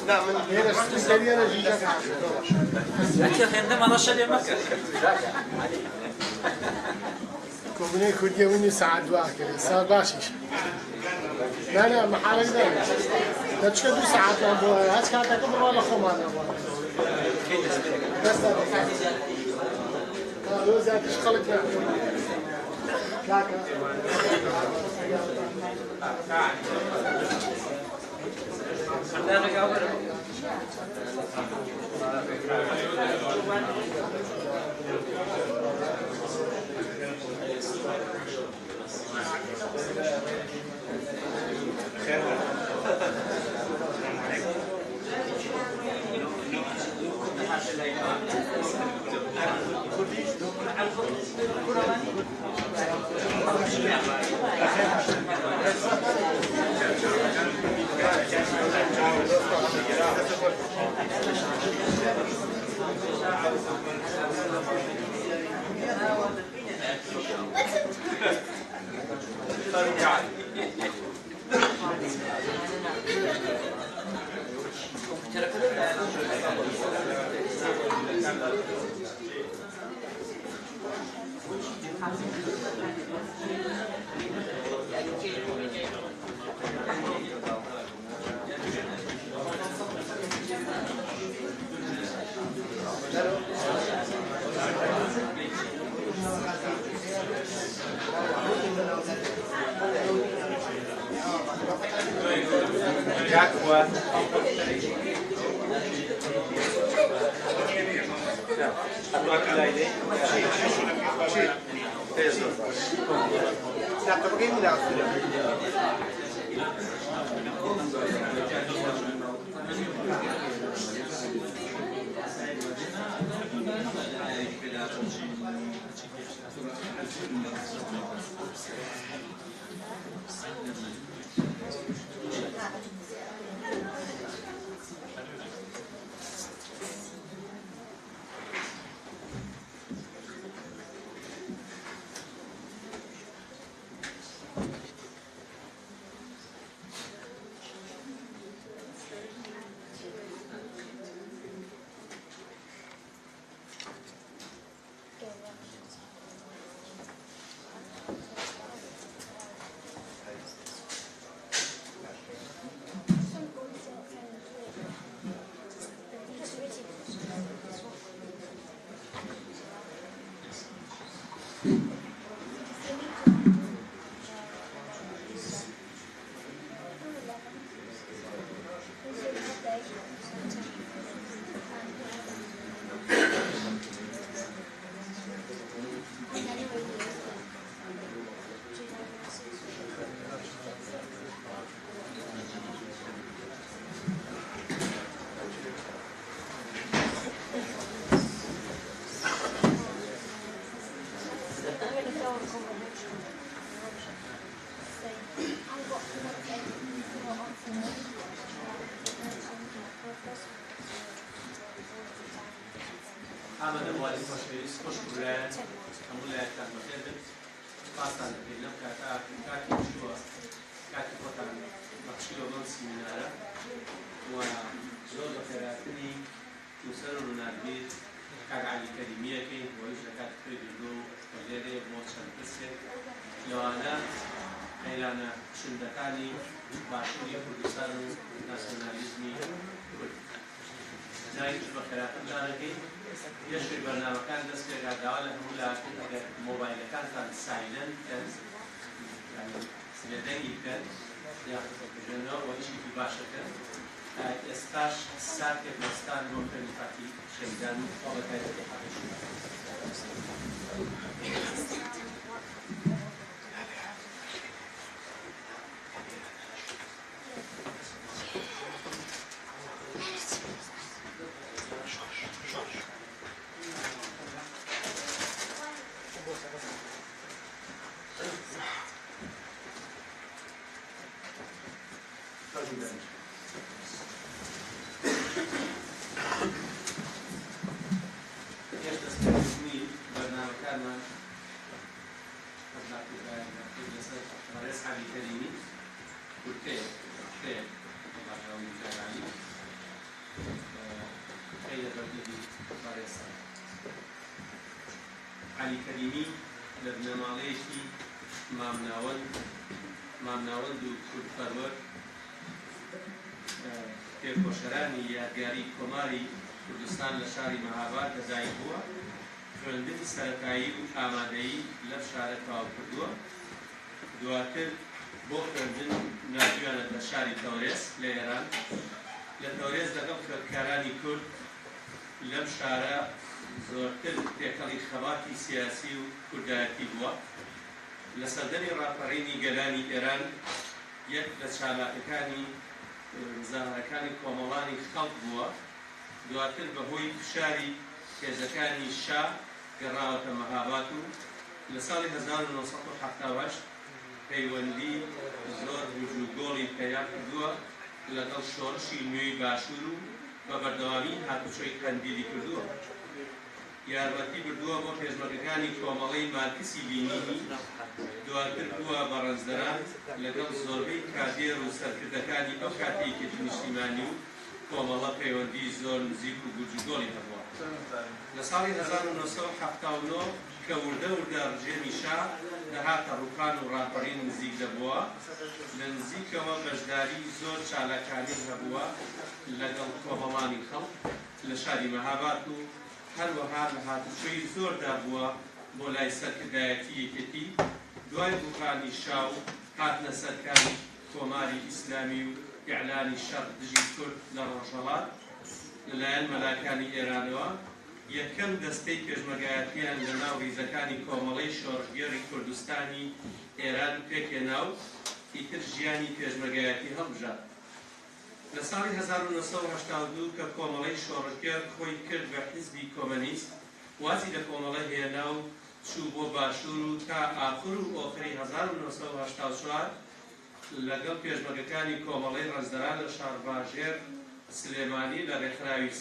لا من هنا السرية أنا جيجاك أكيد هندم على شيء مكة. كوبني كودي وني ساعد واكل صار باشيش. لا محل ده. ده تشكي دو ساعات نبوا هاش كانت كبر ولا خمان نبوا. بس ده. لو زاد تشخلك يا. كاكا. يشري برنامج كان الناس اللي قاعد على هؤلاء موبايل كان سايلنت يعني سلدني كان ياخذ الجنة ويشي في باشا كان استاش ساكت مستان ممكن يفاتي شيئا ولا كان رئيس علي كريمي وكيف علي كريمي لبنماڵەیەکی مامناوەند و کوردپەروەر پێشکۆشەرانی یادگاری کۆماری کوردستان لە شاری مەهاباد لەدایک بووە. خوێندنی سەرەتایی و ئامادەیی لەم شارە تەواو کردووە. دواتر بۆ خوێندن نردویانە لە شاری تەورێز لە ئێران. لە تەورێز لەگەڵ خوێندکارانی کورد لەم شارە زۆرتر تێکەڵی خەباتی سیاسی و کوردایەتی بووە. لە سەردەمی ڕاپەڕینی گەلانی ئێران یەک لە چالاکەکانی مزاهرەکانی کۆمەڵانی خەڵک بووە. دواتر بەهۆی فشاری هێزەکانی شا گەڕاوەتە مەهاباد و لە ساڵی 1970 پەیوەندی زۆر بژوگۆڵی پەیدا کردووە لەگەڵ شۆڕشی نوێی باشوور و بە بەردەوامی هاتوچۆی قەندیلی کردووە. یارمەتی بردووە بۆ پێشمەرگەکانی کۆمەڵەی مارکسی بینینی. دواتر بووە بەڕێزدەران لەگەڵ زۆربەی کادێر و سەرکردەکانی ئەو کاتێکی نیشتیمانی و کۆمەڵە پەیوەندی زۆر نزیک و بژوگۆڵی هەبووە. لە ساڵی 1970 کە وردە ڕژێمی شا دەهاتە ڕووکان و ڕاپەڕین نزیک دەبووە. لە نزیکەوە بەشداری زۆر چالاکانی هەبووە لەگەڵ کۆمەڵانی خەڵک لە شاری مەهاباد و هەروەها لە هاتوچۆی زۆردا بووە بۆ لای سەرکردایەتی یەکێتی. دوای بووکانی شا و هاتنە سەرکاری کۆماری ئیسلامی و ئیعلانی شەڕ دژی کورد لە ڕۆژهەڵات لەلایەن مەلاکانی ئێرانەوە یەکەم دەستەی پێشمەرگایەتیان لە ناو ریزەکانی کۆمەڵەی شۆڕژگێڕی کوردستانی ئێران پێکهێنا و ئیتر ژیانی پێشمەرگایەتی هەڵبژات. لە ساڵی 1982 کە کۆمەڵەی شۆڕژگێڕ خۆی کرد بە حیزبی کۆمەنیست، وازی لە کۆمەڵە هێنا و چوو بۆ باشوور و تا ئاخر و ئۆخری 1984 لەگەڵ پێشمەرگەکانی کۆمەڵەی ڕەزدەران لە شارباژێر سلێمانی لە ڕێکخراوی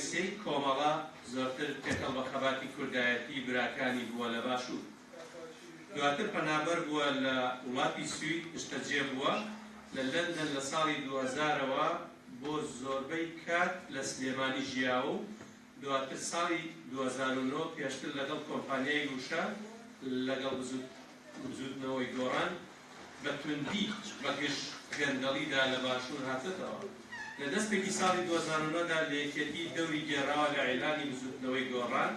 سێ کۆمەڵە زۆرتر تێکەڵ بە خەباتی کوردایەتی براکانی بووە لە باشوور. دواتر پەنابەر بووە لە وڵاتی سوید شتەجێ بووە. لە لەندەن لە ساڵی 2000ەوە بۆ زۆربەی کات لە سلێمانی ژیاوە و دواتر ساڵی 2009 پێشتر لەگەڵ کۆمپانیای وشە لەگەڵ بزوتنەوەی گۆڕان بە توندی بەگشت گەندەڵیدا لە باشوور هاتێتەوە. لە دەستێکی ساڵی 2009دا لە یەکێتی دەوری گێڕاوە لە عیلانی بزوتنەوەی گۆڕان.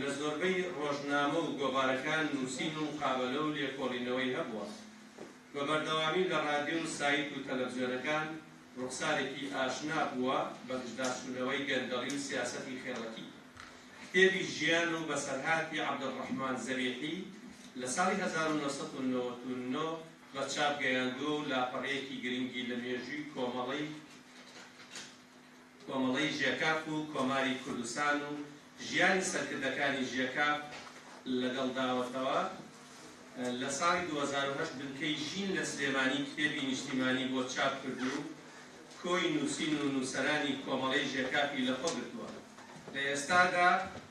لە زۆربەی ڕۆژنامە و گۆڤارەکان نووسین و مقابلە و لێکۆڵینەوەی هەبووە. بە بەردەوامی لە ڕادیۆ و سایت و تەلەڤیزیۆنەکان ڕوخسارێکی ئاشنا بووە بە گشتداشتنەوەی گەندەڵی و سیاسەتی خێڵەتی. کتێبی ژیان و بەسەرهاتی عەبدوڕەحمان زەریحی لە ساڵی 1999 بە چاپ گەیاندووە و لاپەڕەیەکی گرنگی لە مێژووی کۆمەڵەی ژێکاف و کۆماری کوردستان و ژیانی سەرکردەکانی ژێکاف لەگەڵ داوەتەوە. لە ساڵی 2008 بنکەی ژین لە سلێمانی کتێبی نیشتیمانی بۆ چاپ کردو و کۆی نووسین و نووسەرانی کۆمەڵەی ژێکافی لەخۆ گرتووە. لە ئێستادا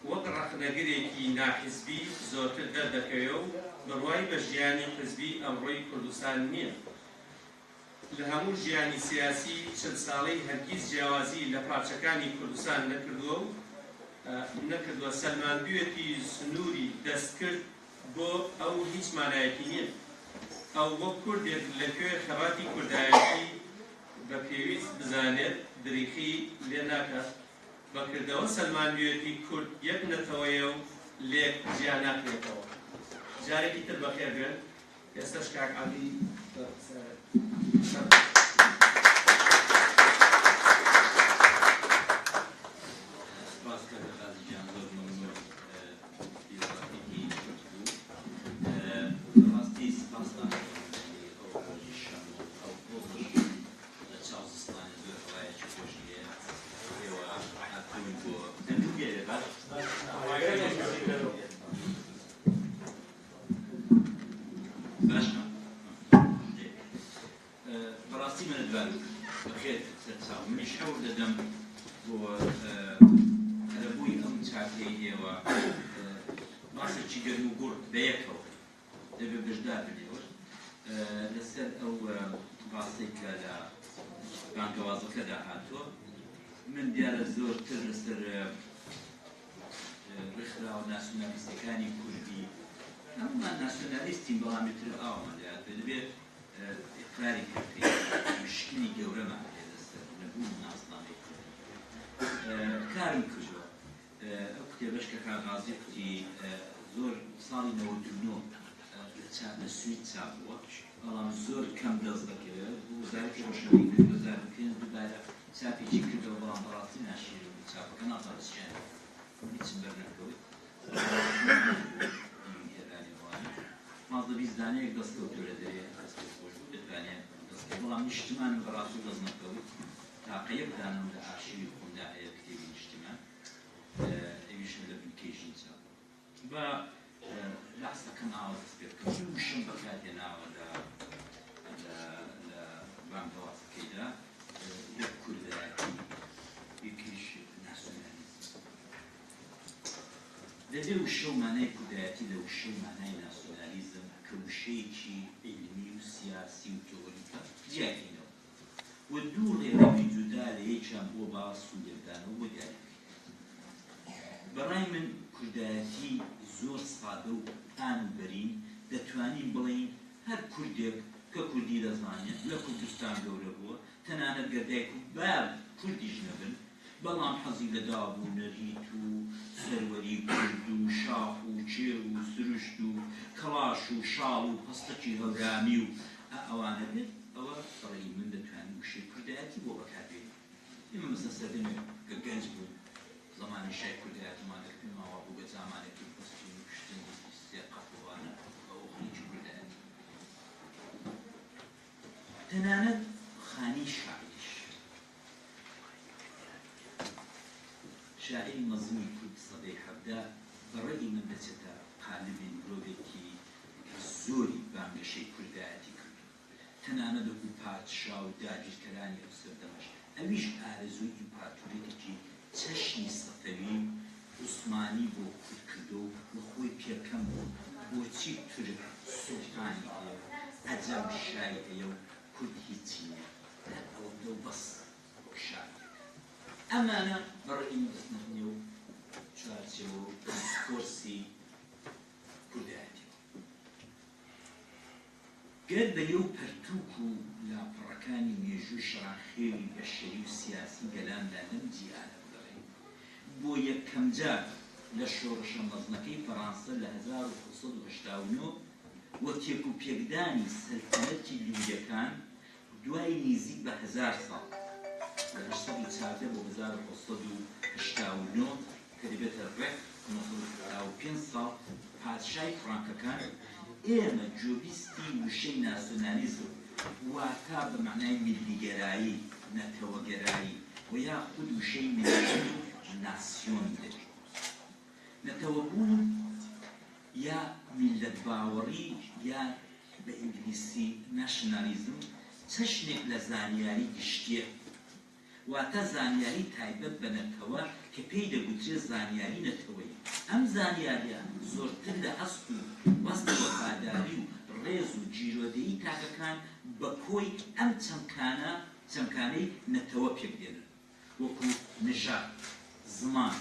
وەک ڕەخنەگرێکی ناحیزبی زۆرتر دەردەکەوێ و بڕوای بە ژیانی حیزبی ئەمڕۆی کوردستان نییە. لە هەموو ژیانی سیاسی چەند ساڵەی هەرگیز جیاوازی لە پارچەکانی کوردستان نەکردووە و سەلماندوێتی سنووری دەستکرد بۆ ئەو هیچ مانایەتی نییە. ئەو وەک کوردێک لەکوێ خەباتی کوردایەتی بە پێویست بزانێت دریخی لێ ناکات. بەکردەوە سەلماندوێتی کورد یەک نەتەوەیە و لێک جیا ناکرێتەوە. جارێکی تر بەخێر بێن. ئێستاش کاک عەلی باسی سوچی گەرم و گوڕ بەیەکەوە دەبێ بەشدار بنێوە لەسەر ئەو ڕاستەی کە لە بانگەوازەکەدا هاتووە من دیارە زۆرتر لەسەر ڕخراوە ناسیۆنالیستەکانی کوردی هەمومان ناسیۆنالیستین بەڵامێتر ئاومان لێات دەبێت ئقراری کردین مشکلی گەورەمان لێ لەسەر لەبوون ناسنامەی کوردی کارم کردووە ئەو کتێبەش کە کاغازی کوتی زۆر ساڵی 99 لە سوید چاپ بووە بەڵام زۆر کەم دەست دەکەوێت بۆ وەزارەتی ڕۆشنبیری 2005 دووبارە چاپێکی کردەوە بەڵام بەڕاستی ناشیرە چاپەکە ناتوانستیان هیچم بەرنەکەوت مازدە 20 دانەیەک دەستکەوتووە لە دەرێ دەستکەوت خۆش بوو دەتوانێت دەستکەوت بەڵام نیشتمان بەڕاستی دەست نەکەوت تاقە یەک دانەم لە ئارشیوی خۆمدا هەیە کتێبی نیشتمان ئەویش لە بنکەیژین چاپ بە لاستەکەم ئاوە دەست پێ بکەم وشم بەکارهێناوە لە بانگەوازەکەیدا یەک کوردایەتی یەکیش ناسیۆنالیزم لەبێ وشە و مانای کوردایەتی لە وشە و مانای ناسیۆنالیزم کە وشەیەکی عیلمی و سیاسی و تئۆریکە جیاکەینەوە و دوو ڕێڕەوی جودا لە یەکیان بۆ باس و لێدانەوە بۆ دیاریکردن بەڕای من کوردایەتی زۆر سادە و ئان و بەرین دەتوانین بڵین هەر کوردێک کە کوردی دەزانێت لە کوردستان گەورە بووە تەنانەت گەردایک و باب کوردیش نەبن بەڵام حەزی لە دابوو نەریت و سەروەری کورد و شاخ و چێر و سروشت و کەڵاش و شاڵ و هەستەکی هەورامی و ئەوانە بێت ئەوە بەڕێی من دەتوانین وشەی کوردایەتی بۆ بەکاربێنین ئێمە مەسەڵەن سەردەمێک کە گەنج بوون زمانی شای کوردایەتمان دەکردن ماوە بوو بە زمانێکی پستین و کوشتن و سێقەتوانە ئەوە خەڵکی کوردایەتی تەنانەت خانی شاعریش شاعری مەزنی کورد سەدەی حەڤدا بەڕێی من دەچێتە قالبی مرۆڤێکی زۆری بانگەشەی کوردایەتی کرد تەنانەت وەکو پادشا و داگیرکەرانی ئەو سەردەمەش ئەویش ئارەزووی ئیمپراتۆریەتێکی چەشنی سەفەوی عوسمانی بۆ کورد کردو و خۆی پێکەم بوو بۆچی تورک سوڵتانی هەیە عەجەم شای هەیە و کورد هیچی نییە ئەوە دڵ بەس بۆ شاعر ئەمانە بەڕێی من دەستنەخنێ و چوارچێوە و دیسکۆرسی کوردایەتی گەر بەلێو پەرتووک و لاپەڕەکانی مێژووی شەڕانخێوی بەشەری و سیاسی گەلاندا لەم جیهانە بگەڕێین بۆ یەکەم جار لە شۆڕشە مەزنەکەی فەڕەنسا لە 1989 وە تێک و پێکدانی سەلتەنەتی لوویەکان دوای نزیک بە 1000 ساڵ لە 1940 بۆ 1989 کە دەبێتە ڕێک 95 ساڵ پادشای فڕانکەکان ئێمە جۆبیستی وشەی ناسیۆنالیزم واتە بە معنای میلیگەرایی نەتەوەگەرایی و یاخود وشەی میلیۆن و ناسیۆن دەبێت نەتەوەبوون یا میلەت باوەڕی یا بە ئینگلیسی ناشنالیزم چەشنێک لە زانیاری گشتیە واتە زانیاری تایبەت بە نەتەوە کە پێی دەگوترێت زانیاری نەتەوەی ئەم زانیاریە زۆرتر لە هەست و وەستە وەفاداری و ڕێز و جیرۆدەیی تاکەکان بە کۆی ئەم چەمکانەی نەتەوە پێکدێنن وەکو نژاد زمان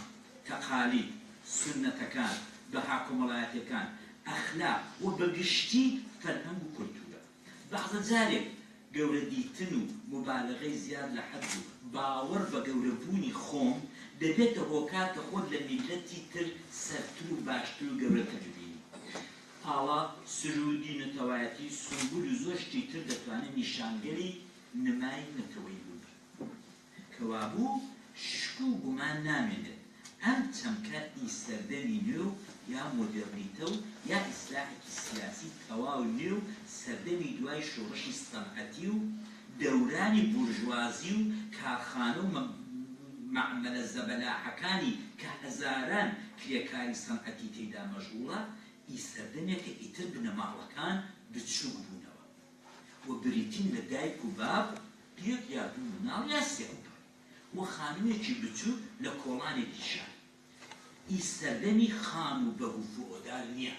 تەقالید سونەتەکان بەها کۆمەڵایەتیەکان ئەخلاق و بەگشتی فەرهەنگ و کولتورە بەعزە جارێک گەورە دیتن و مبالغەی زیاد لە حەد و باوەڕ بە گەورەبوونی خۆم دەبێتە هۆکاتە خۆت لە میلەتی تر سەرتر و باشتر و گەورەتر ببینی هاڵا سرودی نەتەوایەتی سنبول و زۆر شتی تر دەتوانێت نیشانگەری نمای نەتەوەی بوون کەوابوو شک و گومان نامێنێت ئەم چەمکەتی سەردەمی نوێ یا مۆدێرنیتە و یا ئیسلاحێکی سیاسی تەواو نوێ و سەردەمی دوای شۆڕشی سەنعەتی و دەورانی بورژوازی و کارخانە و مەعمەلە زەبەلاحەکانی کە هەزاران کرێکاری سەنعەتی تێیدا مەشغوڵە ئیسەردەمێکە ئیتر بنەماڵەکان بچووک بوونەوە و بریتین لە دایک و باب یەک یا دوو مناڵ یا سێ و خانوویەکی بچوو لە کۆڵانێکی شار ئیسەردەمی خان و بەهو فۆدال نییە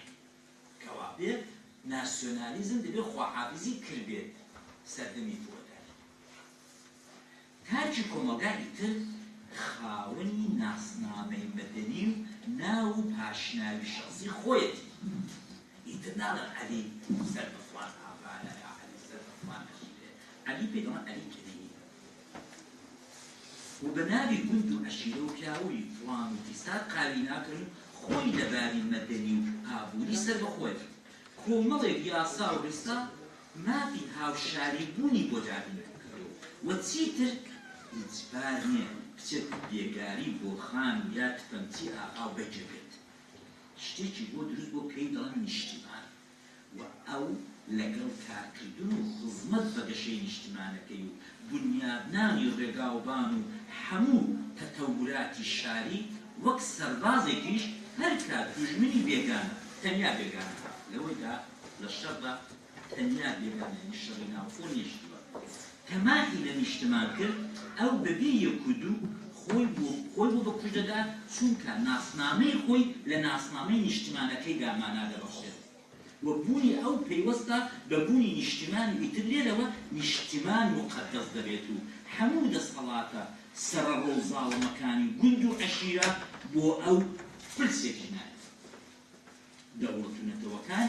کەوا بێ ناسیۆنالیزم دەبێت خواحافیزی کردبێت سەردەمی فۆدال تاجی کۆمەلگای تر خاوەنی ناسنامەی مەدەنی و ناو و پاشناوی شخصی خۆیەتی ئیتر ناڵێن عەلی سەر بە فڵان ئاڤایە یا عەلی سەر بە فڵان ئەژیرێ عەلی پێی دەڵێن عەلی کەدەیی و بە ناوی گوند و عەشیرە و پیاوەی فڵان و فیساد قاوی ناکەن و خۆی لەباری مەدەنی و ئابووری سەر بە خۆیەت کۆمەڵێک یاسا و ڕێسا مافی هاوشاری بوونی بۆ دابین کردەوە و چیتر ئیجبار نییە بچێت بێگاری بۆ خان و یا تفەمچی ئاغا و بەجێبێت شتێکی بۆ دروست بۆ پێی دەڵێن نیشتیمان و ئەو لەگەڵ کارکردن و خزمەت بە گەشەی نیشتیمانەکەی و بنیادنانی ڕێگاوبان و هەموو تەتەوراتی شاری وەک سەربازێکیش هەر کات دوژمنی بێگانە تەنیا بێگانە لەوەیدا لە شەڕدا تەنیا بێگانە یعنی شەڕی ناوخۆ نیشتیوە تەماحی لە نیشتمان کرد ئەو بەبێ یەک و دوو خۆی بۆ بەکوژ دەدا چونکە ناسنامەی خۆی لە ناسنامەی نیشتیمانەکەی دامانا دەبەخشێت و بوونی ئەو پەیوەستە بە بوونی نیشتیمانی ئیتر لێرەوە نیشتیمان مقەدەس دەبێت و هەموو دەسەڵاتە سەرە ڕۆڵزاڵەمەکانی گوند و عەشیرە بۆ ئەو پرسێکی نایێت دەوڵەتونەتەوەکان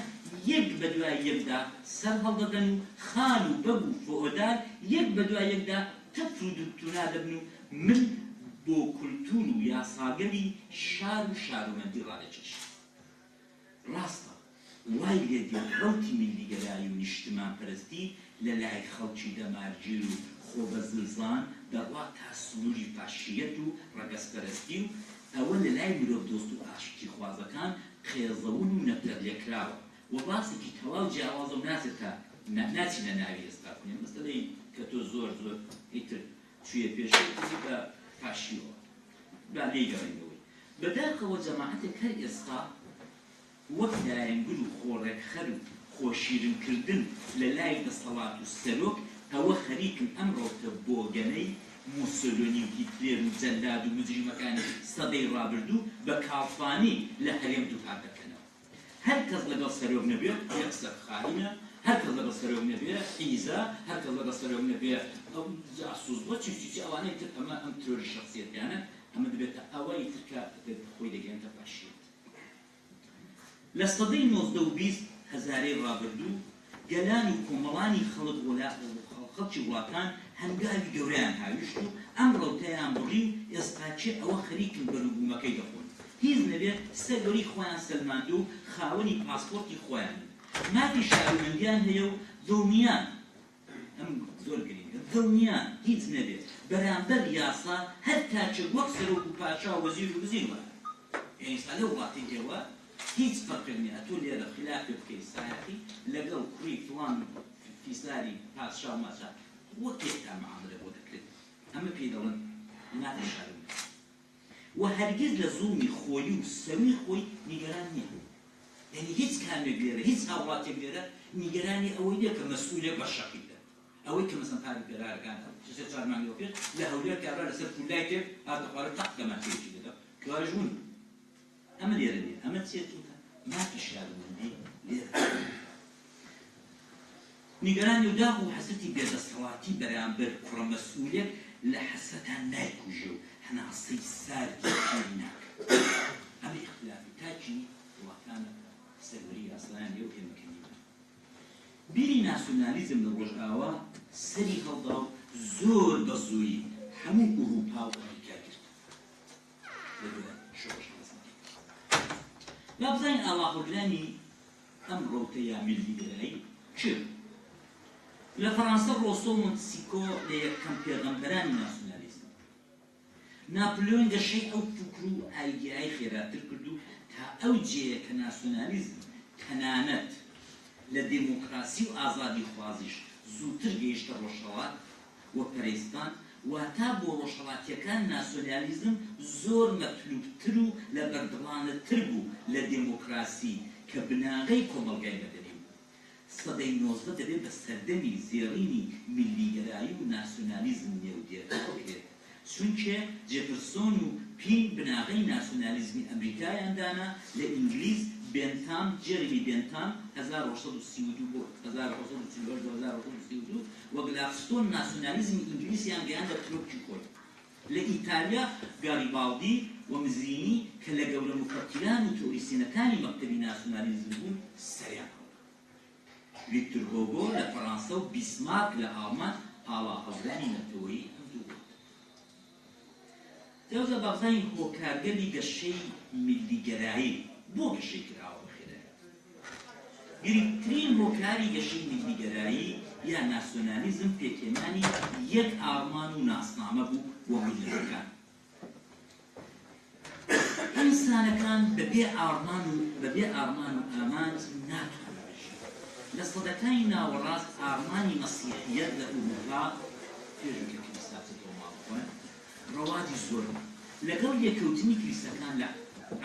یەک بە دوای یەکدا سەر هەڵدەدەن و خان و بەب و فۆدال یەک بە دوای یەکدا تەف و دوکتونا دەبن و من بۆ کولتور و یاساگەری شار و شارۆمەندی ڕادەکێشم ڕاستە وای لێدی ڕەوتی میلیگەرایی و نیشتمان پەرستی لە لای خەڵکی دەمارگیر و خۆبەزلزان دەڕات تا سنووری پاشیەت و ڕەگەزپەرستی و ئەوە لە لای مرۆڤ دۆست و ئاشتی خوازەکان قێزەون و نەپەرلێکراوە و باسێکی تەواو جیاوازە و ناچێت تا ناچینە ناوی ئێستا کنێ مەسەلەی کە تۆ زۆر ئیتر توێ پێشەی بە پاشیەوە با لێگەڕێنەوەی بەداخەوە جەماعەتێک هەر ئێستا وەک لایەنگر و خۆڕێکخەر و خۆشیرنکردن لە لای دەسەڵات و سەرۆک ئەوە خەریکن ئەمڕۆکە بۆگەنەی موسۆلینی و هیتلێر و جەلاد و مجریمەکانی سەدەی ڕابردوو بە کاڵفانی لە هەرێم دووپات دەکەنەوە هەر کەس لەگەڵ سەرۆک نەبێت یەکسەر خاینە هەر کەس لەگەڵ سەرۆک نەبێت حیزە هەر کەس لەگەڵ سەرۆک نەبێت ئەو جاسوس بۆ چی ئەوانەی تر ئەمە ئەم ترۆری شەخسیەتیانە ئەمە دەبێتە ئەوەی ترکە خۆی دەگەێنتە پاشیێت لە سەدەی 1920 هەزارەی ڕابردوو گەلان و کۆمەڵانی خەڵک خەڵکی وڵاتان هەنگاوی گەورەیان هاویشت و ئەم ڕەوتەیان بڕی و ئێستاچێ ئەوە خەریکن بەروبوومەکەی دەخۆن هیچ نەبێت سەرگەری خۆیان سەلماندە و خاوەنی پاسپۆرتی خۆیان مافی شارۆمەندیان هەیە و دڵنیان ئەم زۆر گرنگە دڵنیان هیچ نەبێت بەرامبەر یاسا هەر تاچێک وەک سەرۆک و پاشا و وەزیر و وزیر وایە ئێستا لە وڵاتی ئێوە هیچ فەرقێک نییە تۆ لێرە خلافێ بکەی سایەقی لەگەڵ کوڕی فڵان فیساری پادشا و ماچا وەک یەکتا معاملە بۆ دەکرێت ئەمە پێی دەڵێن مافی شارۆمەندی و هەرگیز لە زوڵمی خۆی و سەروی خۆی نیگەران نییە یعنی هیچ کامێک لێرە هیچ هاوڵاتێک لێرە نیگەرانی ئەوەی نییە کە مەسئولێ بە شەقیدە ئەوەی کە مەسەڵەن پارێ پێرارەکان سێ چوار مانگەوە پێش لە هەولێر کابرا لەسەر پولای تێ هاتەخوارە تەق دەماتێکی دەدا کواژون ئەمە لێرە نیە ئەمە چێت مافی شارۆمەندی لێرە نیگەرانی و داغ و حەسەتی بێدەسەڵاتی بەرامبەر کوڕە مەسئولێک لە حەسەتان نایکوژێ و هەناسەی ساردی شێری ناکات ئەمە ئیختلافی تاکی وڵاتانە سەروەری یاسایان لێو پێمەکەنیوە بیری ناسیۆنالیزم لە ڕۆژئاوا سەری هەڵدا و زۆر بە زووی هەموو ئوروپا و ئەمریکا کرد لەدوای شۆڕش هەڵسەکە با بزانین ئاواخۆگرانی ئەم ڕەوتە یا میلیگەرایی چ لە فەڕەنسا ڕۆسۆ و مۆنتسیکۆ لە یەکەم پێغەمبەرانی ناسیۆنالیزم ناپلیۆن گەشەی ئەو فکر و ئایدیای خێراتر کرد و تا ئەو جێیە کە ناسیۆنالیزم تەنانەت لە دێمۆکراسی و ئازادی خوازیش زووتر گەیشتە ڕۆژهەڵات وە پەرێستان واتە بۆ ڕۆژهەڵاتیەکان ناسیۆنالیزم زۆر مەطلوبتر و لە بەردڵانەتر بوو لە دێمۆکراسی کە بناغەی کۆمەڵگای مەدەنی بوو سەدەی 19 دەبێت بە سەردەمی زێڕینی میلیگەرایی و ناسیۆنالیزم نێودێرە بکرێت چونکە جێفرسۆن و پێی بناغەی ناسیۆنالیزمی ئەمریکایاندانا لە ئینگلیز بێنتام جێرمی بێنتام 1932 بۆ 1932 و گلاکستۆن ناسیۆنالیزمی ئینگلیزیان گەیاندە ترۆکی خۆی لە ئیتالیا گاریبالدی و مزینی کە لە گەورە مفەکران و تۆریسینەکانی مەکتەبی ناسیۆنالیزم بوون سەریان ویکتۆر هۆگۆ لە فەڕەنسا و بیسمارک لە ئاڵمان ئاڵاهەڵدانی نەتەوەیی جاوزە بابزانی هۆکارگەری گەشەی میلیگەرایی بۆ گەشەی کراوە بەخێرایە گرنگترین هۆکاری گەشەی میلیگەرایی یا ناسیۆنالیزم پێکهێنانی یەک ئاڕمان و ناسنامە بوو بۆ میلیەکان ئینسانەکان بەبێ ئاڕمان و ئامانج ناتوانن لە سەدەکانی ناوەڕاست ئاڕمانی مەسیحیەت لە ئوروپا پێشووکە کلیسا بچێتەوە ماڵ بخۆن ڕەواجی زۆر لەگەڵ یەکەوتنی کلیسەکان لە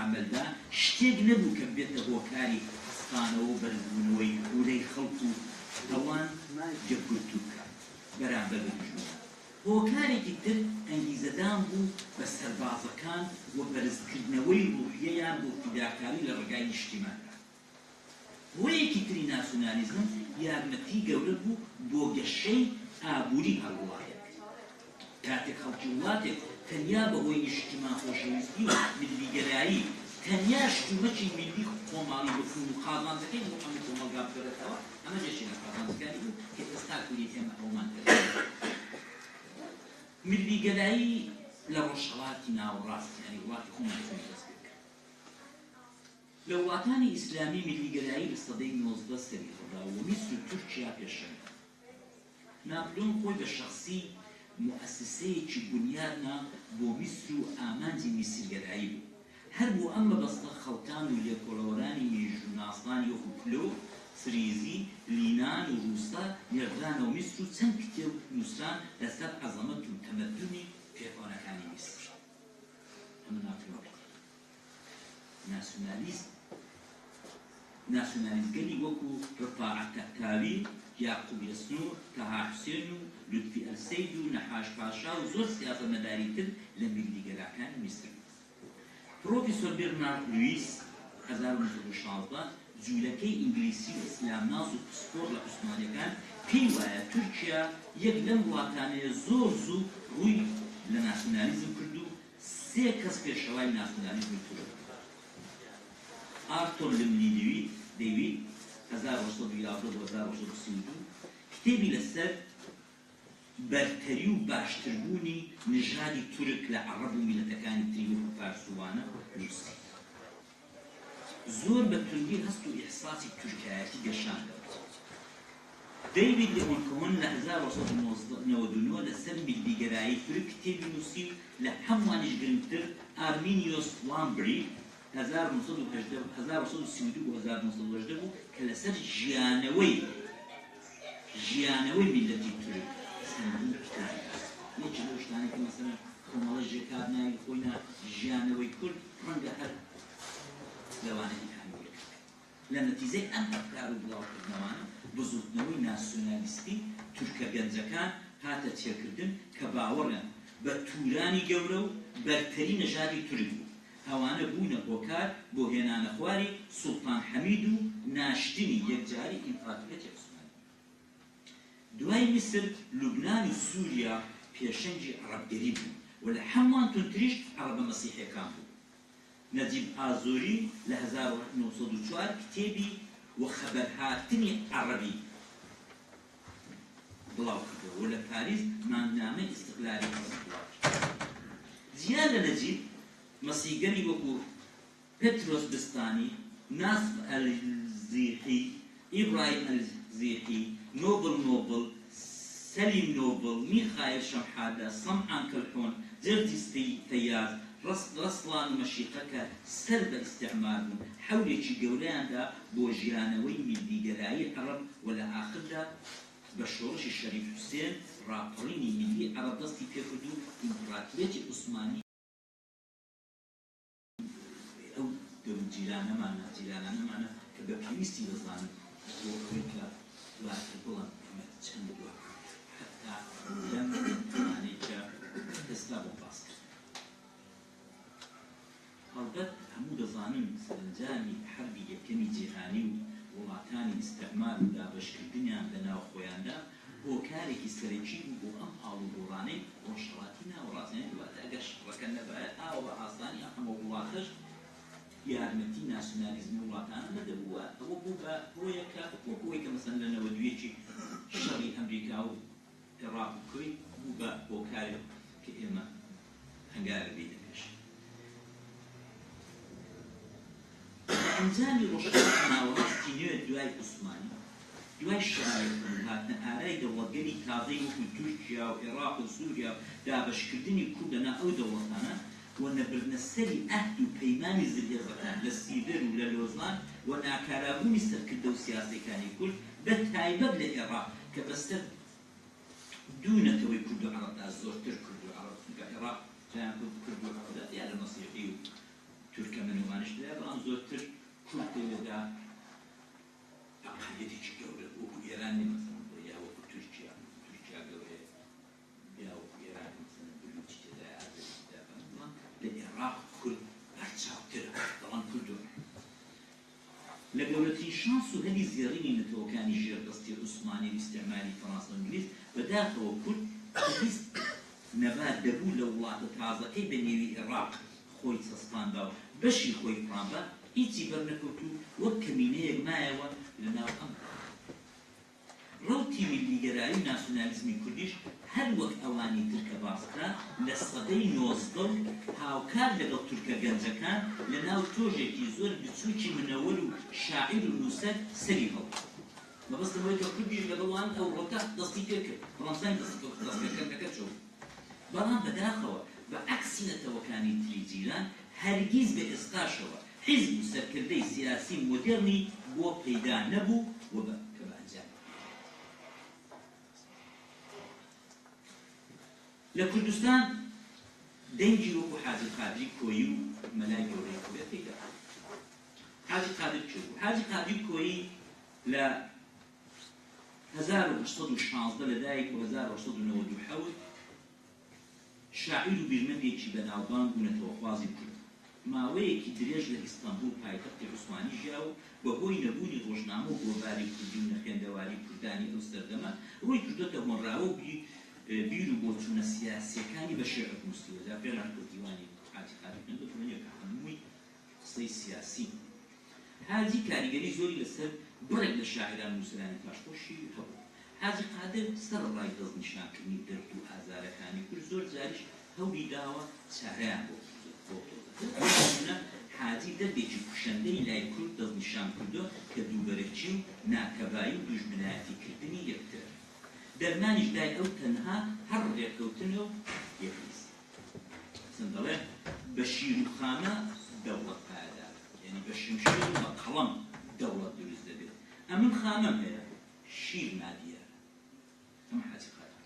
عەمەلدا شتێک نەبوو کە بێتە هۆکاری هەستانەوە و بەرزبوونەوەی وولەی خەڵک و ئەوان جێگوتو بکات بەرامبەر بە دوژمنان هۆکارێکی تر ئەنگیزەدان بوو بە سەربازەکان و بەرزکردنەوەی ڕوحیەیان بۆ فیداکاری لە ڕێگای نیشتیماندا هۆیەکی تری ناسیۆنالیزم یارمەتی گەورە بوو بۆ گەشەی ئابووری هەڵوڵاتێک کاتێک خەڵکی وڵاتێک تەنیا بەهۆی نیشتیمان خۆشەویستی و ملیگەرایی تەنیا شتومەکی میلی خۆماڵی بکون و قازانجەکەی بۆ ئەم کۆمەلگا بگەڕێتەوە ئەمە جێشی لە قازانجەکانی بوو کە ئێستا کولی تێمە ئەومان کرد ملیگەرایی لە ڕۆژهەڵاتی ناوەڕاست یعنی وڵاتی خۆمان دەست پێ لە وڵاتانی ئیسلامی ملیگەرایی لە سەدەی 19 سەری ڕدا و میسر و تورکیا پێشەنگە ناپلۆن خۆی بە شەخسی مؤسسەیەکی بنیادنا بۆ میسر و ئامانجی میسرگەرایی بوو هەر بۆ ئەم مەبەستە خەڵکان و لێکۆڵەوەرانی مێژووناسڵانی وەکو کلۆ سریزی لینان و رووستا نێردرانەوە میسر و چەند کتێب نووسران لەسەر عەزەمەت و تەمەدونی پێکەوانەکانی میسر ئەمە ناپلۆن ناسیۆنالیزگەری وەکو ڕفاعەت تەکتاوی یاقوب یەسنوور تەها حوسێن و لوتفی ئەلسەید و نەحاش پاشا و زۆر سیاسەتمەداری تر لە میلیگەراکانی میسر پرۆفیسۆر بێرنارد لویس 1916 جوولەکەی ئینگلیسی و ئیسلامناز و پسپۆر لە عوسمانیەکان پێی وایە تورکیا یەک لەم وڵاتانەیە زۆر زوو ڕووی لە ناسیۆنالیزم کرد و 3 کەس پێشەوای ناسیۆنالیزمی تورک ئارتۆر لمنی دەیوید 1932 کتێبی لەسەر بەرتەری و باشتربوونی نژادی تورک لە عەرەب و میلەتەکانی تری وەکو فارسوانە نووسی زۆر بە توندی هەست و ئیحساسی تورکایەتی گەشاندەوە دەیوید لێمۆنکۆن لە 1999 لەسەر میلیگەرایی تورک کتێبی نووسی و لە هەموانیش گرنگتر ئارمینیۆس لامبری 1932 و 1918 بوو کە لەسەر ژیانەوەی میلەتی تورک سەنگین کتابی یەکی لەو شتانەی کە مەسەڵەن کۆمەڵە ژێکات ناوی خۆی ژیانەوەی کورد ڕەنگە هەر لەوانەی هەموو لە نەتیجەی ئەم ئەفکار و بڵاوکردنەوانە بزوتنەوەی ناسیۆنالیستی تورکە گەنجەکان هاتە تێکردن کە باوەڕیان بە تورانی گەورە و بەرتەری نەژادی تورک بوو ئەوانە بوونە هۆکار بۆ هێنانە خواری سوڵتان حەمید و ناشتنی یەکجاری ئیمپراتۆریەتی عوسمانی دوای میسر لوبنان و سووریا پێشەنگی عەرەبگەری بوو و لە هەمووان تونتریش عەرەبە مەسیحیەکان بوو نەجیب ئازۆری لە 1904 کتێبی و خەبەرهاتنی عەرەبی بڵاو کردەوە و لە پاریس مانگنامەی ئیستیقلالی عەرەب بڵاو کرد جیان لە نەجیب مەسیحیگەری وەکو پێترۆس بستانی ناصف ئەلزیقی ئیبراهیم ئەلزیقی نۆبل سەلیم نۆبل میخایل شەمحادە سەمعان کەلحۆن جەردی تەیاز ڕەسڵان و مەشیقەکە سەر بە ئیستیعمار بوون حەولێکی گەورەیاندا بۆ ژیانەوەی میلیگەرایی عەرەب و لە ئاخردا بە شۆڕشی شەریف حوسێن ڕاپەڕینی میلی عەرەب دەستی پێکرد و ئیمپراتۆریەتی عوسمانی ئەو جیرانەمانە کە بە پێویستی دەزانن بۆ ئەوەی کە واتر بڵێن ئەمە چەند بووە حتا لەم زمانەی کە ئێستا بۆ باس کرد هەڵبەت هەموو دەزانن سەرنجامی حەربی یەکەمی جیهانی و وڵاتانی ئیستعمار و دابەشکردنیان لە ناو خۆیاندا هۆکارێکی سەرەکی بوو بۆ ئەم هاڵوگۆڕانەی ڕۆژهەڵاتی ناوەڕاستیان دواتە ئەگەر شەڕەکە نەبایە ئاوە بە ئاسانی ئەمە وڵاتەش یارمەتی ناسیۆنالیزمی وڵاتانە نەدەبووە ئەوە بوو بە هۆیەکە وەکەوەی کە مەسەن لە نەوەدوویەکی شەڕی ئەمریکا و عێراق و کوێیت بوو بە هۆکارێک کە ئێمە هەنگارە بێ دەکەشین. ئەنجامی ڕۆژهەڵاتی ناوەڕاستی نوێ دوای عوسمانی دوای شرایط هاتنە ئارای دەوڵەتگەری تازەی وەکو تورکیا و عێراق و سووریا و دابەشکردنی کورد لەناو ئەو دەوڵەتانە و نەبردنە سەری ئەهد و پەیمانی زلهێزەکان لە سیبر و لە لۆزان و ناکارابوونی سەرکردە و سیاسەکانی کورد بە تایبەت لە عێراق کە بەستەر دوو نەتەوەی کورد و عەرەبدا زۆرتر کورد و عەرەب چونکە عێراق جایان کورد و عەرەبدا یا لە مەسیحی و تورکمەنوانش لێ بەڵام زۆرتر کورد لێدا ئەقلیەتێکی گەورە وەکو ئێران مەسەڵەن یا وەکو تورکیا گەورەیە یا وەکو ئێران مەسەڵەن بلوچی تێدایە ئازەری تێدایە لە عێراق کورد بەرچاوترە بەڵام کورد لە گەورەترین شانس و هەلی زێڕینی نەتەوەکانی ژێردەستی عوسمانی و ئیستیعماری فەڕەنسا و ئینگلیز بەداخەوە کورد هیچ نەبات دەبوو لە وڵاتە تازەکەی بە نێوی عێراق خۆی چەسپاندا و بەشی خۆی پڕانبە هیچی بەرنەکەوت و وەک کەمینەیەک مایەوە لە ناو ئەم ڕەوتی میلیگەرایی و ناسیۆنالیزمی کوردیش هەر وەک ئەوانی ترکە باسکرا لە سەدەی 19 و هاوکار لەگەڵ تورکە گەنجەکان لە ناو تۆژێکی زۆر بچووکی منەوەر و شاعیر و نووسەر سەری هەڵ مەبەستەوەی کە کوردیش لەگەڵوان ئەو ڕۆکە دەستی پێ کرد فەڕەنسای دەستکردەکە چۆ بەڵام بەداخەوە بە عەکسی نەتەوەکانی تری جیران هەرگیز بە ئێستاشەوە حیزب و سەرکردەی سیاسی مۆدێرنی بۆ پەیدا نەبوو و بە کەبانجان لە کوردستان دەنگی وەکو حاجی قادری کۆیی و مەلای گەورەی کورد پەیدا حاجی قادر چ بوو؟ حاجی قادری کۆیی لە 1816 لەدایک و 1897 شاعیر و بیرمەندێکی بەناوبانگ و نەتەوەخوازی کورد ماوەیەکی درێژ لە ئیستانبول پایتەختی عوسمانی ژیا و بەهۆی نەبوونی ڕۆژنامە و گۆڤاری کوردی و نەخێندەواری کوردانی ئەو سەردەمە ڕووی کردۆتە هۆنراوە بیر و بۆچوونە سیاسیەکانی بە شێعر نووسیوە جا پێنان دیوانی حاجی قادر نەدەتوانێت هەمووی قسەی سیاسی حاجی کاریگەری زۆری لەسەر بڕێک لە شاعران و نووسەرانی پاشخۆشی هەبوو حاجی قادر سەرڕای دەستنیشانکردنی دەرد و ئازارەکانی کورد زۆر جاریش هەوری داوە چارەیان بۆ حاجی دەردێکی کوشەندەی لای کورد دەستنیشان کردو کە دووبەرەچی و ناکەبایی و دوژمنایەتیکردنی یەکتر دەرمانیش دای ئەو تەنها هەر ڕێکەوتنە و یەکلیس چەند دەڵێ بە شیر و خانە دەوڵەت پایدار یعنی بە شمشیر و بە قەڵەم دەوڵەت دروست دەبێت ئەمن خانەم هەیە شیر نادیارە ئەمە حاجی قادر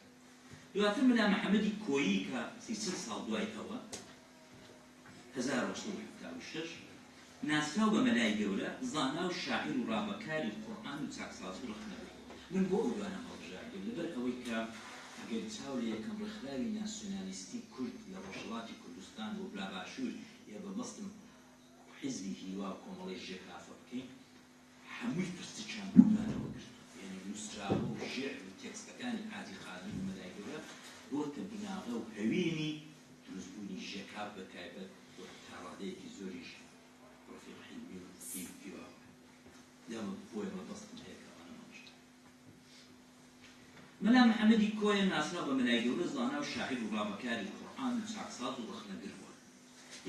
دواتر مەلا محەممەدی کۆیی کە 30 ساڵ دوای ئەوە 1976 ناسراو بە مەلای گەورە زانا و شاعیر و ڕابەکاری قورئان و چاکسازی ڕخنەبێت من بۆ ئەو دوانە هەڵبژاردم لەبەر ئەوەی کە ئەگەر چاو لە یەکەم ڕێکخراوی ناسیۆنالیستی کورد لە ڕۆژهەڵاتی کوردستان بۆ بلاباشوور یا بە مەستم حیزبی هیوا و کۆمەڵی ژێرخافە بکەین هەمووی پرسیچان بۆدانەوە کرد یعنی نووسراوە و شێعر و تێکستەکانی حاجی قادر و مەلای گەورە بۆتە بناغە و هەوێنی دروستبوونی ژێرخاف بە تایبەت ڕادەیەکی زۆریش ڕفیق حیلمی و هیوا دامە بۆیە مەبەستم هەیە مەلا محەممەدی کۆیە ناسراو بە مەلای گەورە زانا و شاعیر و ڕابەکاری قورئان و چاکساز و ڕخنەگر بووە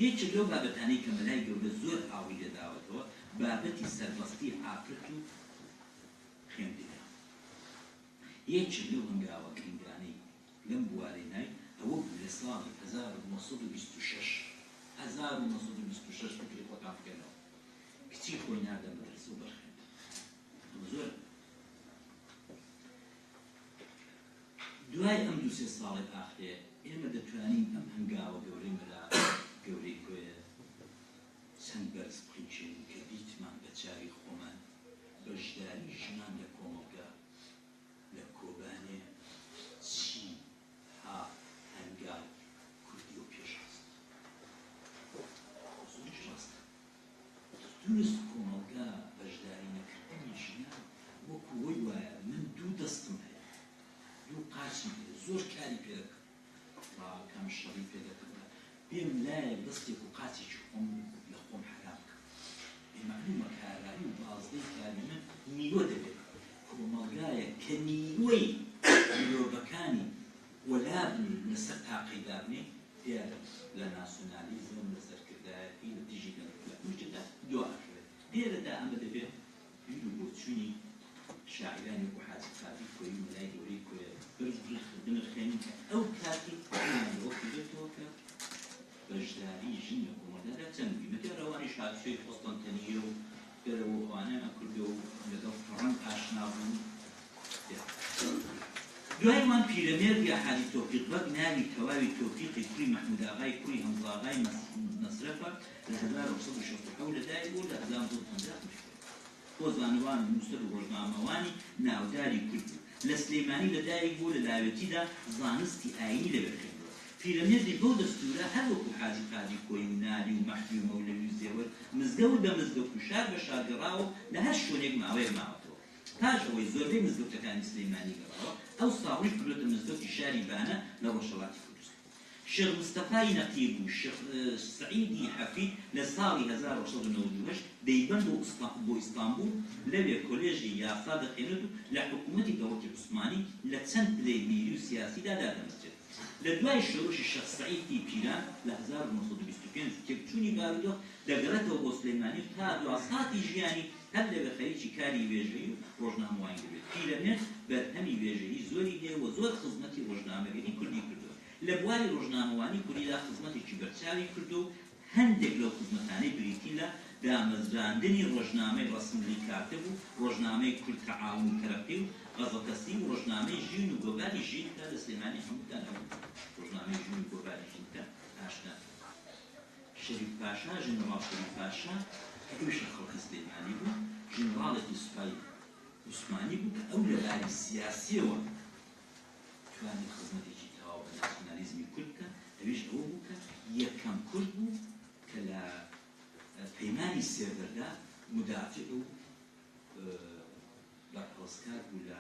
یەکێک لەو بابەتانەی کە مەلای گەورە زۆر ئاوی لێداوەتەوە بابەتی سەربەستی ئافرەت و خوێندنە یەکێک لەو هەنگاوە گرنگانەی لەم بوارەی نای ئەوە بوو لە ساڵی 1926 فکری خۆتان بکەنەوە کچی خۆی ناردە مەدرسە و بەرخێند زۆر دوای ئەم 2-3 ساڵی ئاخرێ ئێمە دەتوانین ئەم هەنگاوە گەورەی مەلا گەورەی کۆیە چەند بەرز بخینچین کە دیتمان بە چاوی خۆمان بەشداری ژنان لە کۆمەڵگا لە کۆبانێ چی ها هەنگاو کوردی و پێشەست دروست کۆمەڵگا بەشداری نەکردنی ژیان وەکو وەی وایە من دوو دەستم هەیە دوو قاچم هەیە زۆر کاری پێ دەکەم ڕاکەم شەڕی پێ دەکەم پێم لایەک دەستێک و قاچێکی خۆم لە خۆم حرام بکەم بێمەعلومە کارایی و بازدەی کاری من نیوە دەبێت کۆمەڵگایە کە نیوەی مرۆڤەکانی وەلابن لەسەر تاقیدا بنێ دیارە لە ناسیۆنالیزم لە سەرکردایەتی لە دژی لەکوژدا دواکرێت لێرەدا ئەمە دەبێت بیر و بۆچوونی شاعرانی و حاجی قادی کۆی مەلای گەورەی کۆیە بنرخێنین کە ئەو کاتی ئەوەکی بێتەوە کە بەشداری ژن لە کۆمەڵگادا چەند بیمەتە ڕەوانی شادشەی قۆستەنتینیە و دەرەوە ئەوانە کوردە و لەگەڵ فڕەنگ ئاشنا بوون دوایمان پیرەمێرد یا حاجی تۆفیق بەگ ناوی تەواوی تۆفیقی کوڕی مەحموود ئاغای کوڕی هەمزاغای مەسرەفە لە 1960 لەدایک بوو لە 1950 بۆ زانوان نووسەر و ڕۆژنامەوانی ناوداری کورد لە سلەیمانی لەدایک بوو لە لاوێتیدا زانستی ئاینی لەبەرکردووە پیرەمێردی بەو دەستورە هەر وەکو حاجی قادی کۆی و نالی و مەحدی و مەولەوی و زێوەر مزگەوت بە مزگەوت و شار بە شارگەڕاوە لە هەر شوێنێک ماوەیەک ماوەتەوە پاش ئەوەی زۆربەی مزگەوتەکانی سلەیمانی گەڕاوە ئەو ساڵیش کردوتە مزگەوتی شاری بانە لە ڕۆژهەڵاتی کوردستان شێخ مستەفای نەقیب و شێخ سەعیدی حەفید لە ساڵی 1998 دەیبەند بۆ ئیستانبول لەوێ کۆلێژی یاسا دەخێنێت و لە حکوومەتی دەوڵەتی عوسمانی لە چەند پلەی میری و سیاسیدا دادەمەچێت لە دوای شۆڕشی شێخ سەعیدی پیران لە 1925 تێکچوونی بارودۆخ دەگەڕێتەوە بۆ سلەیمانی تا دواساتی ژیانی هەر لەوێ خەریکی کاری وێژەیی و ڕۆژنامەوانی دەبێت پیرەمێرد بەرهەمی وێژەیی زۆری هەیە و زۆر خزمەتی ڕۆژنامەگەری کوردی کردووە لە بواری ڕۆژنامەوانی کوردیدا خزمەتێکی بەرچاوی کردو و هەندێک لەو خزمەتانەی بریتی لە دامەزراندنی ڕۆژنامەی ڕەسملی کاتب و ڕۆژنامەی کورد تەعاون و تەرەقی و غەزەکەسی و ڕۆژنامەی ژین و گۆڤاری ژینکە لە سلەیمانی هەمووتان ڕۆژنامەی ژین و گۆڤاری ژینکە ئاشنا شەریف پاشا ژنەراڵ شەریف پاشا کە ئەویشە خەڵکە سلەیمانی بوو ژنەراڵێکی سوپای عوسمانی بوو کە ئەو لە لای سیاسیەوە توانی خزمەتێکی تەواو بە ناسیۆنالیزمی کورد بکە ئەویش ئەوە بوو کە یەکەم کورد بوو کە لە پەیمانی سێبەردا مدافع و بەرپرسکار بوو لە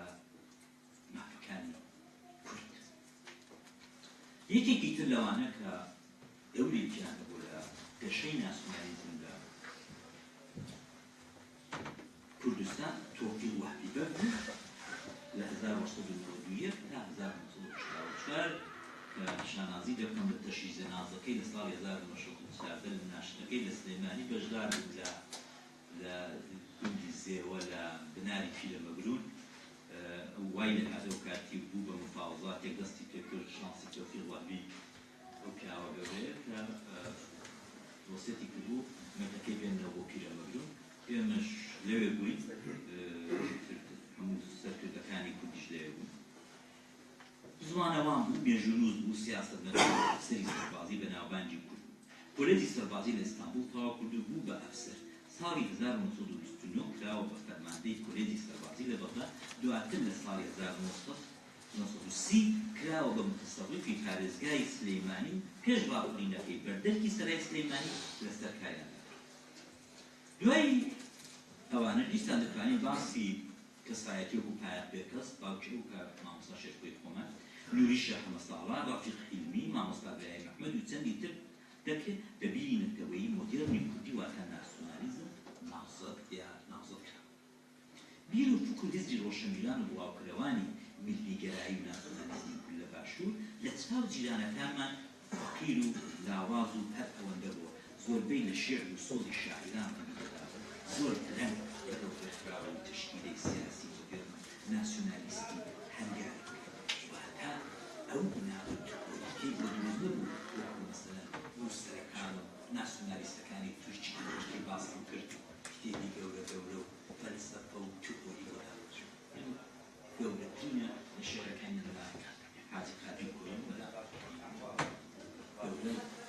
مافەکانی کورد یەکێکی تر لەوانە کە دەورێکیان بوو لە گەشەی ناسیۆنالیزم لە کوردستان تۆفیق وەهبی بەگ بوو لە 1992 تا 1964 شانازی دەکەم لە تەشی زەنازەکەی لە ساڵی 1940 لە ناشتەکەی لە سلەیمانی بەشدار بوو لە گوندی زێوە لە بناری پیرەمەگرون وای لە هاتەوە کاتی بوو بە مفاوزاتێک دەستی پێکرد شانسی تۆفیق وەهبی ئەو پیاوە گەورەیە کە وەسیەتی کردبوو مەتەکەی بێنەوە بۆ پیرەمەگرون ئێمەش لەوێ بووین هەموو سەرکردەکانی کوردیش لەوێ بوون زمانەوان بوو مێژونوز بوو سیاست سەری سەربازی بە ناوبانجی کورد کۆلێجی سەربازی لە ئیستانبول تەواو کردو بوو بە ئەفسەر ساڵی 1929 کراوە بە فەرماندەی کۆلێجی سەربازی لە بەغدا دواتر لە ساڵی 1930 کراوە بە متەسەڵیفی پارێزگای سلەیمانی پێش ڕاوەڵینەکەی بەردەرکی سەرای سلەیمانی لەسەر کایان دوای ئەوانە دیستان دەتوانین باسی کەسایەتی و پایە پێکەس باوکی و کار مامۆستا شێرکۆی خۆمان نوری شێخ مەساڵا ڕەفیق حیلمی مامۆستا برای محمەد و چەندی تر دەکرێت بە بیری نەتەوەیی مۆدێرنی کوردی واتە ناسیۆنالیزم ناوزەت یا ناوزەت کرا بیر و فکر هێزی ڕۆشنبیران و بڵاوکەرەوانی میلیگەرایی و ناسیۆنالیزمی کورد لە باشوور لە چاو جیرانەکانمان فەقیر و لاواز و هەر ئەوەندە بووە زۆربەی لە شێعر و سۆزی شاعران زۆر درەنگ لەگەڵ پێخراوە و تشکیلەی سیاسی ناسیۆنالیستی هەنگار واتە ئەو ناوەتەکەی بۆ دروست نەبوو وەکو مەسەلەن نووسەرەکان و ناسیۆنالیستەکانی تورکی کە باسم کرد کتێبی گەورە گەورە و فەلسەفە و تئۆری گەورەترینە لە شێعرەکانی لەلایەن حاجی قادری کۆیی گەورە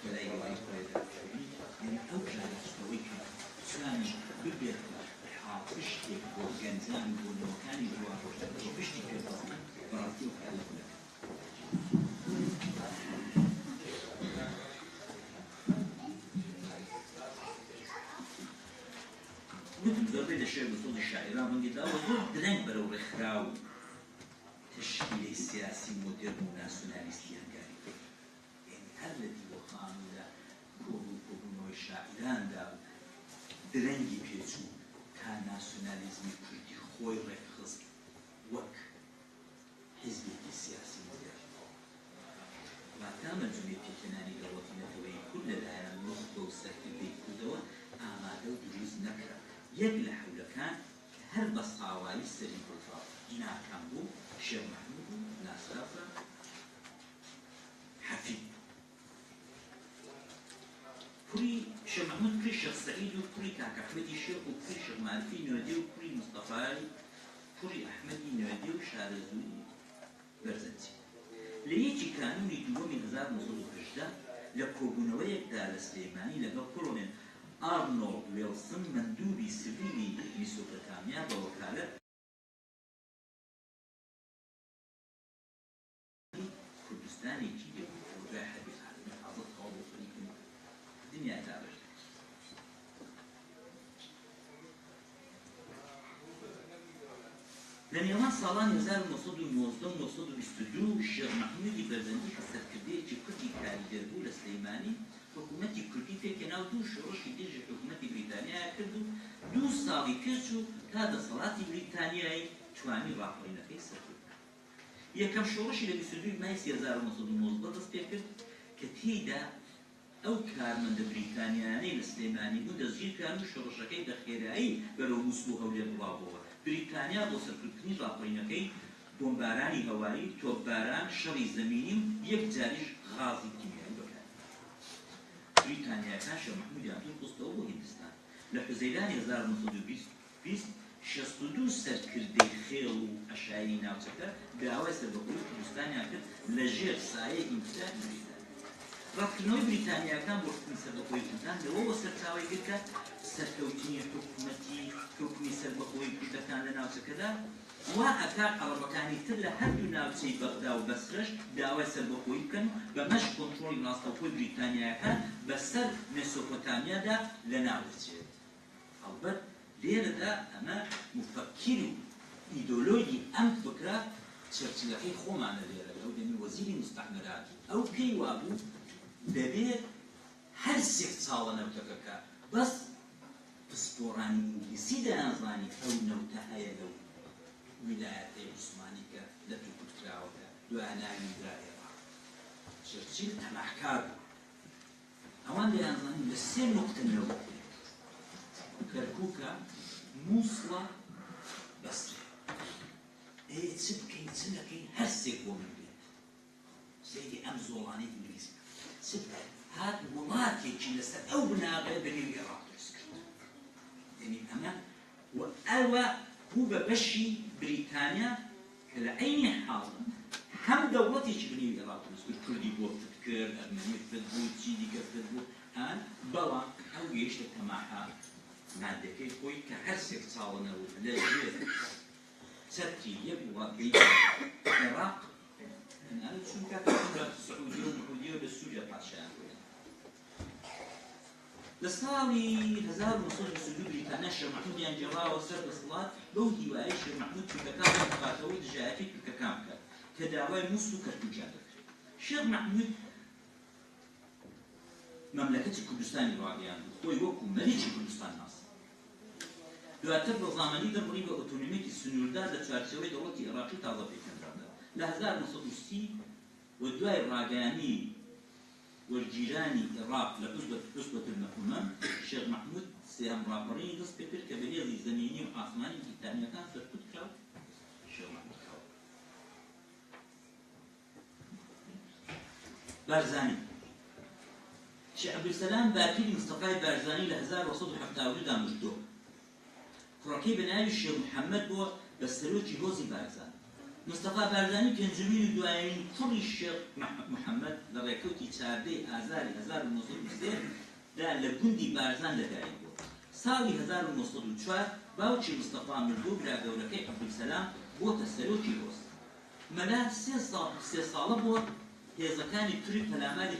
بەلای گەورەی خۆیدا یعنی ئەو کارەکەی کە سوانی ببێت پشتێک بۆ گەنجان و بۆ نەوەکانی بڕواڕۆژدە بۆ پشتی پێدەڵێن بەڕاستی و خەلەکە گوتم زۆربەی لە شێر بەسۆزی شاعران ڕەنگیداوە زۆر درەنگ بەرەو ڕێکخرا و تشکیلەی سیاسی مۆدێرن و ناسیۆنالیستی هەنگاوی یعنی هەر لە دیوەخان و لە کۆبوونەوەی شاعراندا و درەنگی پێچوو تا ناسیۆنالیزمی کوردی خۆی ڕێکخست وەک حیزبێکی سیاسی مۆدێرن واتا مەجموعەی پێکەنانی دەوڵەتیەتەوەی کورد لەلایەن نوخبە و سەرکردەی کوردەوە ئامادە و دروست نەکرا یەک لە حەولەکان هەر بە ساوایی سەری بڵفا ناکام بوو شێخ مەحموود و ناسرافە حەفید کوڕی شێخ مەحموود کوڕی شێخ سەعید و کوڕی کاک ئەحمەدی شێخ و کوڕی شێخ مارفی نوێدێ و کوڕی مستەفای کوڕی ئەحمەدی نوێدێ و شارەزووی بەرزەنجی لە یەکی کانونی دووەمی 1918 لە کۆبوونەوەیەکدا لە سلێمانی لەگەڵ کۆڵۆنێل ئارنۆڵد وێڵسن مەندووبی سڤیلی میسۆپۆتامیا بە وەکالەت کوردستانێکی دوای حەربی عالەمی حاضر تەواو بۆ خەریکن دنیادا بەش لە نێوان ساڵانی 1919 شێخ مەحموودی بەرزەندی کە سەرکردەیەکی کوردی کاریگەر بوو لە سلەیمانی حکوومەتی کوردی پێکەنا و دوو شۆڕشی دێژی حکوومەتی بریتانیا کرد و 2 ساڵی پێچوو تا دەسەڵاتی بریتانیایی توانی ڕاپەڕینەکەی سەرکرد یەکەم شۆڕشی لە 22 مای 1919 دەست پێ کرد کە تێیدا ئەو کارمەندە بریتانیانەی لە سلێمانی بوو دەستگیرکران و شۆڕشەکەی بە خێرایی بەرەو موسڵ و هەولێر بڵاوبەوە بریتانیا بۆ سەرکردنی ڕاپەڕینەکەی بۆمبارانی هەوایی تۆپباران شەڕی زەمینی و یەک جاریش غازی کیمیایی بەکار بریتانیاکان شێخ مەحموودیان دوور خستەوە بۆ هیندستان لە حوزەیرانی 1920 62 سەرکردەی خێڵ و ئەشایی ناوچەکە داوای سەربەخۆیی کوردستانیان کرد لە ژێر سایەی ئینتیزامی بریتانیا ڕەتکردنەوەی بریتانیاکان بۆ حکمی سەربەخۆیی کوردستان لەوەوە سەرچاوەی کرد کە سەرکەوتنی حکمی سەربەخۆیی کوردەکان لە ناوچەکەدا وا ئەکا قەڵەبەکانی تر لە هەردوو ناوچەی بەغدا و بەسرەش داوای سەربەخۆیی بکەن بە مەش کۆنتڕۆڵی ڕاستەوخۆی بریتانیاکان بەسەر مێسۆپۆتامیادا لە ناوچێت هەڵبەت لێرەدا ئەمە مفەکر و ئیدۆلۆژی ئەم فکرە چەرچیلەکەی خۆمانە لێرە لەو دەمی وەزیری مستەعمەرات ئەو پێی وابوو دەبێت هەر سێک چاڵە نەوتەکەکە بەس پسپۆڕانی ئینگلیسی دەیانزانی ئەو نەوتە هەیە لەو ویلایەتەی عوسمانی کە لە تووکوت کراوەکە دوایاناوی درا عێراق چەرچیل تەماحکار بوو ئەوان دەیانزانی لە 3 نقطە نەوت کەرکووکە مووسڵە بەسرێ چ بکەین چ نەکەین هەر سێک بۆ من بێت سێکی ئەم زۆڵانەی ئینگلیز چ بکەین هات وڵاتێکی لەسەر ئەو بناغێ بەنێو عێراق دروست کرد یعنی ئەمە ئەوە بوو بە بەشی بریتانیا کە لە عەینی حاڵ هەم دەوڵەتێکی بنێو عێراق دروست کرد کوردی بۆ فرد کرد ئەرمەنی فرد بوو چی دیکە فرد بوو بەڵام ئەو گەیشتە تەماحا مادەکەی خۆی کە هەر سێک چاوەنەوە لە ژێر چەتری یەک وڵاتەی عێراق چونکە سعودی و مەحمودیە و لە سووریا پادشایان بووێن لە ساڵی 1922 بریتانیا شێخ مەحموودیان جێڕاوە سەر دەسەڵات بەو هیوایەی شێخ مەحموود تورکەکان بەقاتەوەی دژایەتی تورکەکان بکات کە داوای مووسڵ و کەرکووکیان دەکرد شێخ مەحموود مەملەکەتی کوردستانی ڕاگەیاند خۆی وەکو مەلیکی کوردستان ناس دواتر ڕۆژنامەنی دەبڕی بە ئۆتۆنۆمیەتی سنووردار لە چوارچێوەی دەوڵەتی عێراقی تازە پێکەنرادا لە 1930 و دوای ڕاگەیانی وەرگیرانی عێراق لە عوسبەت المەحمومە شێخ مەحموود سێهەم ڕاپەڕینی دەست پێ کرد کە بەهێزی زەمینی و ئاسمانی بریتانیەکان سەرکوت کراو شێخ مەحموود کراوە بارزانی شێخ عەبدولسەلام باپیری مستەفای بارزانی لە 1970 دا مردووە کوڕەکەی بە ناوی شێخ محەممەد بووە بە سەرۆکی هۆزی بارزان مستەفا بارزانی پێنجەمین و دوایمین کوڕی شێخ محەممەد لە ڕێکەوتی 14 ئازاری 1923 دا لە گوندی بارزان لەدایک بووە ساڵی 1904 باوکی مستەفا مردوو برا گەورەکەی عەبدولسەلام بۆتە سەرۆکی هۆز مەلا 3 ساڵە بووە هێزەکانی توری پەلاماری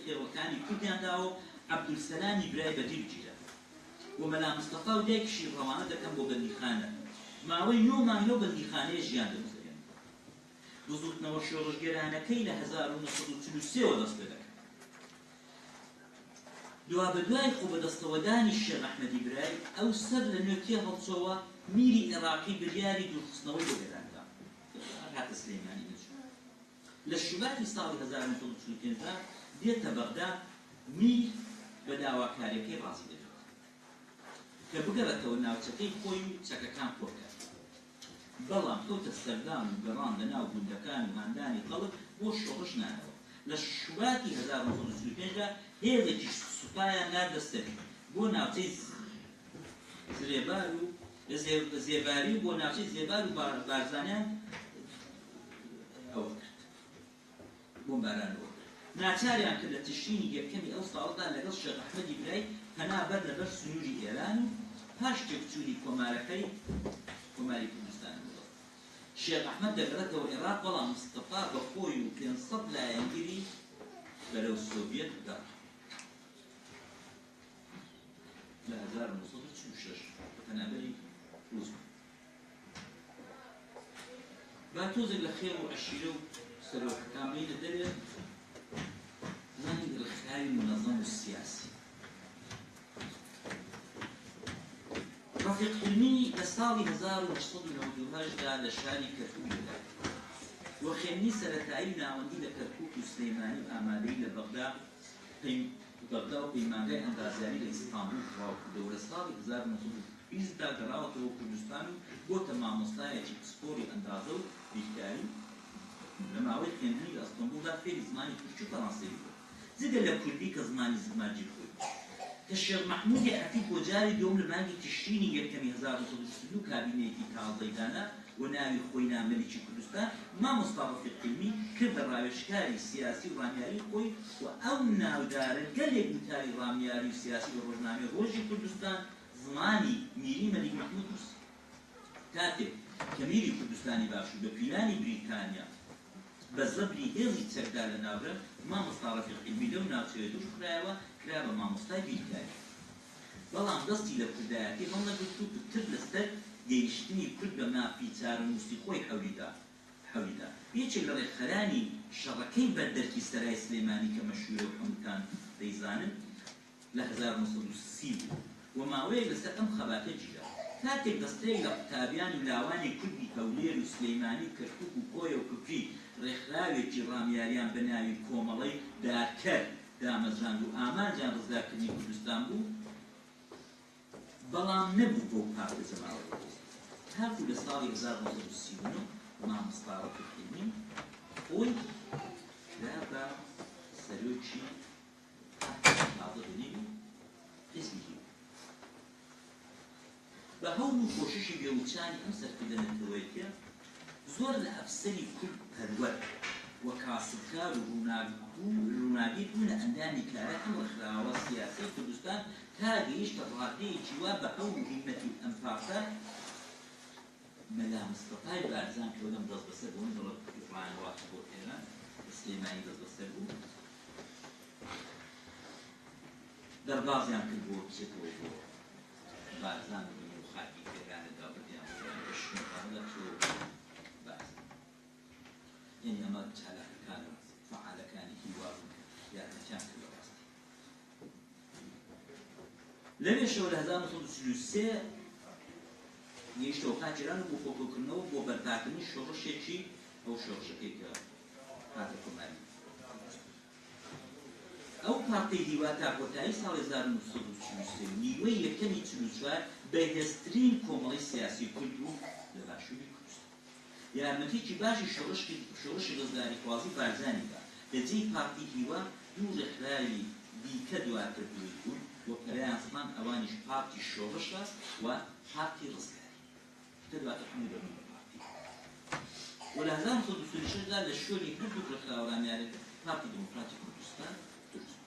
خێوەکانی کوردیان داوە عەبدولسەلامی برای بەدیل گیرە ومەلا مستەفا و دایکیشی ڕەوانە دەکەم بۆ بەندیخانە ماوەی 9 مانگە و بەندیخانەیە ژیان دەگوزارێن بزوتنەوە شۆڕژگەرانەکەی لە 1943 دەست پێ دەکەن دوا بەدوای خۆ بەدەستەوەدانی شێخ ئەحمەدی برای ئەو سەر لە نوێتیە هەڵچۆوە میری عێراقی بریاری دوورخستنەوەی بۆ گەراندا هاتە سلەیمانی نەچوو لە شوباتی ساڵی 1945 دێتە بەغدا میر بە داواکاریەکەی ڕاستی دەکات کە بگەڕێتەوە ناوچەکەی خۆی و چەکەکان کۆکات بەڵام کەوتە سەردان و گەڕان لە ناو گوندەکان و هاندانی خەڵک بۆ شۆڕش نانەوە لە شوباتی 1945 هێزێکی سوپایان نادەستەوی بۆ ناوچەی زرێبار و زێباری و بۆ ناوچەی زێبار و بارزانیان ئەوە کرد بۆمبارانەوە ناچاریان کرد لە تشرینی یەکەمی ئەو ساڵدا لەگەڵ شێخ ئەحمەدی برای پەنابەر لەبەر سنووری ئێران و پاش تێکچووری کۆمارەکەی کۆماری کوردستان شێخ ئەحمەد دەگەڕێتەوە عێراق بەڵام مستەفا بە خۆی و 500 لایەنگیری بەرەو سۆڤیەت گەڕا لە 1946 پەنابەری رووس با تۆزێک لە خێر و عەشیرە و سەرۆکەکانی دەدەوێت زانی ڕێکخراوی منەظەم و سیاسی ڕەفیق حیلمی لە ساڵی 1992 دا لە شاری کەرکووک دەدات وە خێمنی سەرەتایی ناوەندی لە کەرکووک و سلەیمانی و ئامادەی لە بەغدا و پەیمانگای ئەندازیاری لە ئیستانبول ڕاوکردەوە لە ساڵی 1920 دا گەڕاوەتەوە کوردستان و بۆتە مامۆستایەکی پسپۆری ئەندازە و بیرکاری لە ماوەی خوێندنی لە ئەستەمبولدا فێری زمانی تورکی و فەڕەنسەی بوو جگە لە کوردی کە زمانی زماجی خۆی کە شێخ مەحموودی عەفیف بۆ جاری دووەم لە مانگی تشرینی یەکەمی 1922 کابینەیەکی تازەی دانا و ناوی خۆی نامەلیکی کوردستان مامۆستا ڕەفیق حیلمی کردە ڕاوێژکاری سیاسی و ڕامیاری خۆی و ئەو ناودارە گەلێک وتاری ڕامیاری و سیاسی و ڕۆژنامەی ڕۆژی کوردستان زمانی میری مەلیک مەحموود نووسی کاتێک کە میری کوردستانی باشوور بە پیلانی بریتانیا بە زەبری هێڵی چەکدا لە ناوبرە مامۆستا ڕەفیق حیلمی لەو ناوچەیە دوور کرایەوە کرا بە مامۆستای بیرکاری بەڵام دەستی لە کوردایەتی هەڵ نەگرت و تر لەسەر گەیشتنی کورد بە مافی چارەنووسی خۆی حەولیدا یەکێک لە ڕێکخەرانی شەڕەکەی بەردەرکی سەرای سلەیمانی کە مەشهورە و هەمووتان دەیزانن لە 1930 بوو و ماوەیەک لەسەر ئەم خەباتە گیرا کاتێک دەستەیەک لە قوتابیانی لاوانی کوردی هەولێر و سلەیمانی کەرکووک و کۆیە و کوپی ڕێکخراوێکی ڕامیاریان بە ناوی کۆمەڵەی دارکەر دامەزراند و ئامانجیان ڕزگارکردنی کوردستان بوو بەڵام نەبوو بۆ پارتە جەماوەتی هەردوو لە ساڵی 1939 مامۆستا ڕەفیق حیلمی خۆی کرا بە سەرۆکی نازەدنی حیزبی بە هەوڵ و کۆششی بێوچانی ئەم سەرکردنەوەیەکە زۆر لە ئەفسەری کورد پەروەر و کاسبکار و ڕووناگیر بوون لە ئەندامی کارە ئەم ڕێکخراوە سیاسی کوردستان تا گەیشتە ڕادەیەکی وا بە هەوڵ و هیممەتی ئەم پارتە مەلا مستەفای بارزان کە لەم دەست بەسەر بوون دەڵێت ڕانواتە بۆ ئێران سلەیمانی دەست بەسەر بوو دەربازیان کرد بۆ بچێتەوە بۆ بارزان بوون و خاکی پێرانەدا بردیان بە شوێنەکانە چۆ بارزان یعنی ئەمە چالاکەکان و فعالەکانی هیوا بوون یارمەتیان کرد بە ڕاستی لەوێشەوە لە 1933 گەیشتەوە قاچێران و بۆ خۆکۆکردنەوە بۆ بەرپاکردنی شۆڕشێکی ئەو شۆڕشەکەی کە هاتە کۆماری ئەو پارتەی هیوا تا کۆتایی ساڵی 1943 نیوەی یەکەمی 44 بەهێزترین کۆمەڵی سیاسی کورد بوو لە باشووری کوردستان یارمەتێکی باشی شۆڕشی ڕزگاریخوازی بارزانیدا لەجێی پارتی هیوا دوو ڕێکخراوی دیکە دواتر دووری کورد وە پەرەیانسمان ئەوانیش پارتی شۆڕشە و پارتی ڕزگاری دواتر هەموو دەبوون بە پارتی و لە 1946 دا لە شۆری هەردوو ڕێکخراوە ڕامیارەکە پارتی دموکراتی کوردستان دروست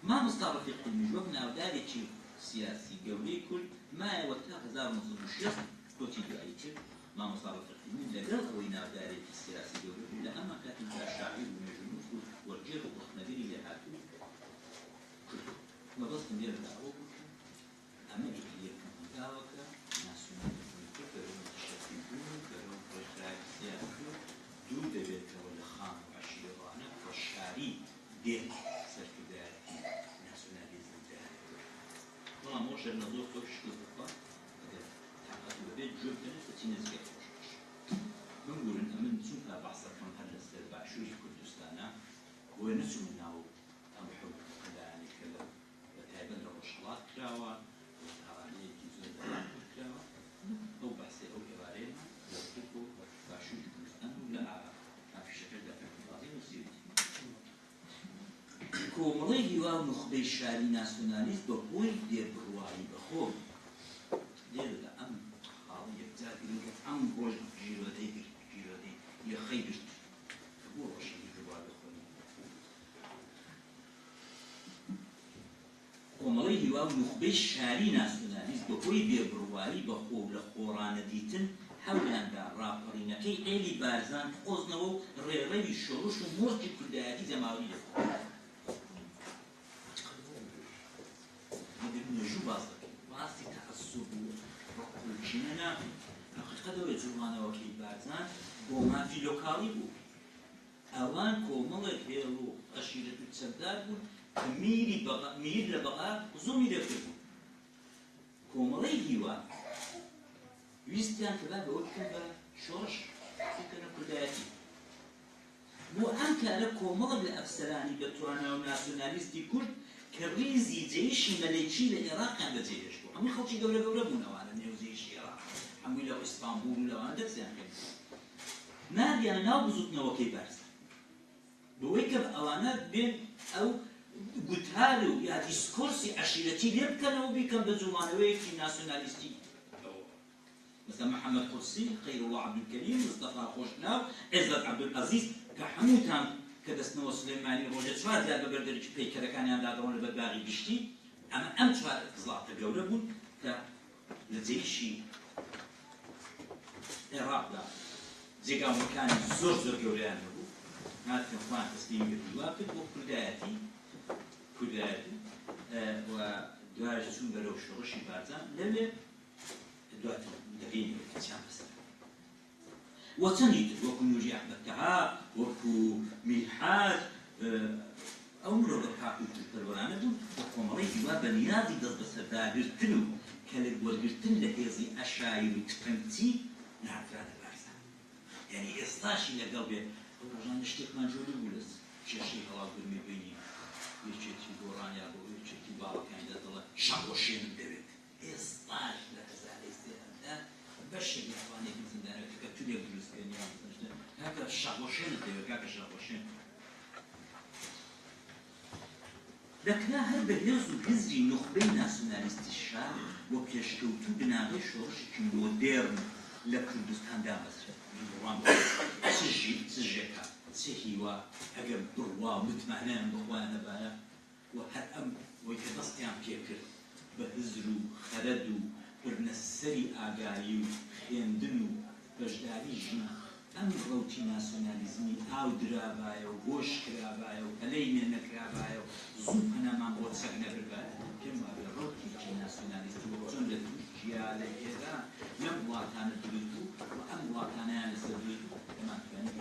مامۆستا ڕەفیق حیلمی وەک ناودارێکی سیاسی گەورەی کورد مایەوە تا 1960 کۆچی دوایی کرد مامۆستا ڕەفیق حیلمی لەگەڵ ئەوەی ناودارێکی سیاسی گەورە بوو لە هەمان کاتێکدا شاعیر و نوێژنووس و وەرگێڕ و ڕخنەگەری لێهاتوو مەبەستم لێرەدا ئەوە بوو کە جۆ بکەنێت بەچی نزیکەی خۆشبەش بمگورن ئەمن چونکە بەحسەکەم هەر لەسەر باشووری کوردستانە بۆیە نەچوون ناو ئەم حکومەتەکانی کە بەتایبەت لە ڕۆژهەڵات کراوە تاوانەیەکی زۆر دەرامبەر کراوە ئەو بەحسێ ئەو ئێوارەیەمە لە بۆ باشووری کوردستان و لە ئافیشەکەدا فێرکوڵاتی نووسیوتی کۆمەڵی هیوا و نخبەی شاری ناسیۆنالیست بە بۆی دێبڕوایی بەخۆ لێرەدا ئەم خاڵی یەکجار گرنگە ئەم ڕۆژ ژیرۆدەی گرت ژیرۆدەی یەخەی گرت کە بۆ ڕۆژێکی بڕوا بخۆنی کۆمەڵی هیوا و نخبەی شاری ناسیۆنالیست بە بۆی دێبڕوایی بەخۆ و لە خۆڕانە دیتن هەولیاندا ڕاپەڕینەکەی عێلی بارزان خۆزنەوە و ڕێڕەوی شۆڕش و مۆرجی کوردایەتی جەماوەری دەکەن نەژوو باز دەکەین باسی تەعەسسوب و ڕقوچینە ناکەین حەقیقەتەوەی جوڵمانەوەکەی بارزان بۆ مافی لۆکاڵی بوو ئەوان کۆمەڵێک هێڵ و عەشیرەت و چەکدار بوون کە میر لە بەقا زوڵمی لێکرد بوون کۆمەڵەی هیوا ویستیان کە با بەوە بکەن بە شۆڕش بکەنە کوردایەتی بۆ ئەم کارە کۆمەڵک لە ئەفسەرانی بەتوانە و ناسیۆنالیستی کورد کە ریزی جێیشی مەلەکی لە عێراقیان بەجێهێشت بوو هەمووی خەڵکی گەورە گەورە بوون ئەوانە نێو جێیشی عێراق هەمووی لە ئیسپانبول و لەوانە دەرسیان کرد نادیانە ناو بزوتنەوەکەی بارزان بەوەی کە ئەوانە بێن ئەو گوتار و یا دیسکۆرسی عەشیرەتی لێ بکەنەوە بیکەن بە جوڵمانەوەیەکی ناسیۆنالیستی مثلا محمد قرسي خير الله عبد الكريم مصطفى خوشناو عزت عبد العزيز كحموتان كدسنو سليماني روجة شوار زيادة بردرج بيكرة كان يندادرون لبدباغي بشتي أما أم شوار اقتزاط الجولة بون لزيشي إعراب دا زيقا مكان زور زور جوليان نبو ناتي اخوان تسليم بالوافد وكرداتي ودواج سون بلو شرشي بارزان للي دواتي دقيقة كتشان بس وتنيت وكو نوجي أحمد كها وكو ميحات أو مرور الحاكم تلبرانة دون وكو مريك وابنيادي ضد بسرداقرتنو كالك ورقرتن لهيزي أشاير تفهمتي نعرف هذا بارزة يعني إصلاحي لقلبي رجان نشتك منجولي بولس شاشي خلاص برمي بيني يشتي دوران يا أبو يشتي بابا كان يدل شاوشين دبت إصلاح بشر يحوانيك مثل ذلك كتولي بدرس كنيا هكذا الشغوشين هكذا الشغوشين لكن هل بهيز وهزي نخبي ناسيوناليست الشعب وكيشكوتو بناغي شورش مودرن لكردستان دامس سجيكا سهيوا اقل بروا متمعنان بخوانا بايا وهل ام ويكدستيان كيكر بهزرو خردو برنەسەری ئاگایی و خوێندن و بەشداری ژنا ئەم ڕەوتی ناسیۆنالیزمی ئاو درابایە و گۆش کرابایە و هەلەی نێ نەکرابایە و زوو پەنەمان بۆ چەک نەبربایە پێم وابێ ڕەوتێکی ناسیۆنالیستی بۆ چۆن لە تووشیا لە ئێران لەم وڵاتانە دروست بوو و ئەم وڵاتانەیان لەسەر دروست بوو ئەمان توانێت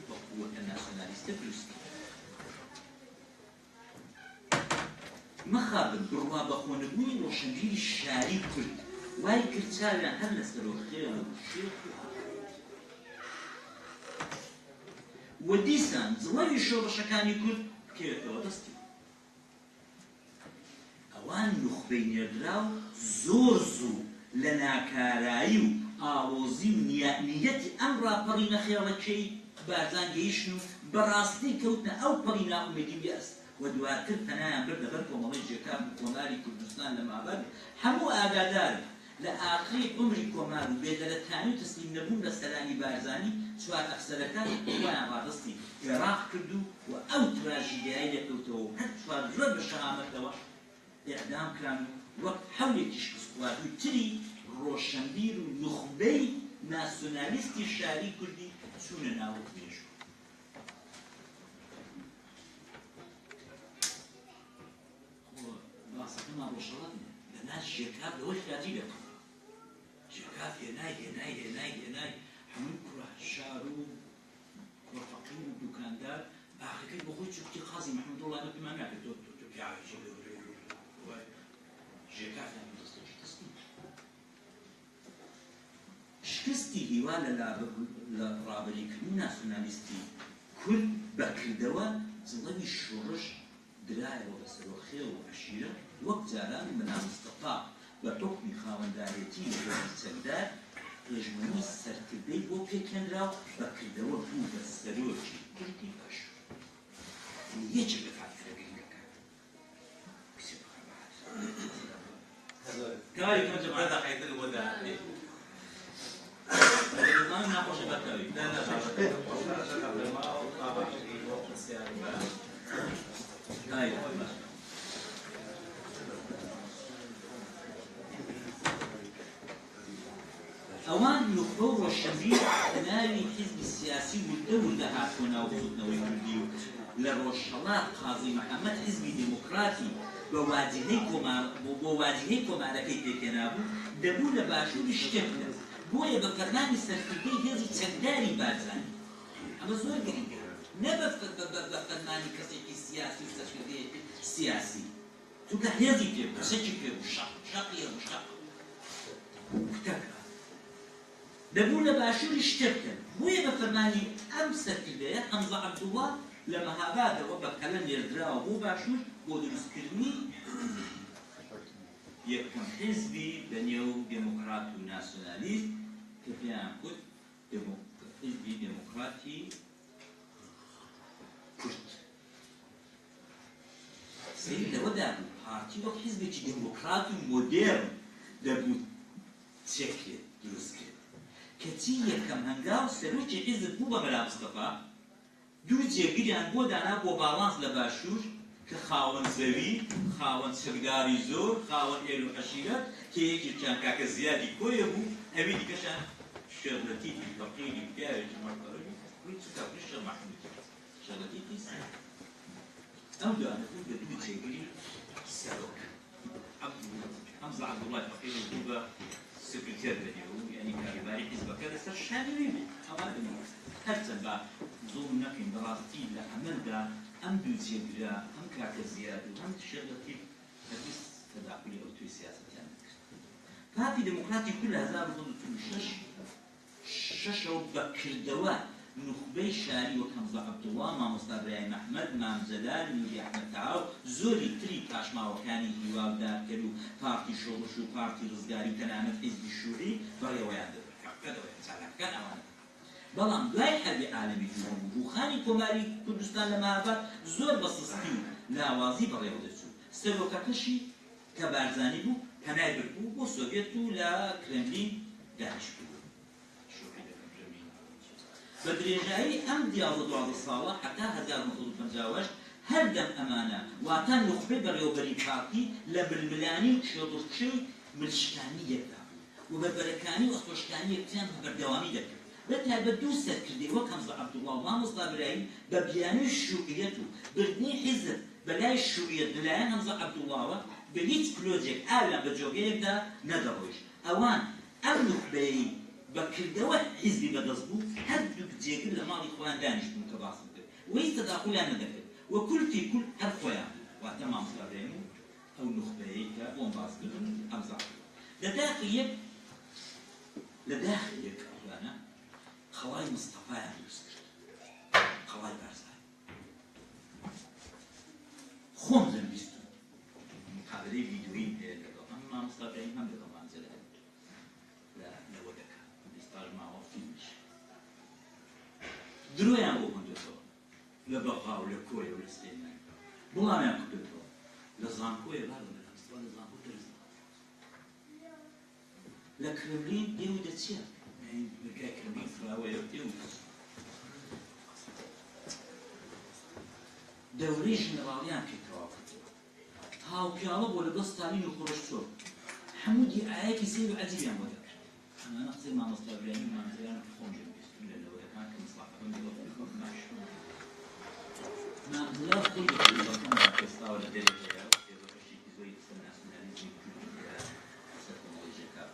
بە قووەتە ناسیۆنالیستە دروست مخابن بڕوا بەخۆنبووی ڕۆشنبیری شاری کورد وای کردچاویان هەر لەسەرەوە خێڵ و شێخ و دیسان زڵەوی شۆڕشەکانی کورد بکەوێتەوە دەستی ئەوان نوخبەی نێردراو زۆر زوو لە ناکارایی و ئاڵۆزی و نیەتی ئەم ڕاپەڕینە خێڵەکەی بارزان گەیشتن و بەڕاستی کەوتنە ئەو پەڕی ناومێدی بیاس ودواتر پەنایان برد لەبەر کۆمەڵی جێکار و کۆماری کوردستان لە مابەر هەموو ئاگادار لە ئاخری عمری کۆمار و بێدەرەتانی و تسلیم نەبوون لە سەرانی بارزانی چوار ئەفسەرەکان خۆیان ڕادستی عێراق کرد و ئەو تراژیدیایی لەکەوتەوە و هەر چوار زۆر بە شەهامەتەوە ئێعدام کران و وەک هەولێکی شکستخواردووی تری ڕۆشنبیر و نوخبەی ناسیۆنالیستی شاری کوردی چوونە ناو مێژوو باسەکەمان ڕۆژەڵات لەناز ژێکاف لەوەی خراجی دەکەن ژێکاف هێنای هەموو کوڕە شار و کوڕفەقیر و دوکاندار ئاخرەکەی بۆ خۆی چووکی قازی مەحمەدوڵڵا نەبیمان ناکرد تۆ پیاوێکی ژێکافیان دەستێکی دەستی زیوا لە ڕابەریکردنی ناسیۆنالیستی کورد بەکردەوە جڵەوی شۆڕش درایەوە بەسەر خێڵ و عەشیرە وەک جاران مەنامستەفا بە حوکمی خاوەندارێتی لەژێر چەکدار هێژمەنی سەرکردەی بۆ پێکهێنرا و بەکردەوە بوو بە سەرۆکی کوردی باشوور یەکێک لە فاکتۆرە گرنگەکان کاری کەم جەماعەت حیدر بۆ داهاتێ من ناخۆشە بەکەوی ئەوان نخبە و ڕۆشنبیر ناوی حیزبی سیاسی وردە هاتووە ناوبردنەوەی کوردی و لە ڕۆژهەڵات قازی محەممەد حیزبی دموکراتی بۆ واجهەی کۆمارەکەی پێکێنابوو دەبوو لە باشووری شتێک بدەن بۆیە بە فەرمانی سەرکردەی هێزی چەکداری بارزانی ئەمە زۆر گرنگە نە بە فەرمانی کەسێکی سیاسی و سەرکردەیەکی سیاسی چونکە هێزی پێبوو شەکی پێبوو شەقیە و شەق کوتەکە دەبوو لە باشووری شتێ بکەن بۆیە بە فەرمانی ئەم سەرکردەیە حەمزە عەبدوڵڵا لە مەهابادەوە بە کەلە نێردراوە بۆ باشوور بۆ دروستکردنی یەکەم حیزبی بەنێو دموکرات و ناسیۆنالیست کە پێیان کوت حیزبی دموکراتی کورد سەیر لەوەدا بوو پارتی وەک حیزبێکی دموکرات و مۆدێرن دەبوو چێکرێت دروستکرێت کەچی یەکەم هەنگاو سەرۆکی حیزب بوو بە مەلا مستەفا دوو جێگیریان بۆ دانا بۆ باڵانس لە باشوور کە خاوەن زەوی خاوەن چەکداری زۆر خاوەن ئێل و عەشیرەت کە یەکێکیان کاکە زیادی کۆیە بوو ئەوی دیکەشان شێرەتیکی فەقیری پیاوێکی مەقەرەبی ڕووی چکە پشتە مەحموودی شێرەتیکی ئەم دوانە بوو بە دوو جێگیری سەرۆک حەمزە عەبدوڵڵای فەقیری بوو بە سکرتێر بەنێو یعنی کاریباری حیزبەکە لەسەر شانوێ بێ ئەوانە هەرچەند بە زۆر نەکەین بەڕاستی لە عەمەلدا ئەم دوو جێگرا ئەم کاکە زیاد و هەم شێرەتی هەرگیز تەداخلی ئەو توی سیاسەتیان نەکرد پارتی دموکراتی کورد لە 1946 شەشەوە بەکردەوە نخبەی شاری وەک حەمزە عەبدوڵڵا مامۆستا برای مەحمەد مامجەلال نوری ئەحمەد تەواو زۆری تری پاشماوەکانی هیواودارکرد و پارتی شۆڕش و پارتی ڕزگاری و تەنانەت حیزبی شووری بەڕێوەیان دەبێت چالاکەکان ئەوانە بەڵام دوای حەربی عالەمی دووەم ڕووخانی کۆماری کوردستان لە مەهاباد زۆر بە سستی و لاوازی بەڕێوە دەچوو سەرۆکەکەشی کە بارزانی بوو پەنای بردبوو بۆ سۆڤێت و لە کرێملین دانیش بوو بە درێژایی ئەم 12 ساڵە حتا 1950 هەردەم ئەمانە واتان نخبەی بەڕێوەبەری پارتی لە ململانی و شێڕشەی ملشکانی یەکدا و بەربەرەکانی و ئەسۆشکانی یەکتیان بەردەوامی دەکرد بەتایبەت دوو سەرکردەی وەک حەمزە عەبدوڵڵا و مامۆستا برایی بە بیانووی شووعیەت و بردنی حیزب بەلای شووعیەت لەلایەن حەمزە عەبدوڵڵاوە بە هیچ کلۆزێک ئاویان بە جۆگەیەکدا نەدەڕۆیشت ئەوان ئەم نخبەی بەکردەوە حیزبی بەدەست بوو هەردوو جێگر لە ماڵی خۆیان دانیشتبوون کە باسم کرد و هیچ تەداخولیان نەدەکرد و کورتی کورد هەر خۆیان واتە مامۆستا برایی و ئەو نخبەیە کە بۆم باس کردن حەمزە لە داخل یەک ئەوانە خەڵای مستەفایان دروست کرد خەڵای بارزان خۆم دەمبیستم مقابلەی ڤیدیۆیی هەیە لەگەڵ هەم مامۆستا برایی هەم لەگەڵ مامجەلال لەوە دەکات بیستاژ ماوە فیلمش درۆیان بۆ هەندێتەوە لە بەغا و لە کۆیە و لە سلێمان بڵامیان کردێتەوە لە زانکۆیە باڵە لە مستەفا لە زانکۆ دەرزان لە کرێملین دێو دەچێت لەگای کرێملین فراوەیە دێو دەورەی ژنەراڵیان پێکەوە کردەوە هاوپیاڵە بۆ لەگەڵ ستالین و خۆڕەشتۆ هەموو دیعایەکی سیر و عەجیبیان بۆ دەکرد ئەمانە قسەی مامۆستا برایی و مامجەلال خۆم دەمبیستم لەوەیەکان کە مستەفاکەم لەگەڵ خۆم ناشتم مامجەلال خۆی بە کوردەکەم پێستاوە لە دەرێژەیە و پێوەشێکی زۆری لەسەر ناسیۆنالیزمی کوردی لەسەر کۆمەڵێژیەکە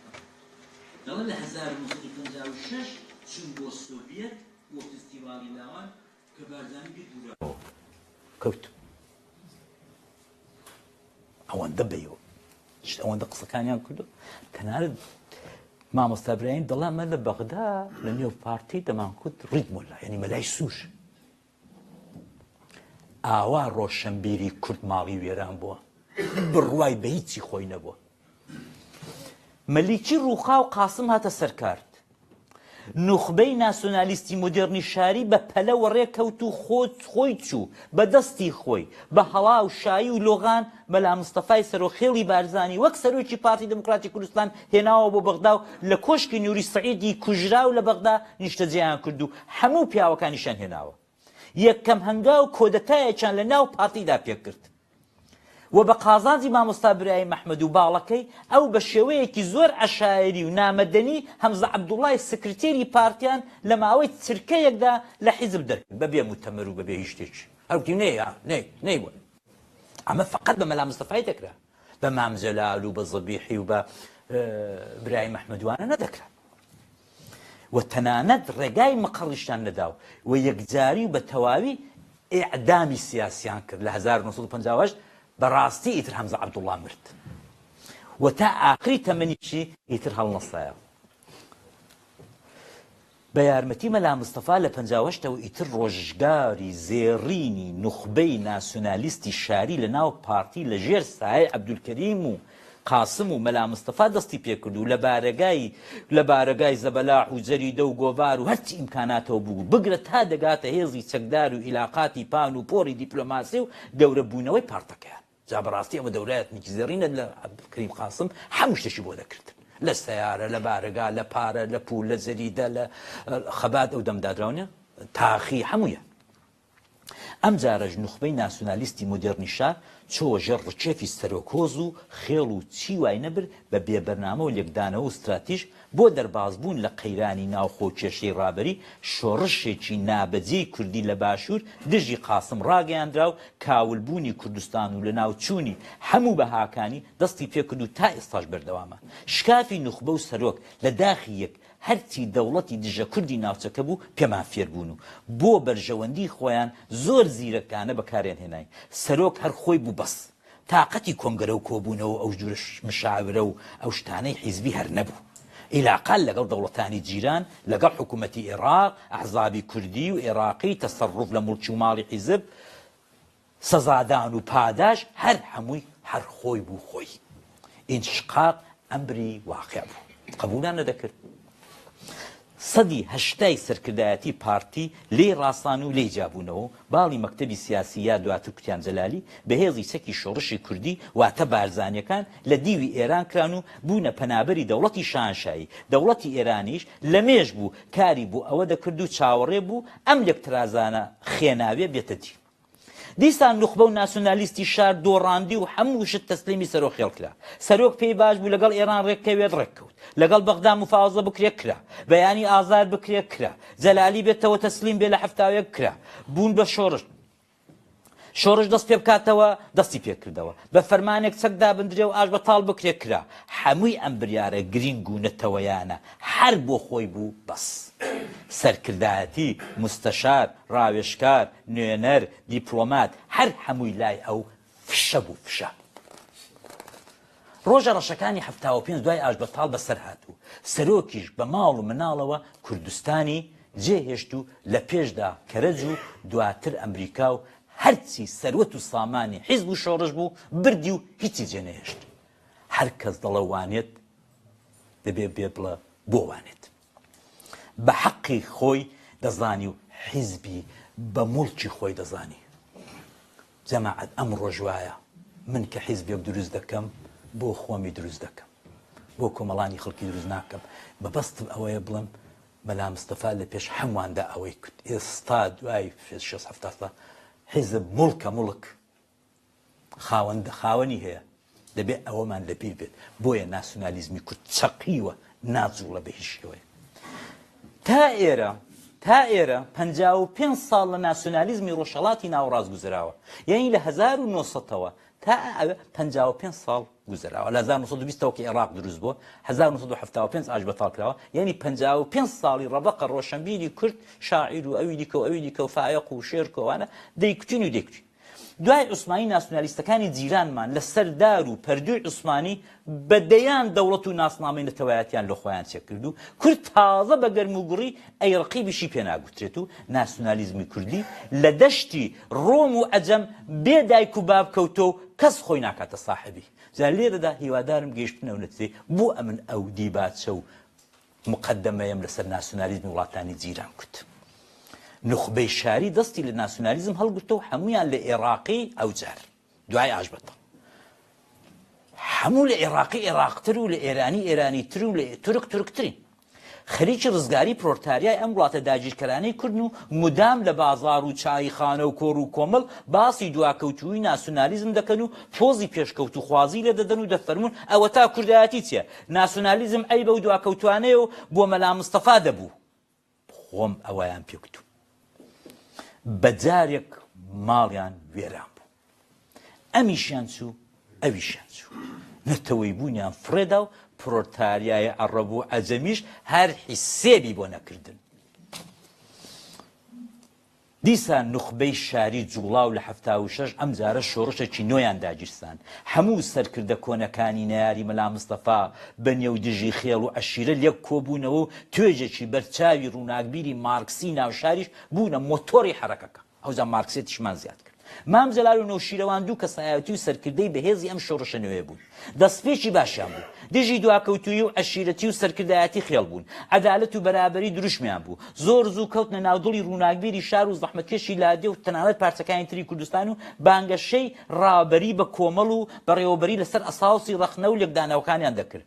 دەڵێ لە 1956 چوون بۆ سۆڤیەت بۆ فستیڤاڵی لاوان کە بارزانی بیربوورە کەوت ئەوەندە بەیەوە ئەوەندە قسەکانیان کردو تەنانەت مامۆستا برایم دەڵام من لە بەغدا لە نێو پارتی دەمانکوت ڕیدمۆلا یعنی مەلای سوور ئاوا ڕۆشنبیری کورد ماڵی وێران بووە بڕوای بە هیچی خۆی نەبووە مەلیکی ڕووخا و قاسم هاتە سەرکارد نوخبەی ناسیۆنالیستی مۆدێرنی شاری بە پەلەوە ڕێکەوت و خۆی چوو بە دەستی خۆی بە هەڵا و شایی و لۆغان مەلا مستەفای سەرۆخێڵی بارزانی وەک سەرۆکی پارتی دموکراتی کوردستان هێناوە بۆ بەغدا و لە کۆشکی نووری سەعیدی کوژرا و لە بەغدا نیشتەجێیان کرد و هەموو پیاوەکانیشان هێناوە یەکەم هەنگاو کۆدەتایەکیان لە ناو پارتیدا پێکرد و بە قازانجی مامۆستا برای مەحمەد و باڵەکەی ئەو بە شێوەیەکی زۆر عەشایری و نامەدەنی هەمزە عەبدوڵڵای سکرتێری پارتیان لە ماوەی چرکەیەکدا لە حیزب دەرکرد بەبێ موتەمەر و بەبێ هیچ شتێکی هەرگی نەیبوون ئەمە فەقەت بە مەلا مستەفای دەکرا بە مام جەلال و بە زەبیحی و بە برای مەحمەدوانە نەدەکرا و تەنانەت ڕێگای مەقەڕیشتان نەداو و یەکجاری و بە تەواوی ئیعدامی سیاسیان کرد لە 1950 بەڕاستی ئیتر هەمزە عەبدوڵڵا مرد و تا ئاخری تەمەنیشی ئیتر هەڵنەسایە بە یارمەتی مەلا مستەفا لە 58ەوە ئیتر ڕۆژگاری زێڕینی نوخبەی ناسیۆنالیستی شاری لە ناو پارتی لە ژێر سایەی عەبدولکەریم و قاسم و مەلا مستەفا دەستی پێکرد و لە بارەگای زەبەلاح و جەریدە و گۆڤار و هەرچی ئیمکاناتەوە بوو بگرە تا دەگاتە هێزی چەکدار و عیلاقاتی پان و پۆڕی دیپلۆماسی و گەورەبوونەوەی پارتەکەیان جا بەڕاستی ئەمە دەورایەتێکی زێڕینە لە عەبدولکەریم قاسم هەموو شتێکی بۆ دەکرد لە سەیارە لە بارەگا لە پارە لە پول لە جەریدە لە خەبات ئەو دەمدادراونە تاخی هەموویە ئەم جارەش نوخبەی ناسیۆنالیستی مۆدێرنی شار چۆ ژێر ڕچێفی سەرۆکۆز و خێڵ و چی وای نەبرد بە بێبەرنامە و لێکدانەوە و استراتیژ بۆ دەربازبوون لە قەیرانی ناوخۆ کێشەی ڕابەری شۆڕشێکی نابەجێی کوردی لە باشوور دژی قاسم ڕاگەیاندرا و کاولبوونی کوردستان و لە ناوچوونی هەموو بەهاکانی دەستی پێکرد و تا ئێستاش بەردەوامە شکافی نوخبە و سەرۆک لە داخی یەک هەرچی دەوڵەتی دژە کوردی ناوچەکە بوو پێمان فێربوون و بۆ بەرژەوەندی خۆیان زۆر زیرەکانە بەکارێن هێنای سەرۆک هەر خۆی بوو بەس تااقەتی کۆنگرە و کۆبوونەوە ئەو جورە مشاورە و ئەو شتانەی حیزبی هەر نەبوو ئیلاقال لەگەڵ دەوڵەتانی جیران لەگەڵ حکوومەتی عێراق ئەحزابی کوردی و عێراقی تەسەڕوف لە موڵکی و ماڵی حیزب سەزادان و پاداش هەر هەمووی هەر خۆی بوو خۆی ئینشقاق ئەمری واقع بوو قبوولان نەدەکرد سەدی هەشتای سەرکردایەتی پارتی لێ ڕاستان و لێ جابوونەوە باڵی مەکتەبی سیاسی یا دواتر کوتیان جەلالی بەهێزی سەکی شۆڕشی کوردی واتە بارزانیەکان لە دیوی ئێران کران و بوونە پەنابەری دەوڵەتی شاهنشایی دەوڵەتی ئێرانیش لە مێژ بوو کاری بوو ئەوە دەکرد و چاوەڕێ بوو ئەم لەکترازانە خێناوێ بێتە دی دیسان نوخبە و ناسیۆنالیستی شار دۆڕاندی و هەموو شت تەسلیمی سەرۆخێڵ کرا سەرۆک پێی باش بوو لەگەڵ ئێران ڕێککەوێت ڕێککەوت لەگەڵ بەغدا مفاوزە بکرێ کرا بەیانی ئازار بکرێ کرا جەلالی بێتەوە تەسلیم بێ لە هەفتاوێک کرا بوون بە شۆڕش دەست پێ بکاتەوە دەستی پێکردەوە بە فەرمانێک چەکدا بندرێ و ئاش بەتاڵ بکرێ کرا هەمووی ئەم بریارە گرنگ و نەتەوەیانە هەر بۆ خۆی بوو بەس سەرکردایەتی مستەشار ڕاوێژکار نوێنەر دیپلۆمات هەر هەمووی لای ئەو فشە بوو فشە ڕۆژە ڕەشەکانی 75 دوای ئاش بەتاڵ بەسەر هاتوو سەرۆکیش بە ماڵ و مناڵەوە کوردستانی جێهێشت و لە پێشدا کەرەج و دواتر ئەمریکا و هەرچی سەروەت و سامانی حیزب و شۆڕش بوو بردی و هیچی جێنەهێشت هەر کەس دەڵە وانێت دەبێ بێ بڵە بۆ وانێت بە حەقی خۆی دەزانی و حیزبی بە موڵکی خۆی دەزانی جەماعەت ئەم ڕۆژوایە من کە حیزبێک دروست دەکەم بۆ خۆمی دروست دەکەم بۆ کۆمەڵانی خەڵکی دروست ناکەم بەبەستم ئەوەیە بڵم مەلا مستەفا لە پێش هەمواندا ئەوەی کرد ئێستا دوای 6 حیزب مڵکە مڵک خاوەنی هەیە دەبێت ئەوەمان لەبیر بێت بۆیە ناسیۆنالیزمی کورد چەقیوە ناجوڵە بە هیچ شێوەیە تا ئێرە 55 ساڵ لە ناسیۆنالیزمی ڕۆژهەڵاتی ناوەڕاست گوزراوە یعنی لە 1970ەوە تا 55 ساڵ گوزراوە لە 1920ەوە کە عێراق دروست بووە 1975 ئاش بەتاڵ کراوە یعنی 55 ساڵی ڕەبەقە ڕۆشنبیری کورد شاعیر و ئەوی دیکە و فایق و شێرکەوانە دەیکوتین دوای عوسمانی ناسیۆنالیستەکانی جیرانمان لە سەردار و پەردووی عوسمانی بەدەیان دەوڵەت و ناسنامەی نەتەوایەتیان لە خۆیان چێکرد و کورد تازە بە گەرم و گوڕی ئەیڕقیبیشی پێناگوترێت و ناسیۆنالیزمی کوردی لە دەشتی ڕۆم و ئەجەم بێ دایک و باب کەوتۆ و کەس خۆی ناکاتە ساحەبی جا لێرەدا هیوادارم گەیشتنەوە نەتیجەی بۆ ئەمن ئەو دیباچە و مقدمەیەم لەسەر ناسیۆنالیزمی وڵاتانی جیران کرد نخبەی شاری دەستی لە ناسیۆنالیزم هەڵگرتە و هەمویان لە عێراقی ئەوجار دوای ئاشبەتە هەموو لە عێراقی عێراقتر و لە ئێرانی ئێرانیتر و لە تورک تورکترین خەریکی ڕزگاری پرۆلتاریای ئەم وڵاتە داگیرکەرانەی کوردن و مدام لە بازار و چایخانە و کۆڕ و کۆمەڵ باسی دواکەوتووی ناسیۆنالیزم دەکەن و پۆزی پێشکەوت و خوازی لە دەدەن و دەفەرمون ئەوە تا کوردایەتی چییە ناسیۆنالیزم ئەی بە و دواکەوتوانەیە و بۆ مەلا مستەفا دەبوو خۆم ئەوەیان پێکوتو بەجارێک ماڵیان وێران بوو ئەمیشیان چوو ئەویشیان چوو نەتەوەی بوونیان فرێدا و پرۆلتاریای عەرەب و عەجەمیش هەر حیسێبی بۆ نەکردن دیسان نخبەی شاری جوڵاو لە 76 ئەم جارە شۆڕشێکی نۆیان داگیرسان هەموو سەرکردە کۆنەکانی نەیاری مەلا مستەفا بە نێو دژی خێڵ و عەشیرە لێک کۆبوونەوە و توێژێکی بەرچاوی ڕووناکبیری مارکسی ناوشاریش بوونە مۆتۆری حەرەکەکە ئەوجا مارکسێتیشمان زیاد کرد مام جەلال و نەوشیرەوان دوو کەسایەتی و سەرکردەی بەهێزی ئەم شۆڕشە نوێ بوون دەستپێکی باشیان بوو دژی دواکەوتووی و عەشیرەتی و سەرکردایەتی خێڵ بوون عەدالەت و بەرابەری دروشمیان بوو زۆر زوو کەوتنە ناودڵی ڕووناکبیری شار و زەحمەتکێشی لادێ و تەنانەت پارچەکانی تری کوردستان و بانگەشەی ڕابەری بە کۆمەڵ و بەڕێوەبەری لەسەر ئەساسی ڕەخنە و لێکدانەوەکانیان دەکرد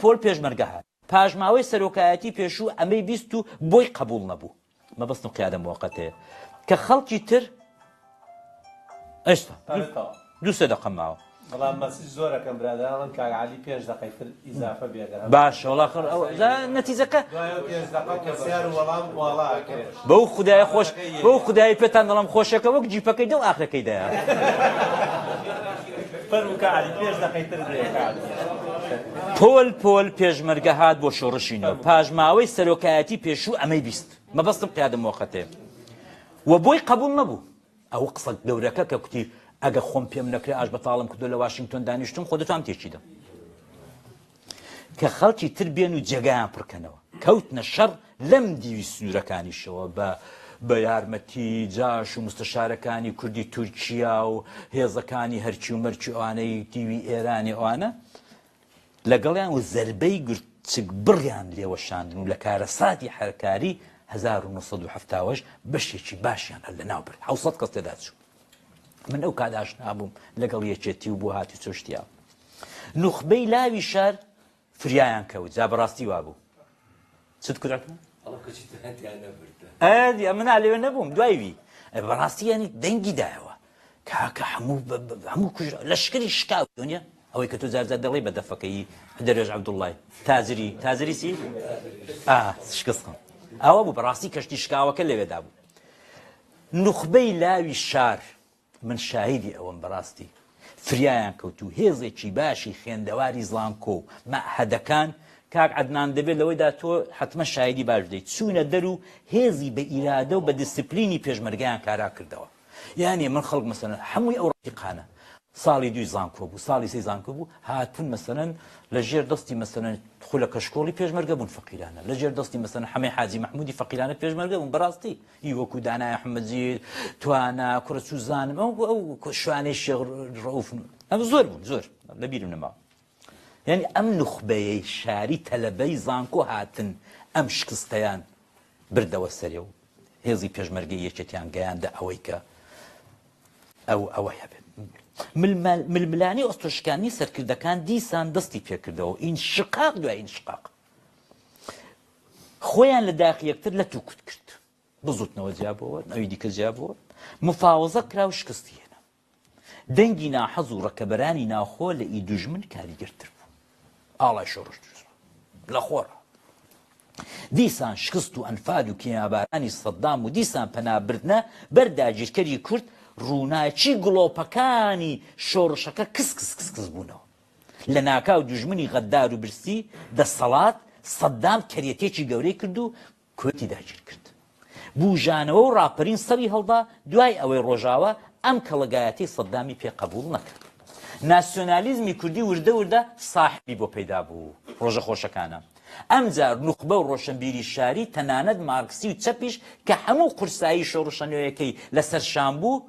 پۆل پێشمەرگە هات پاژماوەی سەرۆکایەتی پێشوو ئەمەی بیست و بۆی قبوڵ نەبوو مەبەستم قیادە موقەتەیە کە خەڵکی تر ئێستا دوو سێ دەقە ماوە بەڵام مەسیج زۆرەکەم برادران کاگعالی 5 دقەیتر ئیزافە بێگەرە باش وڵاخر نەتیجەکە بەو خودای خۆش بەو خودایی پێتان دەڵام خۆشەکە وەک جیپەکەی دە و ئاخرەکەی دەیە پۆل پێشمەرگە هات بۆ شۆڕشینەوە پاژماوەی سەرۆکایەتی پێشوو ئەمەی بیست مەبەستم قیادە موقەتێ و بۆی قبول نەبوو ئەو قسە گەورەکە کە کوتی ئەگە خۆم پێم نەکرێ ئاش بەتاڵم کردو لە واشنگتۆن دانیشتم خۆ دەتوانم تێچیدە کە خەڵکی تر بێن و جێگایان پڕکەنەوە کەوتنە شەڕ لەم دیوی سنوورەکانیشەوە بە یارمەتی جاش و مستەشارەکانی کوردی تورکیا و هێزەکانی هەرچی و مەرچی ئەوانەی دیوی ئێرانی ئەوانە لەگەڵیان و زەربەی گورچک بڕیان لێوەشاندن و لە کارەساتی حەرکاری 1970 بەشێکی باشیان هەر لە ناوبرد 700 کەس تێدا چوو من ئەو کاداش نابووم لەگەڵ یەکێتی و بۆ هاتی چۆشتیا نوخبەی لاوی شار فریایان کەوت جا بەڕاستی وا بوو چت کوراکە من لێوێ نەبووم دوایوی بەڕاستی ینی دەنگی دایەوە کاکە هەموو کوژ لەشکری شکاو دنیا ئەوەی کە تۆ جارجار دەڵێ بە دەفەکەی دەرێژ عەبدوڵڵای تازری چی شکستم ئەوە بوو بەڕاستی کەشتی شکاوەکە لەوێدا بوو نوخبەی لاوی شار من شاهیدی ئەوەم بەڕاستی فریایان کەوت و هێزێکی باشی خوێندەواری زڵانکۆ و مەعهەدەکان کاک عەدنان دەبێت لەوەیدا تۆ حتممە شاهیدی باش بدەیت چوونە دەر و هێزی بە ئیرادە و بە دیسپلینی پێشمەرگیان کارا کردەوە یعنی من خەڵک مەسەلەن هەمووی ئەو ڕقیقانە ساڵی دوی زانکۆ بوو ساڵی سێ زانکۆ بوو هاتون مەسەلەن لە ژێر دەستی مەسەلەن خولە کەشکۆڵی پێشمەرگە بوون فەقیرانە لە ژێر دەستی مەسەلەن هەمەی حاجی مەحموودی فەقیرانە پێشمەرگە بوون بەڕاستی ئی وەکو دانای ئەحمەدجی توانە کوڕە چوو زانم ئەو شوانەی شێخ ڕەوف ئەم زۆر بوون زۆر لەبیرم نەماوە یعنی ئەم نوخبەیەی شاری تەلەبەی زانکۆ هاتن ئەم شکستەیان بردەوە سەرێ و هێزی پێشمەرگەی یەکێتیان گەیاندە ئەوەی کە ئەوە هەبێت ململانی ئۆستۆشکانی سەرکردەکان دیسان دەستی پێکردەوە ئین شقاق دوای ئین شقاق خۆیان لە داخی یەکتر لە تووکوت کرد بزوتنەوە جیابەوە ئەوی دیکە جیابەوە مفاوەزە کرا و شکستی هێنا دەنگی ناحەز و ڕەکەبەرانی ناوخۆ لە ئی دوژمن کاریگەرتر بوو ئاڵای شۆڕش لە خۆڕە دیسان شکست و ئەنفاد و کیمیابارانی سەدام و دیسان پەنابردنە بەرداگیرکەری کورد ڕووناچی گڵۆپەکانی شۆڕشەکە کس بوونەوە لە ناکاو دوژمنی غەدار و برسی دەسەڵات سەدام کەریەتێکی گەورەی کرد و کوێتی داگیر کرد بوژانەوە و ڕاپەرین سەری هەڵدا دوای ئەوەی ڕۆژاوە ئەم کەڵگایەتی سەدامی پێ قبول نەکرد. ناسیۆنالیزمی کوردی وردە وردە ساحبی بۆ پەیدا بوو ڕۆژە خۆشەکانە. ئەمجار نوخبە و ڕۆشنبیری شاری تەنانەت مارکسی و چەپیش کە هەموو قورسایی شۆڕشەنوێیەکەی لەسەر شان بوو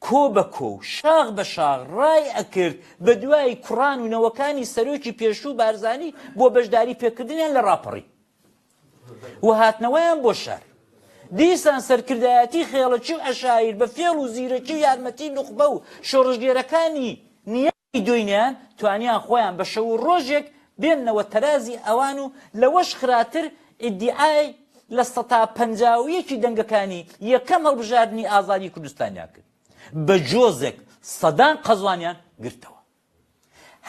کۆ بە کۆ و شاغ بە شاغ ڕای ئەکرد بە دوای کوڕان و نەوەکانی سەرۆکی پێشوو بارزانی بۆ بەشداری پێکردنیان لە ڕاپەڕی و هاتنەوەیان بۆ شار. دیسان سەرکردایەتی خێڵەکی و عەشایر بە فێڵ و زیرەکی و یارمەتی نوخبە و شۆڕژگێرەکانی نیای دوینیان توانیان خۆیان بە شەو و ڕۆژێک بێننەوە تەرازی ئەوان و لەوەش خراتر ئیدعای لە 151 دەنگەکانی یەکەم هەڵبژاردننی ئازادی کوردستانیان کرد. بە جۆزێک سەدان قەزوانیان گرتەوە.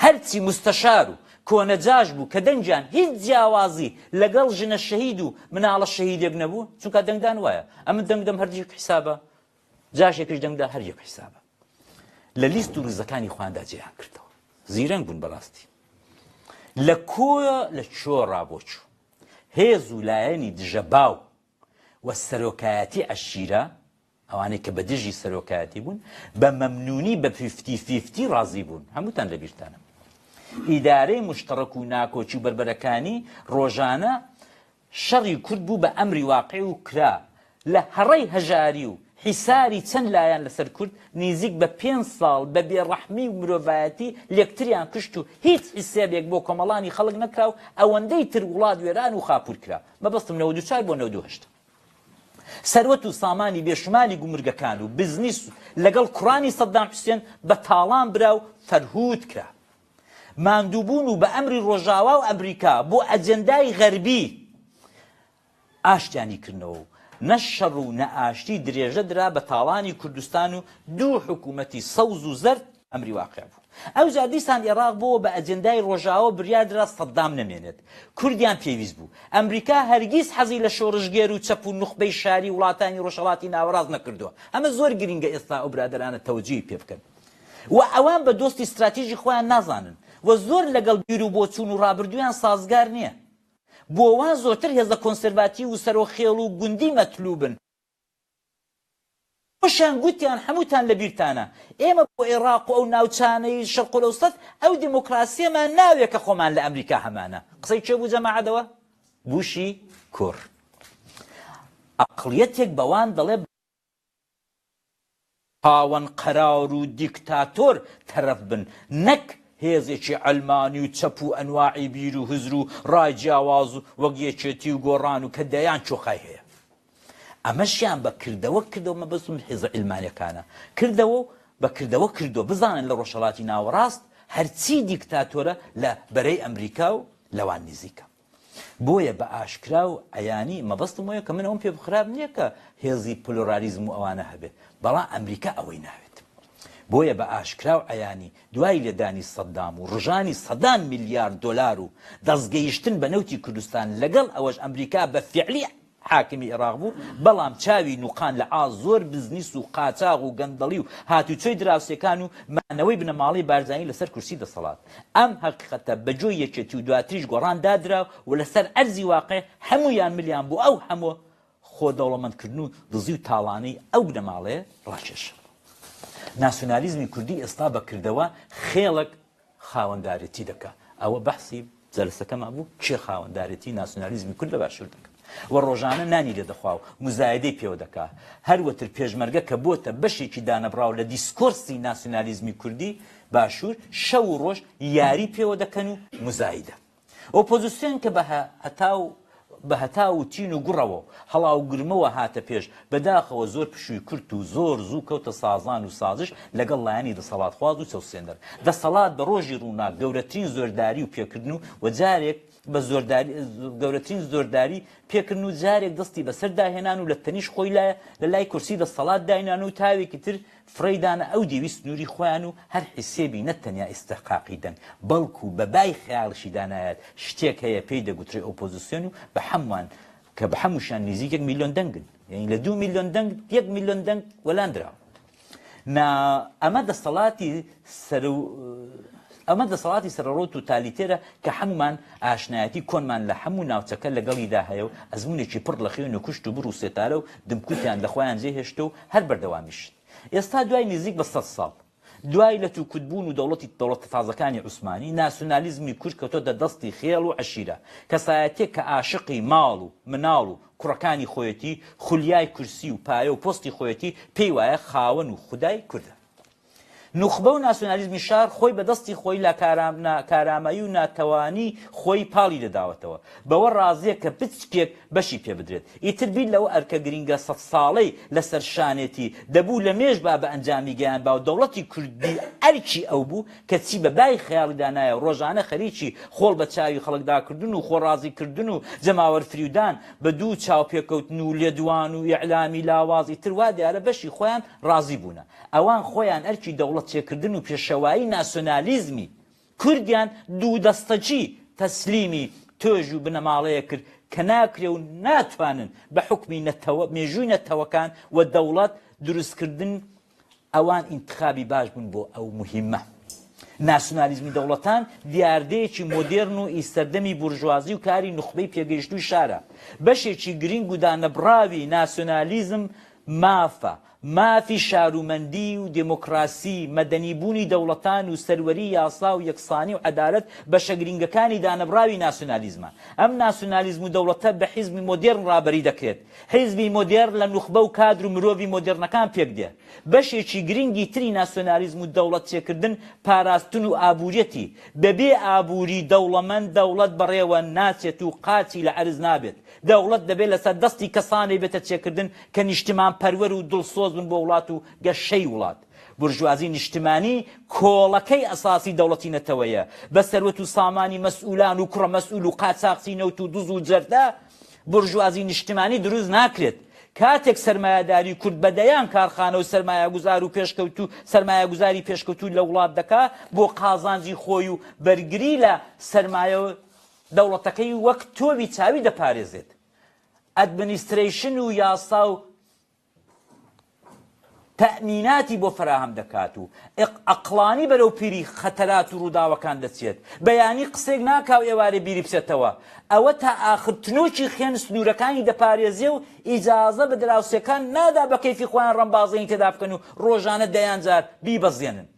هەرچی مستەشار و کۆنەجاش بوو کە دەنجیان هیچ جیاوازی لەگەڵ ژنە شەهید و مناڵە شەهیدێک نەبوو چونکە دەنگدان وایە ئەمە دەنگدەم هەردیەک حیسابە جاشێکش دەنگدا هەر یەک حیسابە. لە لیست و ڕزەکانی خواندا جێیان کردەوە. زیرەنگ بوون بەڕاستی. لە کۆیە لە چۆ ڕابۆچوو هێز و لایەنی دژەباو و سەرۆکایەتی عەشیرە ئەوانەی کە بە دژی سەرۆکایەتی بوون بە مەمنونی بە 50-50 ڕازی بوون. هەمووتان لەبیرتانە. ئیدارەی مشتەڕەک و ناکۆچی و بربەرەکانی ڕۆژانە شەڕی کورد بوو بە ئەمری واقعی و کرا لە هەڕەی هەژاری و حیساری چەند لایەن لەسەر کورد نزیک بە 5 ساڵ بە بێڕەحمی و مرۆڤایەتی لەکتریان کشت و هیچ حیسابێک بۆ کۆمەڵانی خەڵک نەکرا و ئەوەندەی تر وڵات وێران و خاپور کرا. مەبەستم 94 بۆ 98. سەروەت و سامانی بێشمالی گومرگەکان و بزنیس لەگەڵ کوڕانی سەدام حوسێن بە تاڵان برا و فەرهود کرا. ماندووبوون و بە ئەمری ڕۆژاوا و ئەمریکا بۆ ئەجەندای غەربی ئاشتیانی کردنەوە و نە شەڕ و نە ئاشتی درێژە درا بە تاڵانی کوردستان و دوو حکوومەتی سەوز و زەرد ئەمری واقع بوو. ئەوجار دیسان عێراق بۆ بە ئەجەندای ڕۆژاوا بریادرا سەدام نەمێنێت. کوردیان پێویست بوو. ئەمریکا هەرگیز حەزی لە شۆڕژگێر و چەپ و نوخبەی شاری وڵاتانی ڕۆژهەڵاتی ناوەڕاست نەکردووە. ئەمە زۆر گرینگە ئێستا ئەو برادەرانە تەوجیهی پێ بکەن. و ئەوان بە دۆستی استراتیژی خۆیان نازانن و زۆر لەگەڵ بیر و بۆچوون و ڕابردویان سازگار نییە. بۆ وان زۆرتر هێزە کۆنسەرڤاتیڤ و سەرۆخێڵ و گوندی مەتلوبن. خۆشیان گوتیان هەمووتان لە بیرتانە ئێمە بۆ عێراق و ئەو ناوچانەی شەرق الأوسەط ئەو دیمۆکراسیەمان ناوێت کە خۆمان لە ئەمریکا هەمانە. قسەی چێ بوو جەماعەتەوە؟ بوشی کوڕ. ئەقڵیەتێک بەوان دەڵێ پاوەن قەرار و دیکتاتۆر تەرەف بن نەک هێزێکی ئەلمانی و چەپ و ئەنواعی بیر و هزر و ڕای جیاواز و وەک یەکێتی و گۆڕان و کە دەیان چۆخای هەیە. ئەمەشیان بە کردەوە کردەوە مەبەستم هێزە ئیلمانیەکانە کردەوە بە کردەوە کردو بزانن لە ڕۆژهەڵاتی ناوەڕاست هەرچی دیکتاتۆرە لە بەرەی ئەمریکا و لەوان نزیکە. بۆیە بە ئاشکرا و ئەیانی مەبەستم وایە کە من ئەوم پێ بخراب نییە کە هێزی پلۆرالیزم و ئەوانە هەبێت بەڵام ئەمریکا ئەوەی ناوێت. بۆیە بە ئاشکرا و ئەیانی دوای لێدانی سەدام و ڕژانی 100 میلیارد دۆلار و دەستگەیشتن بە نەوتی کوردستان لەگەڵ ئەوەش ئەمریکا بە فعلی حاکمی عێراق بوو بەڵام چاوی نوقان لە ئاز زۆر بزنیس و قاچاغ و گەندەڵی و هاتوچۆی دراوسەکان و مانەوەی بنەماڵی بارزانی لەسەر کورسی دەسەڵات. ئەم حەقیقەتە بەجۆی یەکێتی و دواتریش گۆڕان دادرا و لەسەر ئەرزی واقع هەمویان ملیان بوو ئەو هەموو خۆدەوڵەمەندکردن و دزی و تاڵانەی ئەو بنەماڵەیە ڕاکێش. ناسیۆنالیزمی کوردی ئێستا بەکردەوە خێڵک خاوەندارەتی دەکات. ئەوە بەحسی جەلسەکەمان بوو کێ خاوەندارەتی ناسیۆنالیزمی کورد لە باشوور دەکات و ڕۆژانە نانی لێ دەخوا و مزایدەی پێوە دەکات. هەروەتر پێشمەرگە کە بۆتە بەشێکی دانەبراو لە دیسکۆرسی ناسیۆنالیزمی کوردی باشوور شەو و ڕۆژ یاری پێوە دەکەن و مزایدە. ئۆپۆزیسیۆن کە بە هەتا و تین و گوڕەوە هەڵاو گرمەوە هاتە پێش بەداخەوە زۆر پشووی کورت و زۆر زوو کەوتە سازان و سازش لەگەڵ لایەنی دەسەڵاتخواز و چەوسێنەر. دەسەڵات بە ڕۆژی ڕووناک گەورەترین زۆرداری و پێکردن و جارێک بە گەورەترین زۆرداری پێکردن و جارێک دەستی بەسەر داهێنان و لە تەنیش خۆی لایە لە لای کورسی دەسەڵات داینان و تاوێکی تر فڕێدانە ئەو دیویست نووری خۆیان و هەر حیسێبی نەتەنیا ئیستحقاقی دەنگ بەڵکو بە بای خەیاڵشی دانایەت شتێک هەیە پێی دەگوترێ ئۆپۆزیسیۆن و بە هەمووان کە بە هەمووشان نزیک 1 میلیۆن دەنگن یعنی لە 2 میلیۆن دەنگ 1 میلیۆن دەنگ وەلاندراوە. ئەمە دەسەڵاتی سەرڕۆت و تالیتێرە کە هەمومان ئاشنایەتی کۆنمان لە هەموو ناوچەکە لەگەڵیدا هەیە و ئەزمونێکی پڕ لە خوێن و کوشت و بڕ و سێتارە و دمکوتیان لە خۆیان جێهێشتە و هەر بەردەوامیشت. ئێستا دوای نزیک بە 100 ساڵ دوای لە تووکوتبوون و دەوڵەتە تازەکانی عوسمانی ناسیۆنالیزمی کورد کەوتۆتە دەستی خێڵ و عەشیرە کەسایەتێک کە عاشقی ماڵ و مناڵ و کوڕەکانی خۆیەتی خولیای کورسی و پایە و پۆستی خۆیەتی پێی وایە خاوەن و خودای کوردە نوخبە و ناسیۆنالیزمی شار خۆی بە دەستی خۆی لە کارامایی و ناتەوانی خۆی پاڵی دەداوەتەوە بەوە ڕازیە کە بچکێک بەشی پێ بدرێت ئیتر بیر لەوە ئەرکە گرینگە 100 ساڵەی لەسەر شانێتی دەبوو لە مێژ با بە ئەنجامی گەیان با و دەوڵەتی کوردی ئەرکی ئەو بوو کە چی بە بای خەیاڵی دانایە ڕۆژانە خەریکی خۆڵ بە چاوی خەڵکداکردن و خۆڕازیکردن و جەماوەر فریودان بە دوو چاوپێکەوتن و لێدوان و ئیعلامی لاوازی تر وا دیارە بەشی خۆیان ڕازی بوونە ئەوان خۆیان ئەرکی دەوڵەت چێکردن و پێشەوایی ناسیۆنالیزمی کوردیان دوو دەستەچی تەسلیمی تۆژ و بنەماڵەیە کرد کە ناکرێ و ناتوانن بە حکمی مێژووی نەتەوەکان و دەوڵەت دروستکردن ئەوان ئینتخابی باش بوون بۆ ئەو مهمە ناسیۆنالیزمی دەوڵەتان دیاردەیەکی مۆدێرن و ئیسەردەمی بورژوازی و کاری نوخبەی پێگەیشتووی شارە بەشێکی گرنگ و دانەبراوی ناسیۆنالیزم مافە مافی شارومەندی و دموکراسی مەدەنیبوونی دەوڵەتان و سەروەری یاسا و یەکسانی و عەدالەت بەشە گرنگەکانی دانەبراوی ناسیۆنالیزمە ئەم ناسیۆنالیزم و دەوڵەتە بە حیزبی مۆدێرن ڕابەری دەکرێت حیزبی مۆدێر لە نوخبە و کادر و مرۆڤی مۆدێرنەکان پێک دێ بەشێکی گرنگی تری ناسیۆنالیزم و دەوڵەت چێکردن پاراستن و ئابووریەتی بەبێ ئابووری دەوڵەمەند دەوڵەت بەڕێوە ناچێت و قاچی لە عەرز نابێت دەوڵەت دەبێت لەسەر دەستی کەسانی بێتە چێکردن کە نیشتمان پەروەر و دڵسۆز بن بۆ وڵات و گەشەی وڵات بورژوازی نیشتمانی کۆڵەکەی ئەساسی دەوڵەتی نەتەوەیە بە سەروەت و سامانی مەسئولان و کوڕە مەسئول و قاچاقچی نەوت و دز و جەردە بورژوازی نیشتمانی دروست ناکرێت کاتێک سەرمایه‌داری کورد بەدەیان کارخانە و سەرمایه‌گوزار و پێشکەوت و سەرمایه‌گوزاری پێشکەوتوو لە وڵات دەکا بۆ قازانجی خۆی و بەرگری لە سەرمایە دەوڵەتەکەی وەک تۆوی چاوی دەپارێزێت ئەدمنیستریشن و یاسا و تەمیناتی بۆ فراهم دەکات و ئەقڵانی بەرەو پیری خەتەرات و ڕووداوەکان دەچێت بەیانی قسێک ناکاو ئێوارە بیری بچێتەوە ئەوە تا ئاخر تنۆکی خوێن سنوورەکانی دەپارێزێ و ئیجازە بە دراوسەکان نادا بە کەیفی خۆیان ڕەمبازەی تێدا بکەن و ڕۆژانە دەیان جار بیبەزێنن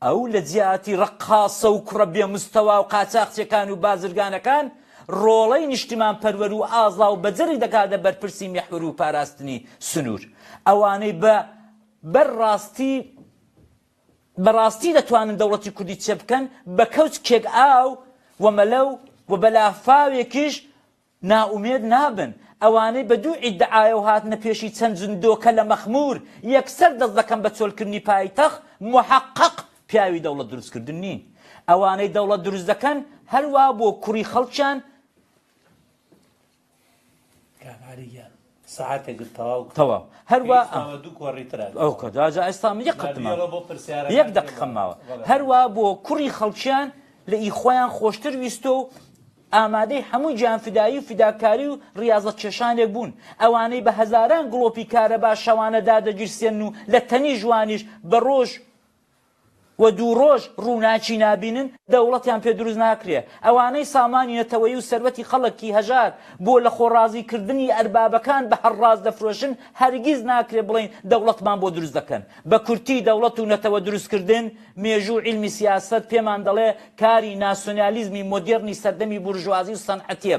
ئەو لە جیاتی ڕەقاسە و کوڕە بێ مستەوا و قاچاقچیەکان و بازرگانەکان ڕۆڵەی نیشتمان پەروەر و ئازا و بەجەری دەکاتە بەرپرسی میحور و پاراستنی سنوور ئەوانەی بەڕاستی دەتوانن دەوڵەتی کوردی چێ بکەن بە کەوچ کێک ئاو و مەلەو و بەلافاوێکیش ناومێد نابن ئەوانەی بە دوو ئیدعایە و هاتنە پێشی چەند زندۆکە لە مەخمور یەکسەر دەست دەکەن بە چۆلکردنی پایتەخت محەقق پیاوی دەوڵەت دروستکردن نین ئەوانەی دەوڵەت دروست دەکەن هەروە بۆ کوڕی خەڵکیان ساعتێک تەواو هەروە دوو کۆڕیترە ئەو کەداجا ئێستا یەک دقیقە ماوە هەروە بۆ کوڕی خەڵکیان لە ئیخۆیان خۆشتر ویستۆ و ئامادەی هەموو گیانفدایی و فیداکاری و ڕاضەت کێشانێک بوون ئەوانەی بە هەزاران گڵۆپی کارەبا شەوانەدا دەگیرسێن و لە تەنی جوانیش بە ڕۆژ و دوو ڕۆژ ڕووناچی نابینن دەوڵەتیان پێ دروست ناکرێ ئەوانەی سامانی نەتەوەی و سەرەتی خەڵکی هەژار بۆ لە خۆڕازیکردنی ئەربابەکان بە هەرڕاز دەفرۆشن هەرگیز ناکرێ بڵێن دەوڵەتمان بۆ دروست دەکەن بە کورتی دەوڵەت و نەتەوە دروستکردن مێژوو عیلمی سیاست پێمان دەڵێ کاری ناسیۆنالیزمی مۆدێرنی سەردەمی بورژوازی و سەنعەتیە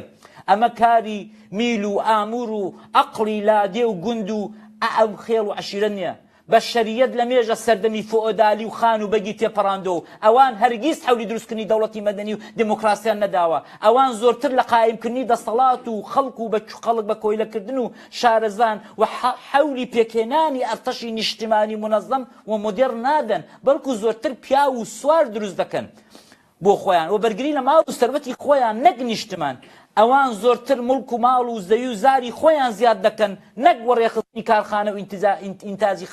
ئەمە کاری میل و ئامور و عەقڵی لادێ و گوند و ئەو خێڵ و عەشیرە نییە بە شەریەت لە مێژە سەردەمی فۆئۆدالی و خان و بەگی تێپەڕاندۆ و ئەوان هەرگیز حەولی دروستکردنی دەوڵەتی مەدەنی و دموکراسیان نەداوە ئەوان زۆرتر لە قایمکردنی دەسەڵات و خەڵک و خەڵک بە کۆیلەکردن و شارەزان و حەولی پێکێنانی ئەرتەشی نیشتیمانی منەظەم و مۆدێر نادەن بەڵکو زۆرتر پیا و سوار دروست دەکەن بۆ خۆیان و بەرگری لە ماڵ و سەروەتی خۆیان نەک نیشتمان ئەوان زۆرتر مڵک و ماڵ و زەوی و زاری خۆیان زیاد دەکەن نەک وەڕێخستنی کارخانە و ئینتاجی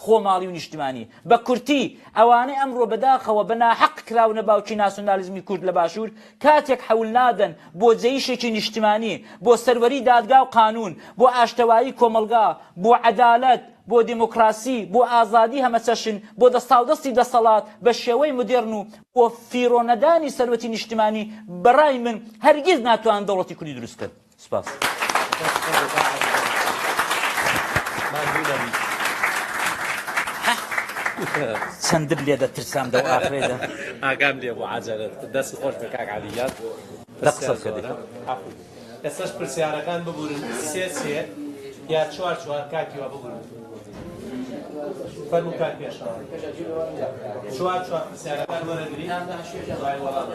خۆماڵی و نیشتمانی بە کورتی ئەوانەی ئەمڕۆ بەداخەوە بە ناحەق کراونە باوکی ناسیۆنالیزمی کورد لە باشوور کاتێک حەول نادەن بۆ جێیشێکی نیشتمانی بۆ سەروەری دادگا و قانون بۆ ئاشتەوایی کۆمەلگا بۆ عەدالەت بۆ دیموکراسی بۆ ئازادی هەمەچەشن بۆ دەستاودەستی دەسەڵات بە شێوەی مدێرن و بۆ فیرۆنەدانی سەروەتی نیشتمانی بەڕای من هەرگیز ناتوان دەوڵەتی کوردی دروستکرد سپاس چەندر لێ دەترسام دەو ئاخرێدا ئاگام لێ بۆ عجەلت دەست خۆش بە کاک عەلیات لە قسە بکەدێ ئێستاش پرسیارەکان ببورن سێ یا چوار کاکیوە ببورن فەرموو کاک پێشەوە چوار پرسیارەکان وەرەگری دوای وەڵام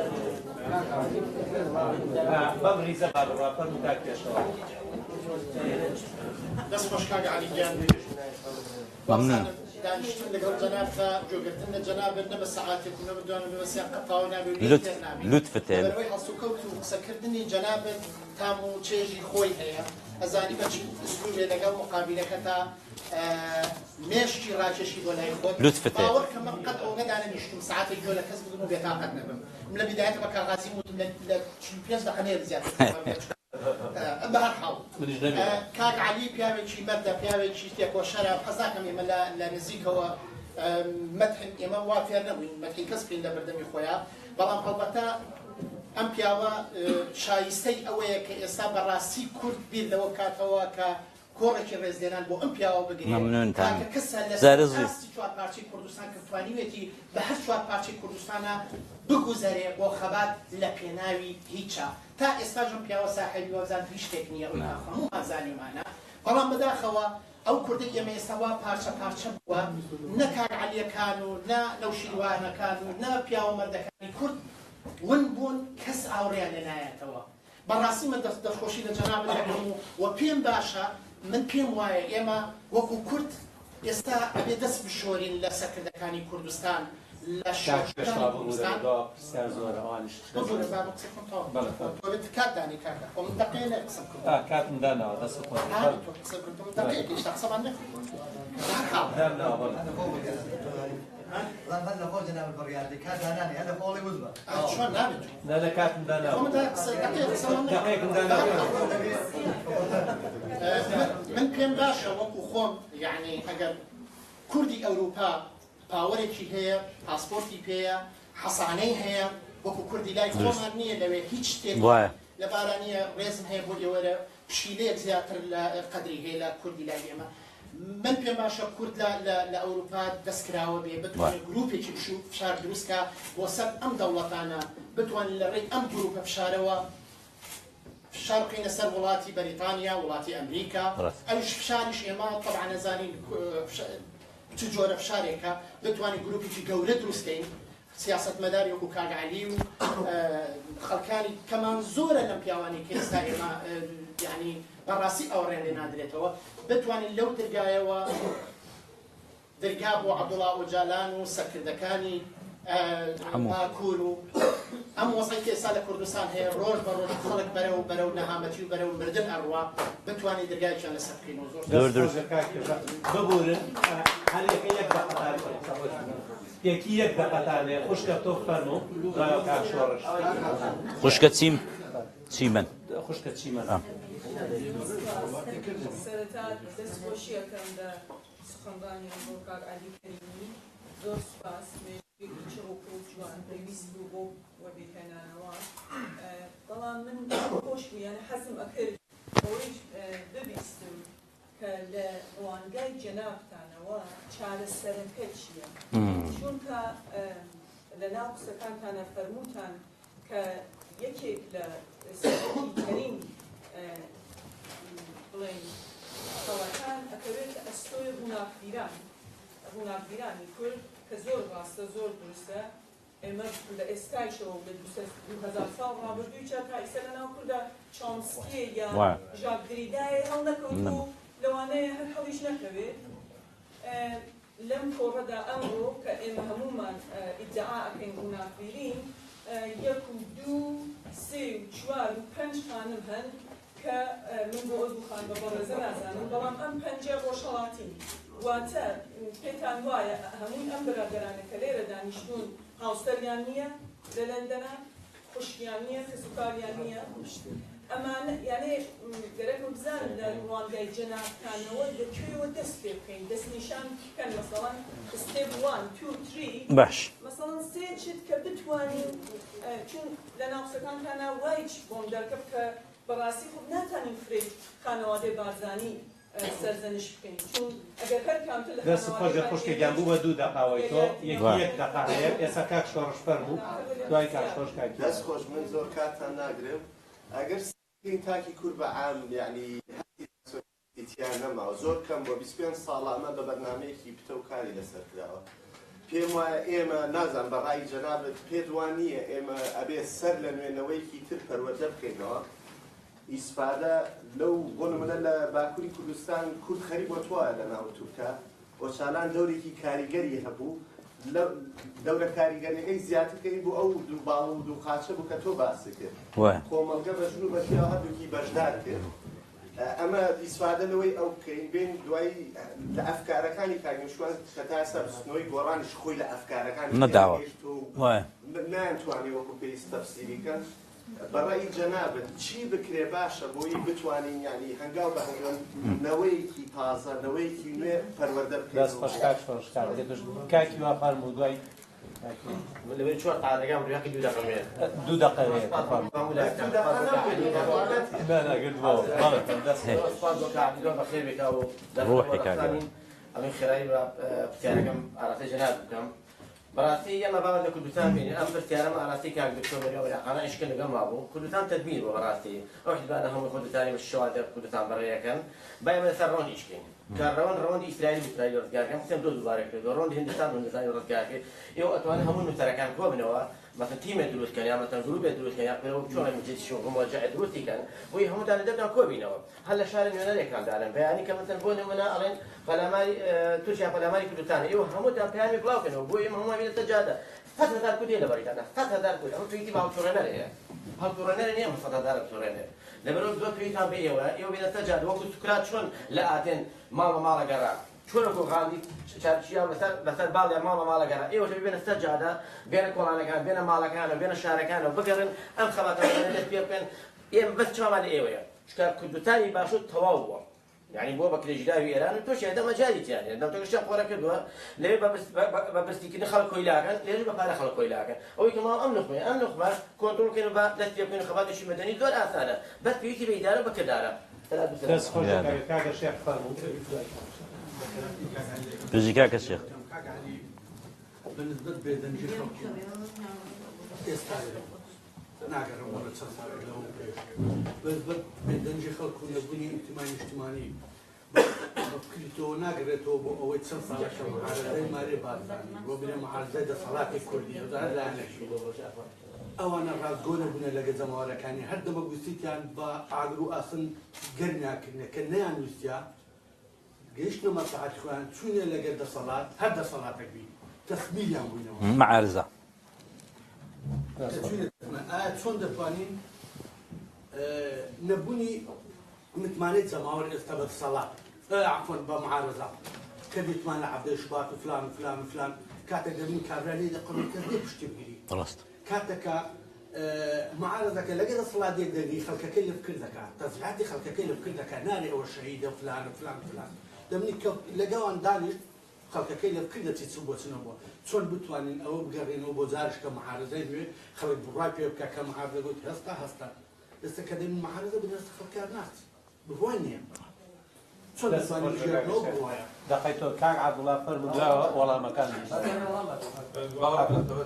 بەم ریزە بابڕوا فەرموو کاک پێشەوە دەست خۆش کاک عەلیگیان مەمنون دانیشتن لەگەڵ جەنابدا جۆگرتن لە جەنابێت نە بە سەعاتێک و نە بەدوانە بە سیاق قەتاوە نابێت لوتفتێ بەرەوەی هەڵسوکەوت و قسەکردنی جەنابێت تام و چێژی خۆی هەیە ئەزانی بەچی ئوسلوبێ لەگەڵ مقابلەکە تا مێشتی ڕاکێشی بۆ لای خۆت لوتفتێ باوەڕکە من قەت ئەو نەدانەنیشتم سەعاتێک گوێ لە کەس بگم و بێتاقەت نەبم من لە بیدایەتە بە کاغازی وتم لە 45 دقیقە نەیە زیاتر بەهەر حاڵ کاک عەلی پیاوێکی مەردە پیاوێکی تێکۆشەرە حەز ناکەم ئێمە لە نزیکەوە مەدحن ئێمە وا فێر نەبووین مەدحی کەس بکەین لە بەردەمی خۆیان بەڵام هەڵبەتە ئەم پیاوە شایستەی ئەوەیە کە ئێستا بەڕاستی کورد بیر لەوە بکاتەوە کە کۆڕێکی ڕێزلێنان بۆ ئەم پیاوە بگرێت مەمنونتان کەسە لە زارزوی چوار پارچەی کوردستان کە توانیوێتی بە هەر چوار پارچەی کوردستانە بگوزەرێ بۆ خەبات لە پێناوی هیچە تا ئێستاژم پیاوە ساحێبی وەزان هیچ شتێک نییە ئەوی هەموو ئازانیمانە بەڵام بەداخەوە ئەو کوردێک ئێمە ئێستا وا پارچە بووە نە کاک عەلیەکان و نە نەوشیروانەکان و نە پیاوە مەردەکانی کورد ون بوون کەس ئاوڕیان لێ نایەتەوە بەڕاستی من دەستخۆشی لە جەنابەت دەکەم و پێم باشە من پێم وایە ئێمە وەکو کورد ئێستا ئەبێ دەست بشۆرین لە سەرکردەکانی کوردستان لە شارەکانی کوردستان کات دانی کاکە خۆ من دەقەیە لێ قسەم کرد کاتم داناوە دەست خۆش قسە کردم دەقەیەکی هێشتا قسەمان هذا هو جناب البريالي كان هناني هذا هو اللي وزبه شلون نابت لا كاتم داناوە دقیقم داناوە من پێم باشە وەکو خۆم یعنی ئەگەر کوردی ئەوروپا پاوەرێکی هەیە پاسپۆرتی پێیە حەسانەی هەیە وەکو کوردی لای خۆمان نییە لەوێ هیچ شتێک لە بارانیە ڕێزم هەیە بۆ ئێوەرە پشیلەیەک زیاتر لە قەدری هەیە لە کوردی لای ئێمە من پێم باشە کورد لە ئەوروپا دەستکراوە بێ بتوانێت گروپێکی فشار دروستکە بۆ سەر ئەم دەوڵەتانە بتوانین لە ڕێی ئەم گروپە فشارەوە فشار بکەینە سەر وڵاتی بەریتانیا وڵاتی ئەمریکا ئەوش فشاریش ئێمە طبعا نەزانین چ جۆرە فشارێکە بتوانین گروپێکی گەورە دروستکەین سیاسەتمەداری وەکو کاک عەلی و خەڵکانی کەمان زۆرە لەم پیاوانی کە ئێستا ئێمە یعنی بەڕاستی ئەوڕێن لێ نادرێتەوە بتوانین لەو دەرگایەوە دەرگا بۆ عەبدوڵڵا ئۆجالان و سەرکردەکانی باکوور و ئەم وەزعی کە ئێستا لە کوردستان هەیە ڕۆژ بە ڕۆژ خەڵک بەرەو نەهامەتی و بەرەو مردن ئەڕوا بتوانین دەرگایەکیان لەسەر بکەینەوە زۆر دروست ببورن هەر یەکە یەک دەقەتان یەکی یەک دەقەتانێ خوشکە تۆ فەرموو دوایەوە کاک شۆڕش خوشکە چیمەن خوشکە چیمەن سەرەتا دەستخۆشیەکەم لە سخەندانی بۆ کاک عەلی کەریمی زۆر سوپاس مێژوێکی چڕۆک و جوان پێویست بوو بۆ وەبێهێنانەوە بەڵام من خۆش بوو یانە حەزم ئەکرد ئەوەی ببیستم کە لە ڕوانگای جەنابتانەوە چارەسەرەکە چییە چونکە لە ناو قسەکانتانە فەرمووتان کە یەکێک لە سەرەکیترین بڵێن خەڵەکان ئەکەوێتە ئەستۆی ڕووناکبیرانی کورد کە زۆر ڕاستە زۆر دروستە ئێمە لە ئێستایشەوە لە 2000 ساڵ ڕابردووی چا تا ئێستا لە ناو کووردا چۆمسکیە یا ژاک دریدایە هەڵ نەکەوت و لەوانەیە هەر هەڵیش نەکەوێت لەم کۆڕەدا ئەمڕۆ کە ئێمە هەمومان ئیدعا ئەکەین ڕووناکبیرین 1 و 2 3 و 4 و 5 خانم هەن کە من بۆ ئەو دوو خان بە بەڕێزە نازانم بەڵام ئەم پەنجە ڕۆژهەڵاتی واتە پێتان وایە هەمووی ئەم برادەرانە کە لێرە دانیشتوون هاوسەریان نییە لە لەندەنە خوشکیان نییە کەسوکاریان نییە ئەمانە یانێ گەرەکم بزانن لە ڕوانگای جەنابتانەوە لەکوێوە دەست پێ بکەین دەستنیشان بکەن مەسەڵەن ستێپ 1 2 3 باش مەسەڵەن سێ چیت کە بتوانین چون لە ناوسەکانتانە وایچ بۆم دەرکەب کە بەڕاستی خۆ ناتانین فرێت خانەوادەی بارزانی سەرزەنش بکەین چون ئەگەر هەر کامتر لە دەست خۆشە خۆشکە گیان بوو بە 2 دقاوەی تۆ یەک دقا هەیە ئێستا کاک شۆڕش فەر بوو دوای کاک خۆش کاکی دەست خۆش من زۆر کاتان ناگرم ئەگەر تاکی کورد بە عام یعنی هەتیان نەماوە زۆر کەم بۆ 25 ساڵ ئەمە بە بەرنامەیەکی پتە و کاری لەسەر کراوە پێم وایە ئێمە نازان بە ڕای جەنابەت پێدوان نییە ئێمە ئەبێ سەر لە نوێنەوەیکی تر پەروەردە بکەینەوە ئیسپادە لەو بۆ نمونە لە باکووری کوردستان کورد خەریب بۆ توایە لە ناو تورکە ئۆچالان دەورێکی کاریگەری هەبوو دەورە کاریگەریەکەی زیاترکەی بوو ئەو دوو باڵ و دوو خاچە بوو کە تۆ باسی کرد کۆمەڵگە بەژن و بەشیا هەردووکی بەشدار کرد ئەمە ئیسپادە لەوەی ئەو بکەین بین دوای لە ئەفکارەکانی کاگەشتوان کە تا ئێستا بستنەوەی گۆڕانیش خۆی لە ئەفکارەکانی نەداوە نایانتوانێت وەکو پێویست تەفسیری کەن بەڕێی جەنابەت چی بکرێ باشە بۆی بتوانین یعنی هەنگاو بە هەنگاوەیەکی تازە نەوەیەکی نوێ پەروەردە بکەین دەست خۆش کاک شۆڕش کاکی وا فەرموو دوای لەوێ چوار قادەکەم ڕیاقی 2 دقیقە هەیە 2 دقیقە هەیە بەخێر بێکا و ئەڵێن خێرایی بە پرسیارەکەم ئاراستی جەناب بکەم بەڕاستی ئێمە بابەت لە کوردستان بینین ئەم پرسیارەمە ئاراستی کاک دکتۆر مەریەم عێشکە لەگەڵ مابوو کوردستان تەدبیر بۆ بەڕاستی ئەو حیزبانە هەموو کوردستانی بە شەواتە کوردستان بەڕێیەکەن با ئێمە لەسەر ڕۆنی ئیشکەین ڕەوەندی ئیسرائیل ئیسرائیل ڕزگارەکەم سێم دۆ دووبارە کردەوە ڕۆندی هیندستان هیندستانی ڕزگار کرد ئێوە ئەتوانن هەموو نووسەرەکان کۆ بنەوە مثلا تیمێ دروستکەن یا مثلا گروپێ دروستکەن یا پێوە چۆن مجلس شوڕ مواجهە دروستی کەن بۆی هەمووتان لەدەبنا کۆ بینەوە هەر لە شارە نوێنەرێکان دارن بەیانی کە مثلا بۆ نمونە ئەڵێن پەرلەمانی تورکیا پەرلەمانی کوردستان ئێوە هەمووتان پەیامی بڵاوکەنەوە بۆ ئێمە هەموو بینە سەجادە 100,000 کوردی لە بەریتانە 100,000 کورد ئەمە توییتی بە هەڵتوڕێنەرە هەیە هەڵتوڕێنەرە نییە 100,000 بتوڕێنێ لەبەرەوە زۆر توییتان بێ ئێوە بینە سەجادە وەکو سوکرات چۆن لە ئاتێن ماڵە ماڵەگەڕا چۆنەکۆ غاندی چارچیا لەسەر باڵیا ماڵە ماڵەگەڕا ئێوەش ببێنە سەجادە بێنە کۆڵانەکان بێنە ماڵەکانە بێنە شارەکانەوە بگەڕن ئەم خەڵاتانە دەست پێ بکەن ئێمە بەس چاوان لە ئێوەیە چکە کوردستانی باشوور تەواو بووە یعنی بۆ بە کرێژیراوی ئێران و تۆش دەمە جاریتیانێ دەمتۆشە قۆرە کردووە لەوێ بە بەستیکردنی خەڵک کۆیلاکەن لێژ بە پارە خەڵک کۆیلاکەن ئەوەی کە ماڵ ئەم نخمە کۆنتڕۆڵکەن بە دەست پێ بکەن خەباتێکی مەدەنی زۆر ئاسانە بەس پێویستی بە ئیدارە بەکردارە دەست خۆش کاکە شێخ فەرموو بژی کاکە شێخ بالنسبة لبيدنجي خلقو يستعير ناقرم ولا تصار له بالنسبة لبيدنجي خلقو نبني اجتماعي بكريتو ناقرتو أو يتصنصر على زي ما ريبات وبنا مع زيد صلاة الكردية وهذا لا نحكي أو أنا رازقونا بنا لقى زموارا كاني هذا ما قلت يعني بعقرو أصلا قرنا كنا يعني وستيا قيشنا مصلحة إخوان شنو لقى ده صلاة هذا صلاة كبير تسمية يعني معارضة شون دفانين نبوني متمانيت زماور استبد الصلاة عفوا بمعارضة كذي تمان عبد الشباط فلان فلان فلان كاتك من كابراني ده قرن كذي بشتبهلي رست كاتك معارضة لقيت الصلاة دي دقي خلك كل في كل ذكاء تزعتي خلك كل في كل ذكاء ناري أو الشهيدة فلان فلان فلان دمني لقوا دانش خلك كل في كل ذي تسبوا سنبوا شون بتوانين أو بقرين أو بزارش كمعارضة خلك براي بيبكا كمعارضة قلت هستا بس كده من معارضة بدنا خلك الناس بهوانية شون بتوانين جيبوا بهوايا دقيتو كاك عبد الله فرموا والله مكان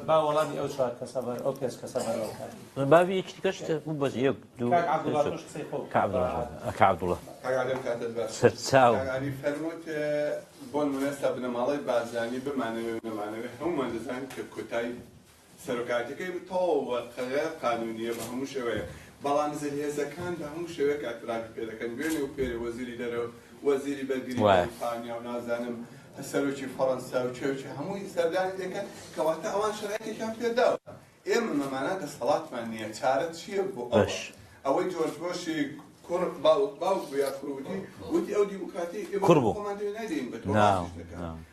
با والله أو شوار كسبر أو كيس كسبر أو كان بابي يكتكش مو بس يك دو كاك عبد الله مش سيخو كعبد الله كعبد الله كاك عبد الله كاتب بس سرتساو يعني فرموت بون مناسب نمالي بازاني بمعنى هم مهندسان ككتاي سرقاتي كي بتو خيار قانونية بهم شوية بلان زليزة كان بهم شوية كاتراك بيدا كان بيني وبيري وزيري درو وزيري بلغري بريطانيا ونازانم سروچی فرانسه و چوچی همون سردانی دکن که وقت آن شرایطی کم پیدا اما ممانعه دستالات منیه چارت چیه بو اوی جورج بوشی کور باو بیا کرودی ودی او دیموکراتی کربو کماندو ندیم به تو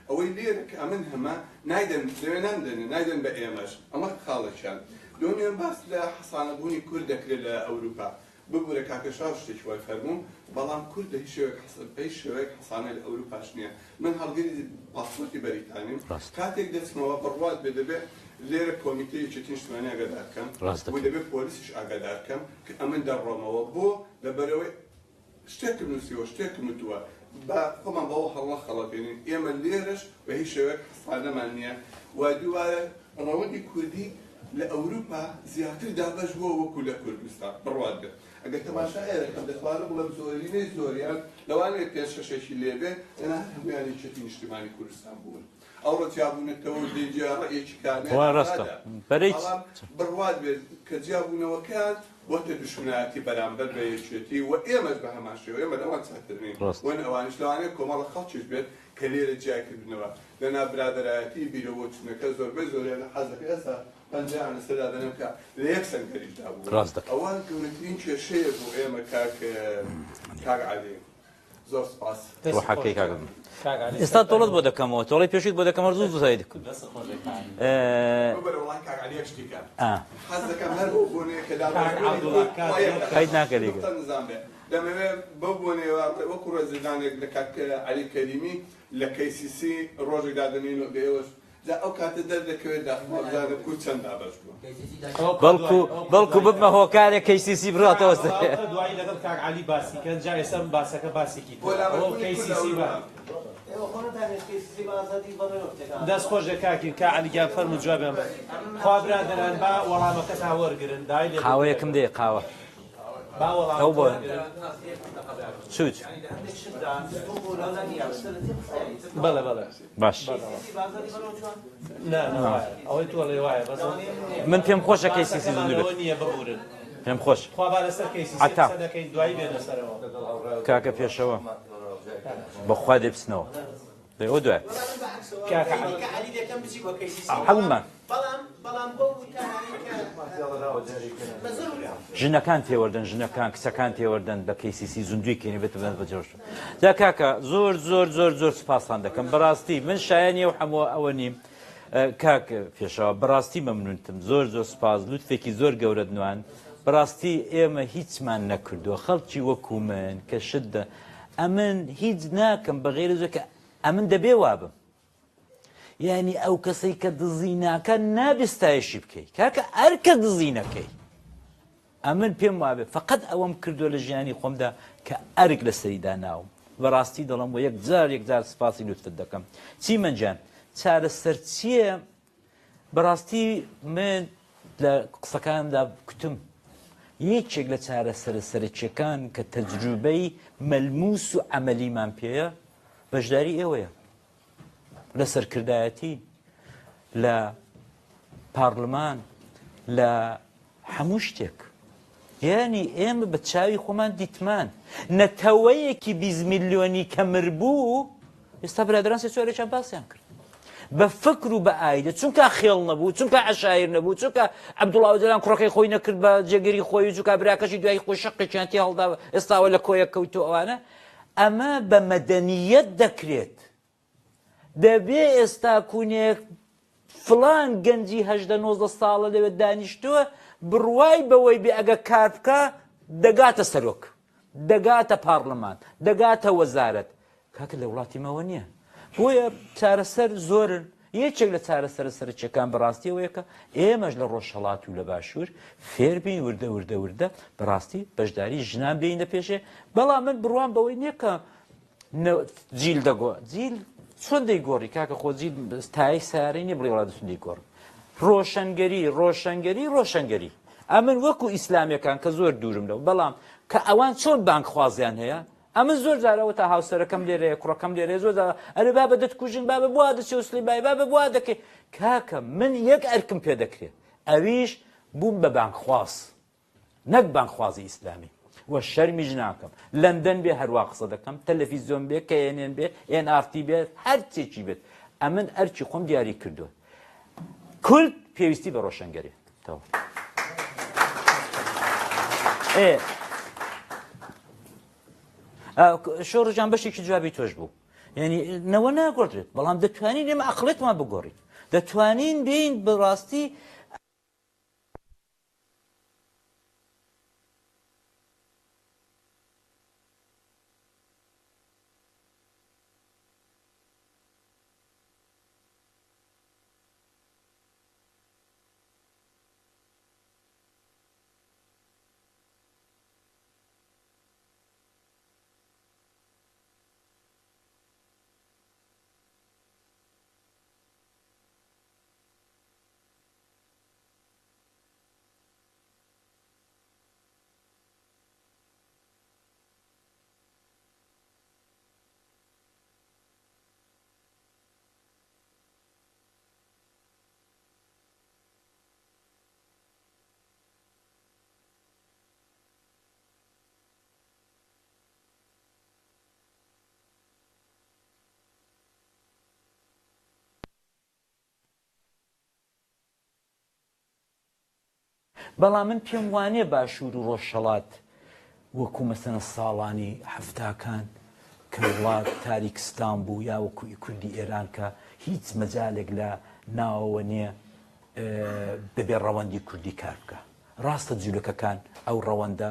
اوی لیر که امن همه نایدن به ایمش اما خالشان دنیا بس لحسان بونی کردک لأوروبا ببوره كاكشاش شوي فرمون بلام كرد هيش شويك حصانة لأوروبا شنيا من هالقيد باسبورتي بريطاني كاتيك دسموا برواد بدبه لير كوميتي تشتينش ماني أقدر كم ودبه بوليسش أقدر كم كأمن در روما وبو لبروي اشتكي نسيو اشتكي نتوا بە خۆمان بەەوە هەڵە خەڵەکەین ئێمە لێرەش بە هیچ شێوەیەک حسانەمان نییە و دووارە ڕەوەندی کوردی لە ئەوروپا زیاتر دابەش بووە وەکو لە کوردستان بڕوات بێت ئەگەر تەماشا ئێرەکەم دەخوارم بڵم زۆرینەی زۆریان لەوانێت پێنج شەشێکی لێبێ لەنا هەمویانی چەتی نیشتیمانی کوردستان بوون ئەو ڕەتیابوونەتەوە دێجا ڕێیەکی کانێ بەڵام بڕوات بێت کە جیابوونەوەکان وەتە دشمنایەتی بەرامبەر بە یەکێتی و ئێمەش بە هەمان شێوە ئێمە لەوان چاکردنین وەن ئەوانش لەوانەیە کۆمەڵە خەڵکیش بێت کە لێرە جیاکردنەوە لەنا برادەرایەتی بیرەوە چونەکە زۆربەی زۆریان لە حەزەکە ئێستا پەنجەیان لەسەردا دەنێم کە لە یەک سەنگەریشدا بوو ئەوان گەورەترین کێشەیە بۆ ئێمە کاک عەلی زۆر سپاس ڕۆحەکەی کاکم ئێستا تۆڵت بۆ دەکەمەوە تۆڵی پێشیت بۆ دەکەمە زوو زوو سایت قەید ناکەری دەمەوێت بەو بۆنێوە وەکو ڕێزیدانێک لە کاک عەلی کەریمی لە KCC ڕۆژێک دادنین و بێوەش ئەو کاتە دەردەکەوێت داخوازانە کورد چەند دابەش بووە بەڵکو ببمە هۆکارێک KCC بڕاتەوە دوایی لەگەڵ کاک عەلی باسیکەن جا ئێستا باسەکە باسێکی KCC دەست خۆش دەکاکین کا عەلیگیان فەرمو جوابیان بە خوا برادەران با وەڵامەکە تا وەرگرن قاوەیەکم دێ قاوە ئەو بۆ چوت بەڵێ بەڵێ باش ئەوەی تۆ لێ وایە من پێم خۆشە KCC نییە ببورن پێم خۆش خوا با لەسەر KCC دەکەین دوایی بێنە سەرەوە کاکە پێشەوە بەخوا دێبچنەوە ئەو دوای هەمومان ژنەکان تێوەردن ژنەکان کچەکان تێوەردن بە KCC زوندوی کێنی بێت بێت بەجێش جا کاکە زۆر زۆر زۆر زۆر سوپاسان دەکەم بەڕاستی من شایەنی و هەموو ئەوە نیم کاک پێشەوە بەڕاستی مەمنونتم زۆر زۆر سوپاس لوتفێکی زۆر گەورە نوان بەڕاستی ئێمە هیچمان نەکردووە خەڵکی وەکو من کە شتە ئەمن هیچ ناکەم بەغێرە زۆکە ئەمن دەبێ وابم یعنی ئەو کەسەی کە دزی ناکە نابستایشی بکەیت کاکە ئەرکە دزی نەکەی ئەمن پێم وابێ فقط ئەوەم کردووە لە ژیانی خۆمدا کە ئەرک لە سەریدا ناوم بەڕاستی دەڵم بۆ یەکجار سپاسی لوتفت دەکەم چیمەنجان چارەسەر چییە بەڕاستی من لە قسەکانمدا کوتم یەکێک لە چارەسەرە سەرچیەکان کە تەجروبەی مەلموس و عەمەلیمان پێیە بەشداری ئێوەیە لە سەرکردایەتی لە پارلمان لە هەموو شتێک یعنی ئێمە بە چاوی خۆمان دیتمان نەتەوەیەکی 20 میلیۆنی کەمر بوو ئێستا برادران سێ چوارێکیان باسییان کرد بە فکر و بە ئایدە چونکە خێڵ نەبوو چونکە عەشایر نەبوو چونکە عەبدوڵڵا ئۆجەلان کوڕەکەی خۆی نەکرد بە جێگەری خۆی چونکە براکەشی دوای خۆی شەقێکیان تێ هەڵدا ئێستاوە لە کۆیە کەوتو ئەوانە ئەمە بە مەدەنیەت دەکرێت دەبێ ئێستا کوونێک فلان گەنجی 18 ساڵە دەوێت دانیشتووە بڕوای بەوەی بێ ئەگە کار بکە دەگاتە سەرۆک دەگاتە پارلەمان دەگاتە وەزارەت کاکە لە وڵاتیمەوە نییە بۆیە چارەسەر زۆرن یەکێک لە چارەسەرە سەرچیەکان بەڕاستی ئەوەیەکە ئێمەش لە ڕۆژهەڵات و لە باشوور فێربین وردە بەڕاستی بەشداری ژنان بینە پێشێ بەڵام من بڕوان بەوەی نییە کە جیل دەگۆ جیل چۆن دەیگۆڕی کاکە خۆ جیل تای سارەی نیە بڵێ وڵات چۆن دەیگۆڕ ڕۆشنگەری ئەمن وەکو ئیسلامیەکان کە زۆر دوورم لەو بەڵام کە ئەوان چۆن بانک خوازیان هەیە ئەمە زۆر جارەوە تا هاوسەرەکەم لێرەیە کوڕەکەم لێرە زۆر ئەرێ بابە دەتکوژن بابە بوا دەچێ وسلی بای بابە بوا دەکەی کاکە من یەک ئەرکم پێ دەکرێت ئەویش بووم بە بانکخواز نەک بانکخوازی ئیسلامی وە شەرمیش ناکەم لەندەن بێ هەروە قسە دەکەم تەلەڤیزیۆن بێ کێنێن بێ NRT بێت هەر چێکی بێت ئەمن ئەرکی خۆم دیاری کردووە کورد پێویستی بە ڕۆشنگەری شۆڕژان بەشێکی جوابی تۆش بوو یعنی نەوە ناگۆڕێت بەڵام دەتوانین ئێمە عەقڵێتمان بگۆڕین دەتوانین بین بەڕاستی بەڵام من پێم وانێ باشوور و ڕۆژهەڵات وەکو مەسەنە ساڵانی هەفتاکان کە وڵات تاریکستان بوو یا وەکوی کوردی ئێران کە هیچ مەجالێک لە ناوەوە نییە بەبێ ڕەوەندی کوردی کار بکە. ڕاستە جوولەکەکان ئەو ڕەوەندە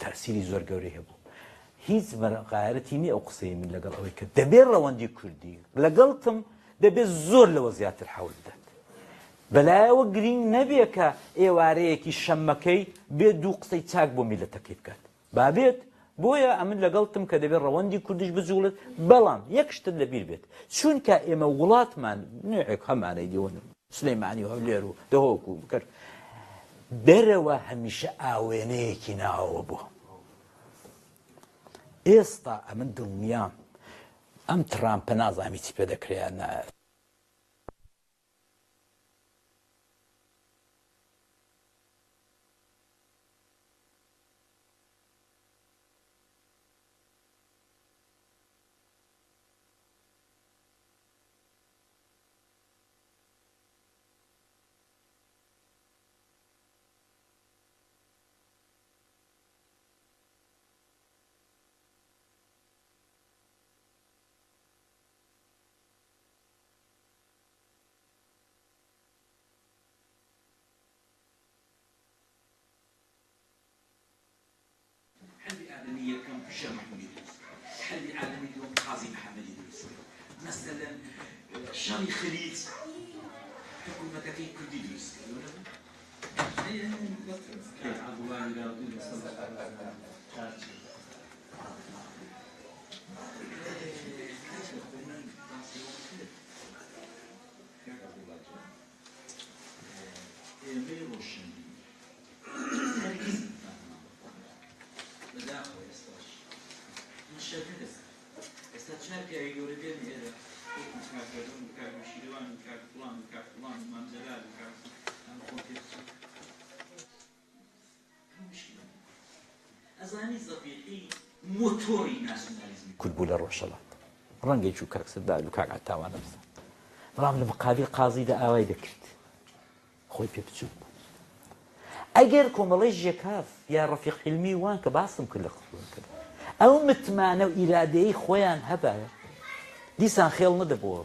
تاسیری زۆر گەورەی هەبوو. هیچ غایرەتی نییە ئەو قسەی من لەگەڵ ئەوەی کە دەبێت ڕەوەندی کوردی لەگەڵتم دەبێت زۆر لەوە زیاتر حەول بدات. بەلایەوە گرنگ نەبێ کە ئێوارەیەکی شەممەکەی بێ دوو قسەی چاک بۆ میلەتەکەی بکات. بابێت بۆیە ئەمن لەگەڵتم کە دەبێت ڕەوەندی کوردیش بجوڵێت، بەڵام یەک شتت لەبیر بێت چونکە ئێمە وڵاتمان نوێک هەمانەی دیوەن سلەیمانی و هەولێر و دەهۆک و بکرد دەرەوە هەمیشە ئاوێنەیەکی ناوە بووە. ئێستا ئەمن دڵنیام ئەم ترامپە نازامی چی پێ دەکرێت نایە. حل عالمية كم شيخ محمود يدرس، حل عالمي اليوم قاضي محمد يدرس، مثلا شاري خليج حكومة كيف كل يدرس. کورد بوو لە ڕۆژهەڵات ڕەنگێکی و کاکسەدا و کاک عەتاوانە بزان، بەڵام لە مقابل قازیدا ئاوای دەکرد خۆی پێ بچوو بوو. ئەگەر کۆمەڵی ژێکاف یا ڕەفیق حیلمی وان کە باسم کرد لە قسەکەدا ئەو متمانە و ئیرادەیەی خۆیان هەبایە دیسان خێڵ نەدەبووە.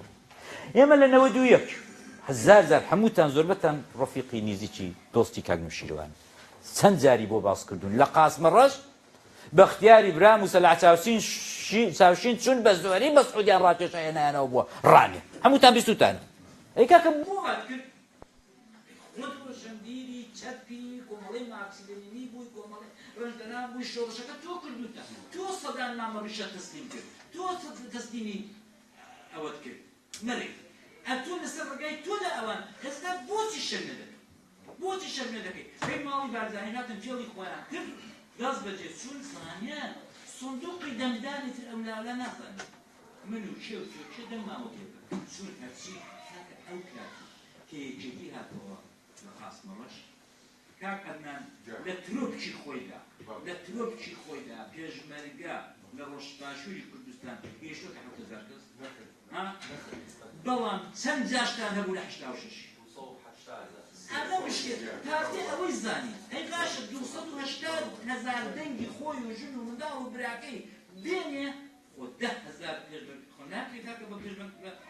ئێمە لە 91 هەزار جار هەمووتان زۆربەتان ڕەفیقی نزیکی دۆستی کاک نوشیروان چەند جاری بۆ باس کردوون لە قاسمە ڕەش بەختیاری برا موسە لە چاوشین چون بە زۆری بە سعودیان ڕاکێشایەنایانەوە بووە ڕانێ هەمووتان بیستوتانە ئەی کاکە بۆات کرد خۆت ڕۆژەمبیری چەپی کۆمەڵی مارکسیلێنینی بووی کۆمەڵی ڕۆژدەنان بووی شۆڕشەکە تۆ کردوتە تۆ سەدان نامەڕیشە تەسلیم کرد تۆ تەسلیمی ئەوەت کرد مەڕێک ئەتۆ لەسەر ڕێگای تۆدا ئەوان ئێستا بۆچی شەر نەدەکەی بۆچی شەر نەدەکەی پێی ماڵی بارزانانی هاتن فێڵی خۆیان کرد دەست بەجێ چون زانیان سندوقی دەنگدانی تر ئەم لاولا نازانێت من و کێ و کێ دەنگماوە پێ چون هەرچی کاکە ئەو کاتی کە یەکێکی هاتەوە لە قاسمەڕەش کاک ئەدنان لە ترۆپکی خۆیدا لە ترۆپکی خۆیدا پێشمەرگە لە ڕۆژباشووری کوردستان هێشتۆکە 7,000 کەس بەڵام چەند جاشتان هەبوو لە 86 ئەمە مشکل کاتی ئەوەی زانی ئەی باشە 280,000 دەنگی خۆی و ژن و منداڵ و براکەی بێنێ خۆ 10,000 پێشبەنگ خۆ ناکرێت کاکە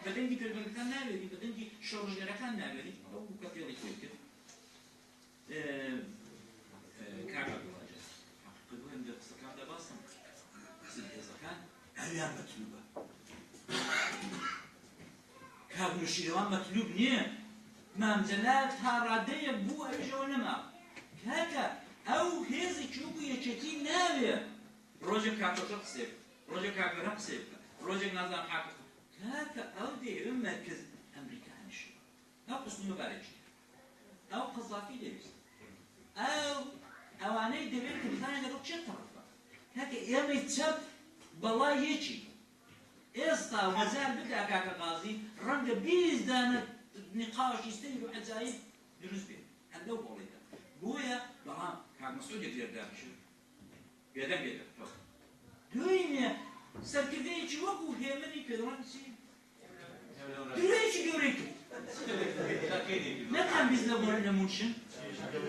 بە دەنگی پێشبەنگەکان ناوێری بە دەنگی شۆڕژگەرەکان ناوێری ئەو کە فێڵی خۆی کرد کاکە بڵاجە حەقیقەت لە قسەکاندا باسم هێزەکان ئەویان مەطلوبە کاک نوشیروان مەطلوب نییە مامجەلال تا ڕادەیە بوو ئەویشەوە نەما کاکە ئەو هێزێکی وەکو یەکێتی ناوێ ڕۆژێک کاکۆشە قسێ ڕۆژێک کاکەرە قسێ بکە ڕۆژێک نازانم حاکم کاکە ئەو دەیەوێ مەرکز ئەمریکانیش ئەو قسم مەبارێکی ئەو قەزافی دەویست ئەوانەی دەوێت کە بزانێت لەگەڵ چێ تەڕەفە کاکە ئێمەی چەپ بەڵای یەکی ئێستا وەزار بدا کاکە قازی ڕەنگە 20 دانە نقاشی سەیر و عەجایب دروست بێت هەندەو بۆڵێتە بۆیە بەڵام کاک مەسعود یەکدەردانشت بێدەنگ بێتە دوینێ سەرکردەیەکی وەکو هێمنی پێدەڵان چی دوێیەکی گەورەی کرد نەتان بیست لە بۆ نەمونشن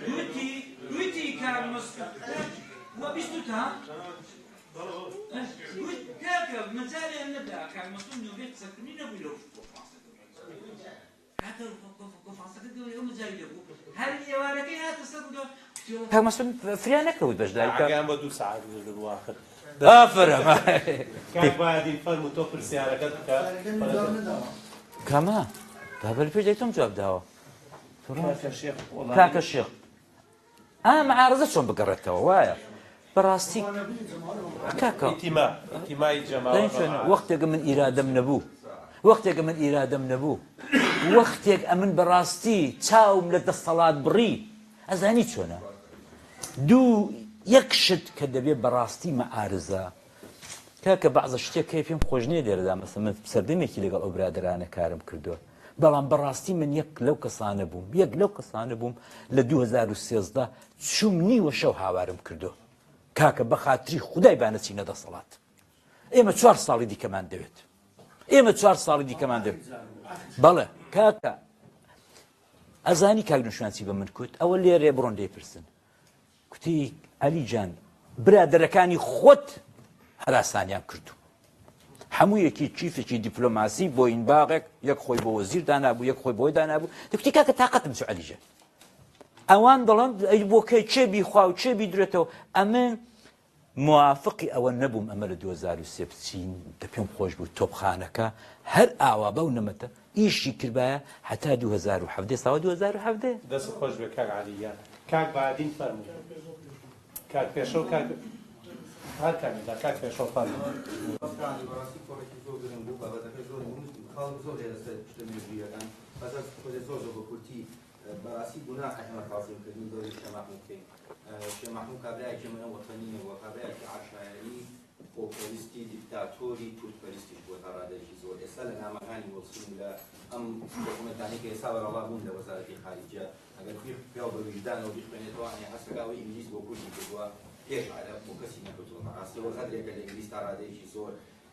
گوتی ويتي كارمس وبيستوتا كاكا مزالي الندى كارمسون نوبيت سكنين بلو هذا قفصك اليوم مزالي له هل يوالكي هذا سبب كارمسون فريانك وباش ذلك كان بدو ساعات الواحد افرم كان بعد يفهم توفر سيارة كما هذا اللي جايتهم جواب داوا كاك الشيخ كاك الشيخ معارضة شلون بقرتها وايا براستي كاكا انتماء الجماعة وقتك من إرادة من أبوه وقتك من إرادة من أبوه وقتك أمن براستي تاوم لدى الصلاة بري أزاني شونا دو يكشد كدبي براستي معارضة كاكا بعض الشتي كيف يوم خوجني دير دا مثلا بسردمي كي لقى أبرادر أنا كارم كردو بەڵام بەڕاستی من یەک لەو کەسانە بووم لە 2013 چوم نیوە شەو هاوارم کردو کاکە بە خاتری خودای بانەچینە دەسەڵات ئێمە 4 ساڵی دیکەمان دەوێت ئێمە 4 ساڵی دیکەمان دەوێت بەڵێ کاکە ئەزانی کاگنوشانسی بە من کوت ئەوە لێرێ بڕۆن لێپرسن کوتی ئەلی جان برادەرەکانی خۆت هەراسانیان کردو هەموو یەکی چیفێکی دیپلۆماسی بۆ این باغێک یەک خۆی بۆ وەزیر دانابوو یەک خۆی بۆی دانابوو دەکوتی کاکە تااقەتم چ عەلیجان ئەوان دەڵێن بۆ کەی چێبی خوا و چێبی درێتەوە ئەمن موافقی ئەوە نەبووم ئەمە لە 2023 بچین دە پێم خۆش بوو تۆپخانەکە هەر ئاوا بەو نەمەتە ئیشی کردبایە هەتا 2017 ساوە 2017 دەست خۆش بێ کاک عەلییان کاک بەعادین فەرمووی کاک پێشەو کاک هر کامیدا کاک پێشەو فەرمووی بەڕاستی گونا ئەمە خاڵکردنی دۆری شەماحموودکەین شێماحموود کابرایەکی منە وەتەنیە و کابرایەکی عاشایری پۆپۆلیستی دیکتاتۆری تورکپەرستیش بۆ تا ڕادێکی زۆر ئێستا لە نامەکانی وەڵسین لە ئەم دۆکومنتانی کە ئێستا بەڕەوا بوون لە وەزارەتی خارجیە ئەگەر پێ بە وجدانەوە بیخوێنێتەوە ئەنێ هەستگاوی ئینگلیز بۆ کوردی کردووە پێش عەرەب بۆ کەسی نەکردووە ڕاستی وەزارێکە لە ئینگلیز تا ڕادێکی زۆر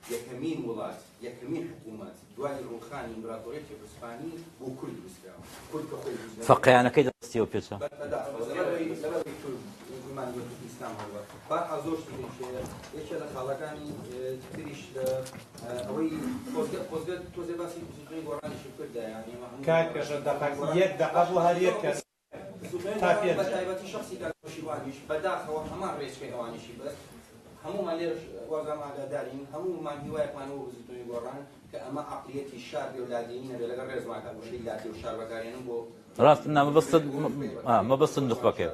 یەکەمین وڵات یەکەمین حکوومەت دوای ڕووخانی ئیمپراتۆریەتی عوسمانی بۆ کورد دروستکراوە کورد کە خۆی فەقیانەکەی دەستیەوە پێچە ئیسلام هەڵوە بەرحەڵ زۆر شتێکی یەکێ لە خاڵەکانی تریش ئەوەی تۆزێ باسی کوردستانی گۆڕانیشی کردە یعنی کاک پێشە یەک دەقە بوو هەر یەک کەس تا پێ بەتایبەتی شەخسی کاکۆشیوانیش بەداخەوە هەمان ڕێچکەی ئەوانیشی بەس هەمومان لێرە وەزام ئاگادارین هەمومان هیوایەکمانەوە وزیتۆی گۆڕان کە ئەمە عەقلیەتی شار بێولادینە بێ لەگەڵ ڕێزماکە گوشەی لاتی و شار بەکارێنن بۆ ڕاست مەبەستن دخبەکێ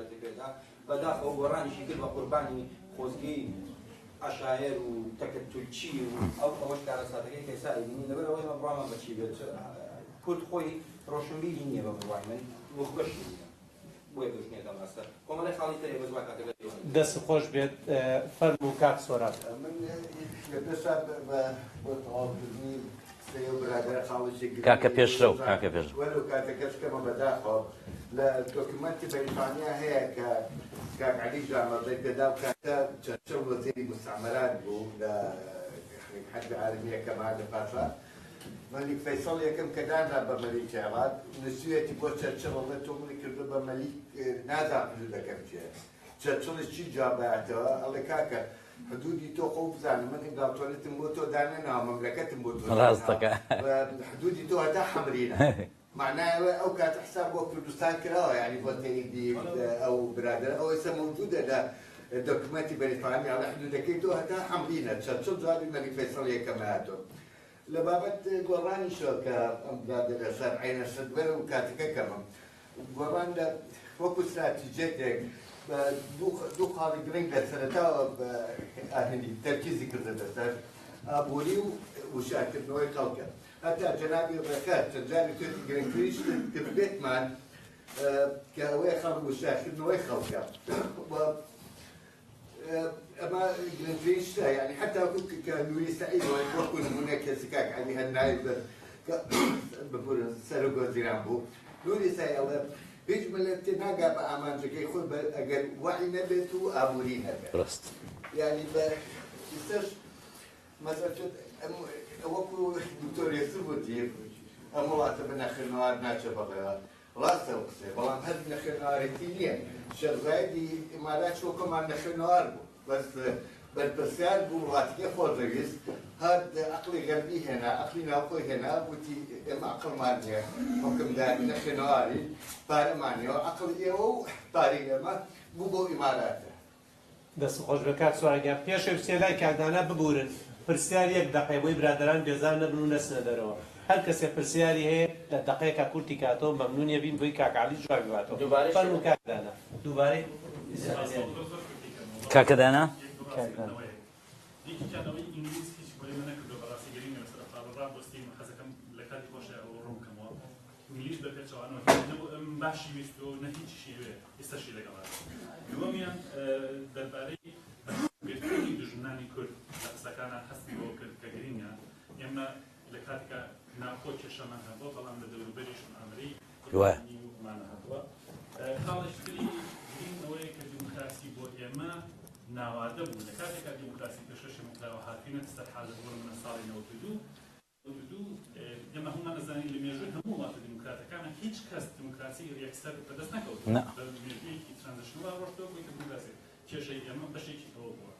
بەداخەوە گۆڕانیشی کرد بە قوربانی خۆزگەی عەشایر و تەکەتولچی و ئەوەش کارەساتەکەی کە ئێستا ئەبینین لەبەرەوەی ئەمە بڕامان بەچی بێت کورد خۆی ڕۆشنبیری نییە بە بڕوای من وەخبەشی نییە بۆیە گەشتنیەکەم ڕاستە کۆمەڵی خاڵی تەرێ بەزوا کاتەکە دەست خۆش بێت فەرموو کاک سۆرات من پێشا بۆ تەواوکردنی سێ و برادر خاڵێکی کاکە پێشرە و کاکە پێش وەلو کاتەکەشکەمە بەداخەوە لە دۆکمنتی بەریتانیا هەیە کە کاک عەلی جامەڕدەی پێدا و کاتە چەند وەزیری مستعمرات بوو لە حەرب عالەمیەکەمان لە پاشا مەلیک فەیسەڵ یەکەم کە دانا بە مەلیکی هەڵات نسوویەتی بۆ چەرچەڵە تۆ منی کردو بە مەلیک نازانم دەکەم چێ چەرچڵش چی جابایەتەوە ئەڵێ کاکە حدودی تۆ خۆ بزانم من ئینگڵتۆرێتم بۆ تۆ دانەناوە مەملەکەتم بۆ تۆ ڕاستەکە حدودی تۆ هەتا حەمرینە معناوە ئەو کات حساب بۆ کوردستان کراوە یعنی بۆ تەییدی ئەو برادر ئەو ئێستا موجودە لە دۆکمەنتی بەریتانیا لە حدودەکەی تۆ هەتا حەمرینە چەرچڵ جوابی مەلیک فەیسەڵ یەکەم هاتۆ لە بابەت گۆڕانیشەوە کە ئەم برادر لەسەر عینە سەدوەرە و کاتەکە کەمم گۆڕان لە وەکو استراتیجێتێک دوو خاڵی گرنگ لە سەرەتاوە ئاهێنی تەرکیزی کردە لەسەر ئابووری و وشارکردنەوەی خەڵکە هەتا جەنابی ڕێکار چەند جاری توێتی گرنگتریش کردبێتمان کە ئەوەی خەڵک وشارکردنەوەی خەڵکە ئەمە گرنگترینشتە یعنی حتا کە نوری سعید وەکو نمونە کەسی کاک عەلی هەنایی ببورن سەر و گۆزیران بوو نوری سعید ئەوە هیچ ملت ناگا بە ئامانجەکەی خۆی ئەگەر وعی نەبێت و ئابووری نەبێت یعنی بە ئێستاش مەسەلە وەکو دکتۆر یەسوف وتی ئەم وڵاتە بەناخێنەوە ناچە بەڵێەوە ڕاستە قسێ بەڵام هەر نەخێنەوارێتی نییە شەرزایدی ئیمارات چۆکەمان نەخێنەوار بوو بەس بەرپرسیار بوو وڵاتیکە خۆ دەویست هەر عقلی غەربی هێنا عقلی ناوخۆی هێنا وتی ئێمە عقڵمان نییە حکمداری نەخێنەواری پارەمانیەوە عقل ئێوە و پارەی ئێمە بوو بۆ ئیماراتە دەست خۆش بە کات سوارگیان پێشە سێلای کاردانە ببورن پرسیار یەک دقەی بۆی برادران بێزار نەبن و نەچنە دەرەوە هەر کەسێ پرسیاری هەیە لە دقەیەکە کورتی کاتەوە مەمنونیە بین بۆی کاکعالی جواب باتەوە فەرموو کاکدانە دووبارەی کاکەدانە یەکی کاتەوەی ئینگلیز هیچ بۆی منە کردو بەڕاستیگەری نەوەسەر قاڵڕا بۆستی حەزەکەم لە کاتی خۆشە ئەوە ڕووکەمەوە ئینگلیز بە پێچەوانەوە ئەم باشی ویست و نە هیچ شێوێ ئێستاشی لەگەڵا دووەمیان دەربارەی بێتونی دژمنانی کورد لە قسەکانە هەستی بۆ کرد کە گرینگە ئێمە لە کاتێکە ناخۆ کێشەمان هەبووە بەڵام لە دەوروبەریشم ئەمری مان هەبووە خاڵێکی تری گرین ئەوەیە کە دیموکراسی بۆ ئێمە ناوادە بوو لە کاتێکا دیموکراسی پێشەشم کراوە هاتوینە سەرحال بۆ منە ساڵی 92 ئێمە هەمومان نەزانین لە مێژووی هەموو وڵاتە دیموکراتەکانە هیچ کەس دیموکراسی یەکسەر بەدەست نەکەوت بە مێژوویەکی ترانزیشنەڵا ڕۆشتەوە بووی کە دیموکراسی کێشەی ئێمە بەشێکی ئەوە بووە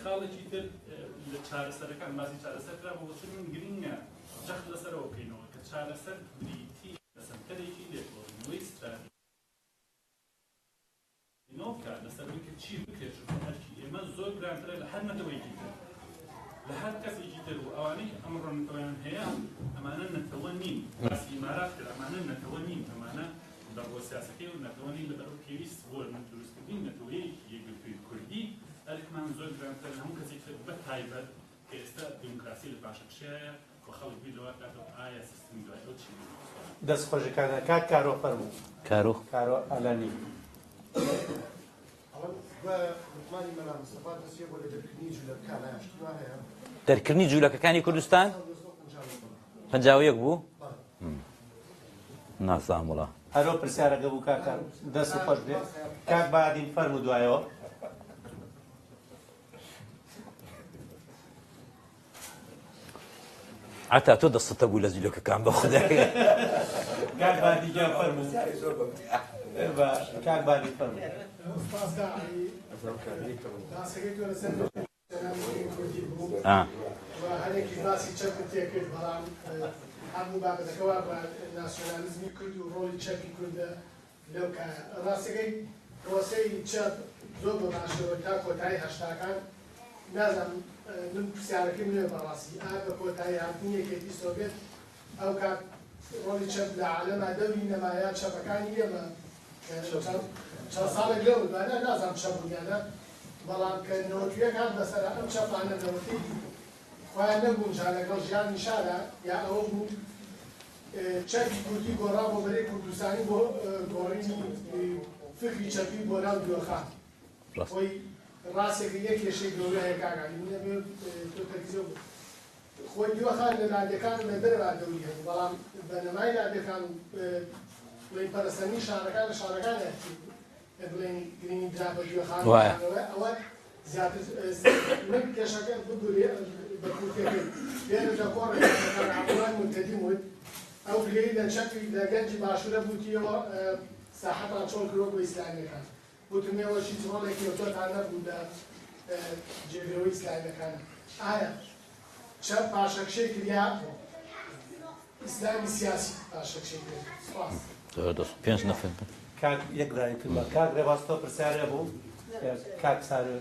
خاڵێکی تر لە چارەسەرەکان باسی چارەسەر کرا بۆ چون گرینگە جەخت لەسەرەوە بکەینەوە کە چارەسەر بریتی لەسەرکەرێکی لێکۆڵینەوەی استراتیژی نۆکە لەسەر کە چی بکرێت هەرکی ئێمە زۆر گرانترە لە هەر نەتەوەیەکی تر لە هەر کەسێکی تر و ئەوانەی ئەمڕۆ نەتەوەیان هەیە ئەمانە نەتەوە نین باسی ئیمارات کرد ئەمانە نەتەوە نین ئەمانە بەڕۆ سیاسەکەی و نەتەوە نین لەبەرەوە پێویست بۆ دروستکردنی نەتەوەیەکی یەکگرتووی کوردی ئەرێکمان زۆر گرانتر لە هەموو کەسێک تر بە تایبەت کە ئێستا دیموکراسی لە پاشەکشەیە بۆ خەڵک بیر لەوە کاتەوە ئایا سیستمی دوای چی دەست خۆشەکانە کات کارۆ فەرموو کارۆ ئەلانی دەرکردنی جوولەکەکانی کوردستان 51 بوو نازانم وڵا هەرۆ پرسیارەکە بوو کاکان دەست خۆش بێ کاک بەعادین فەرموو دوایەوە عتا تۆ دەستتە بوو لە جوولەکەکان بە خودای کاک بەعادیگیان فەرموو کاک بەعادین فەرموو هەرێکی باسی چەپت تێکرد بەڵام هەموو بابەتەکەوا بە ناسیۆنالیزمی کورد و ڕۆڵی چەپی کوردە لەو ڕاستەکەی پرۆسەی چەپ زۆر بە باشەوە تا کۆتایی هەشتاکان نازانم من پرسیارەکەی منێ بەڕاستی ئا بە کۆتایی هاتنی یەکێتی سۆڤێت ئەو کات ڕۆڵی چەپ لە عالەما دەوری نەمایە چەپەکانی ئێمە چەند ساڵێک لەو دوانە نازانم چەپ بوونیانە بەڵام کە نەوەتویەکان بەسەر ئەم چەپانە نەوەتی خۆیان نەبوون جا لەگەڵ ژیان نیشانە یا ئەوە بوو چەپی کوردی گۆڕا بۆ بەرەی کوردستانی بۆ گۆڕینی فکری چەپی بۆ ناو دووەخان خۆی ڕاستێکی یەک کێشەی گەورە هەیە کاکانی من نەبێت تۆ تەرکیزە بوو خۆی دووەخان لە لادەکان لە دەرەوە دەوری هەیە بەڵام بەنەمای لادەکان بڵێن پەرستنی شارەکان لە شارەکان بڵێن گرینی درا بە دووەخانەوە ئەوە زیاتر من کێشەکە بگوێ بە کورتەکەی لێرە لە کۆڕێکەکان عەبدوڵای مولتەدی وت ئەو گرێی لە چەپی لە گەنجی باشوورە بوتیەوە ساحەتان چۆن کرۆ بۆ ئیسلامیەکان وتمێوەشی ڕۆڵێکی ئۆتۆتان نەبوو لە جێگرەوەی ئیسلامیەکان ئایا چەپ پاشەکشەی کریا ئیسلامی سیاسی پاشەکشەی کرد سپاس پێنج نەفر کاک یەک دانی کردمە کاک ڕێباستۆ پرسیارە بوو کاک سارێ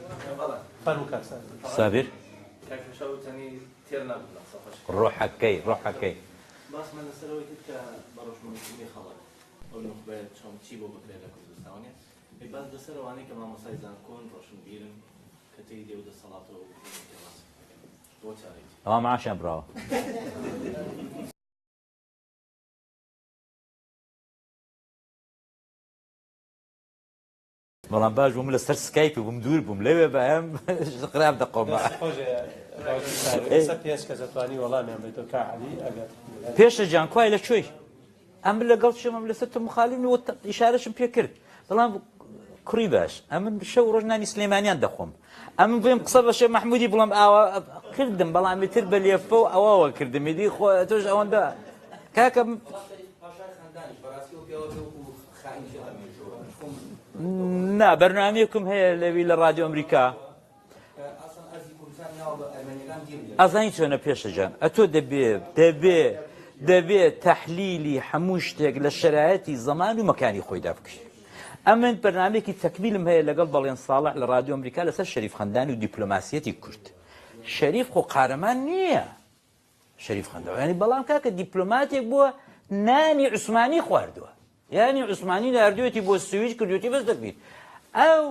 فەرموو کاک سارێ سابیر کاک شەوتەنی تێر نەبوو لە ڕۆحەکەی ڕۆحەکەی باسمان لەسەرەوەی کرد کە بە ڕۆژمەندی خەڵک ئەو نوخبەیە چۆن چی بۆ بکرێت لە کوردستانیە باز لەسەرەوانەی کە مامۆسای زانکۆن ڕۆشنبیرن کە تێی دێ و دەسەڵاتەوە بۆ چارێکی ئەوە ماشیان براوە بەڵام باش بووم لەسەر سکایپ بووم دوور بووم لەوێ بە ئەم قراب دەقۆمە پێشە جانکوای لە کوێی ئەم لەگەڵ شەمەم لەسەر تۆ مخالفنەوە ئیشارەشم پێ کرد بەڵام کوڕی باش ئەمن شەو ڕۆژنانی سلێمانیان دەخۆم ئەمن بڵێم قسە بە شێخ مەحموودی بڵێم ئاوا کردم بەڵامی تر بە لێفە و ئەوەوە کردم دی خۆ تۆش ئەوەندە کاکە نا بەرنامەیەکم هەیە لەوی لە رادیۆ ئەمریکا ئازانی چۆنە پێشەجان ئەتۆ دەبێت تەحلیلی هەموو شتێک لە شرایەتی زەمان و مەکانی خۆیدا بکەیت. ئەمن بەرنامەیەکی تەکمیلم هەیە لەگەڵ بەڵێن ساڵح لە رادیۆ ئەمریکا لەسەر شەریف خەندانی و دیپلۆماسیەتی کورد. شەریف خۆ قارەمان نییە شەریف خەندەوە ینی بەڵام کاکە دیپلۆماتێک بووە نانی عوسمانی خواردووە یعنی عوسمانی ناردوێتی بۆ سویچ کردوێتی بەس دەبیت ئەو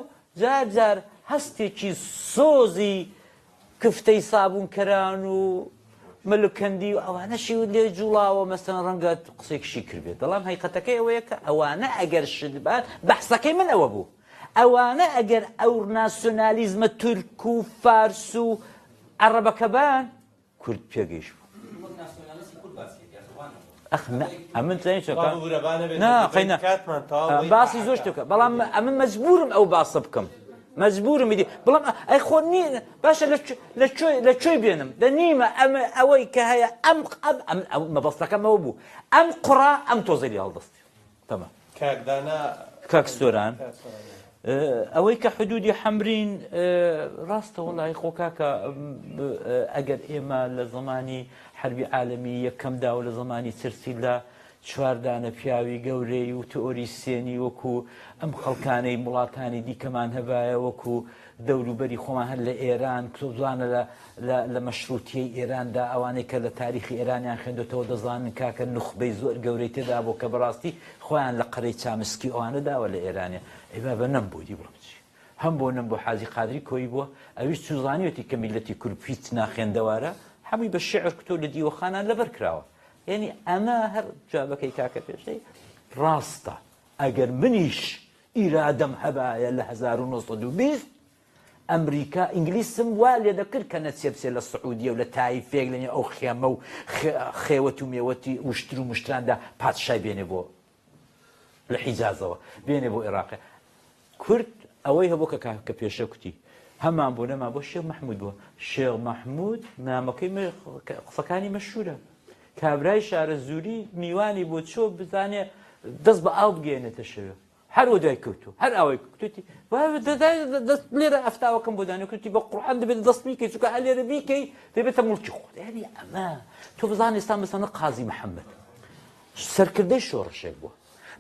جار هەستێکی سۆزی کفتەی سابوونکەران و ملکەندی و ئەوانەشی و لێ جوڵاوە مەسەن ڕەنگە قسێکشی کردێت دەڵام هەیقەتەکەی ئەوەیە کە ئەوانە ئەگەر شتبات بەحسەکەی من ئەوە بوو ئەوانە ئەگەر ئەو ناسیۆنالیزمە تورک و فارس و عەرەبەکەبان کورد پێگەیشت بوو. ئەمن باسی زۆر شتەکە بەڵام ئەمن مەجبورم ئەو باسە بکەم مەجبورم میدی بەڵام ئەی خۆ باشە لە کوێی بێنم دەنیمە ئەمە ئەوەی کە هەیە ئەم مەبەستەکەمەوە بوو ئەم قوڕا ئەم تۆزەری هەڵدەستی تەمام کاکسۆران ئەوەی کە حدودی حەمرین ڕاستە وەڵی خۆ کاکە ئەگەر ئێمە لە زمانی حربی عالەمی یەکەمدا و لە زمانی چرچیلدا چواردانە پیاوی گەورەی و تئۆریسیێنی وەکو ئەم خەڵکانەی وڵاتانی دیکەمان هەبایە وەکو دەوروبەری خۆمان هەر لە ئێران کتۆزانە لە مەشروتیەی ئێراندا ئەوانەی کە لە تاریخی ئێرانیان خوێندوێتەوە دەزانن کاکە نوخبەی زۆر گەورەی تێدا بۆ کە بەڕاستی خۆیان لە قەرەی چامسکی ئەوانە داوە لە ئێرانە ئێمە بە نەم بوو دی بڵم چی هەم بۆ نەم بۆ حاجی قادری کۆی بووە ئەویش چوزانیوەتی کە میلەتی کورد پیت ناخێندەوارە هەمووی بە شێعر کتۆ لە دیوەخانان لەبەر کراوە یعنی ئەمە هەر جوابەکەی کاکە پێشەی ڕاستە ئەگەر منیش ئیرادەم هەبایە لە 1920 ئەمریکا ئینگلیسم وا لێ دەکرد کە نەچێبسێ لە سعودیە و لە تایفێک لەنێ ئەو خێمە و خێوەت و مێوەتی وشتر و مشتراندا پادشای بێنێ بۆ لە حیجازەوە بێنێ بۆ عێراقی کورد ئەوەی هەبوو کە پێشە کوتی هەمان بۆ نەما بۆ شێخ مەحموود بووە شێخ مەحموود نامەکەی قسەکانی مەشهورە کابرای شارە زووری میوانی بۆ چۆ بزانێ دەست بە ئاو بگەێنێتە شەوێ هەر وە دوای کەوتو هەر ئەوەی کوتی لێرە ئەفتاوەکەم بۆ دانی کوتی بە قورئان دەبێت دەست بیکەی چونکە هەر لێرە بیکەی دەبێتە موڵکی خۆت یعنی ئەمە تۆ بزانێ ئێستا مەسەڵەن قازی محەممەد سەرکردەی شۆڕشێک بووە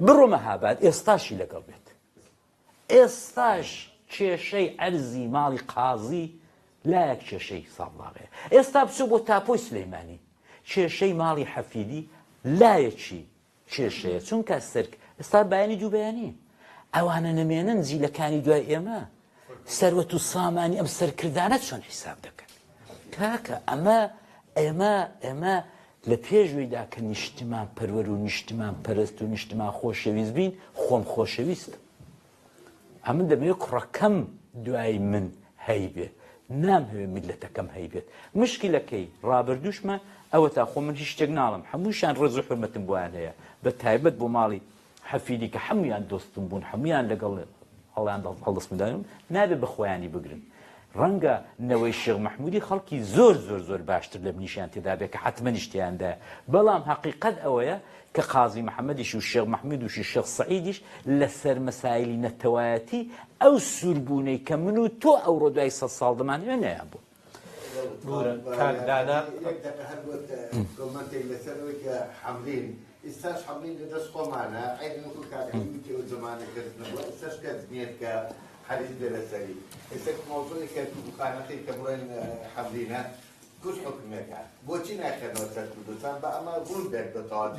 بڕۆ مەهاباد ئێستاشی لەگەڵ بێت ئێستاش کێشەی ئەرزی ماڵی قازی لایەک کێشەی ساڵاغەیە ئێستا بچوو بۆ تاپۆی سلەیمانی کێشەی ماڵی حەفیدی لایەکی کێشەیە چونکە سەرک ئێستا بەیانی دوو بەیانی ئەوانە نەمێنن جیلەکانی دوای ئێمە سەروەت و سامانی ئەم سەرکردانە چۆن حیساب دەکەن کاکە ئێمە لە پێشوەیدا کە نیشتمان پەروەر و نیشتمان پەرست و نیشتمان خۆشەویست بین خۆم خۆشەویستم ئەمن دەمەوێت کوڕەکەم دوای من هەیبێت نامهوێ میلەتەکەم هەیبێت مشکلەکەی ڕابردووشمە ئەوە تا خۆ من هیچ شتێک ناڵم هەمووشان ڕێز و حورمەتم بۆیان هەیە بە تایبەت بۆ ماڵی حەفیدی کە هەمویان دۆستم بوون هەمویان لەگەڵ هەڵیان هەڵدەستمدایم نابێت بە خۆیانی بگرن ڕەنگە نەوەی شێخ مەحموودی خەڵکی زۆر باشتر لە منیشیان تێدا بێت کە حتمە نیشتیاندایە بەڵام حەقیقەت ئەوەیە کە قازی محەممەدیش و شێخ مەحمود وشی شێخ سەعیدیش لەسەر مەسایلی نەتەوایەتی ئەو سووربوونەی کە من و تۆ ئەوڕۆ دوای 100 ساڵ دەمانوێ نەیان بوو کۆمەنتێک لەسەرەوەی کە حەملین ئێستاش حەملین لەدەست خۆمانە عیدن وەکو کاتێکی و زمانەکردنەوە ئێستاش کەس نییت کە حەریز بێ لەسەری ئێستا مۆزوعی کە دوکانەکەی کە بڵێن حەملینە کوش حکومەکە بۆچی ناکەنەوە سەر کوردستان بە ئەمە ڕوون بێت بەتەواو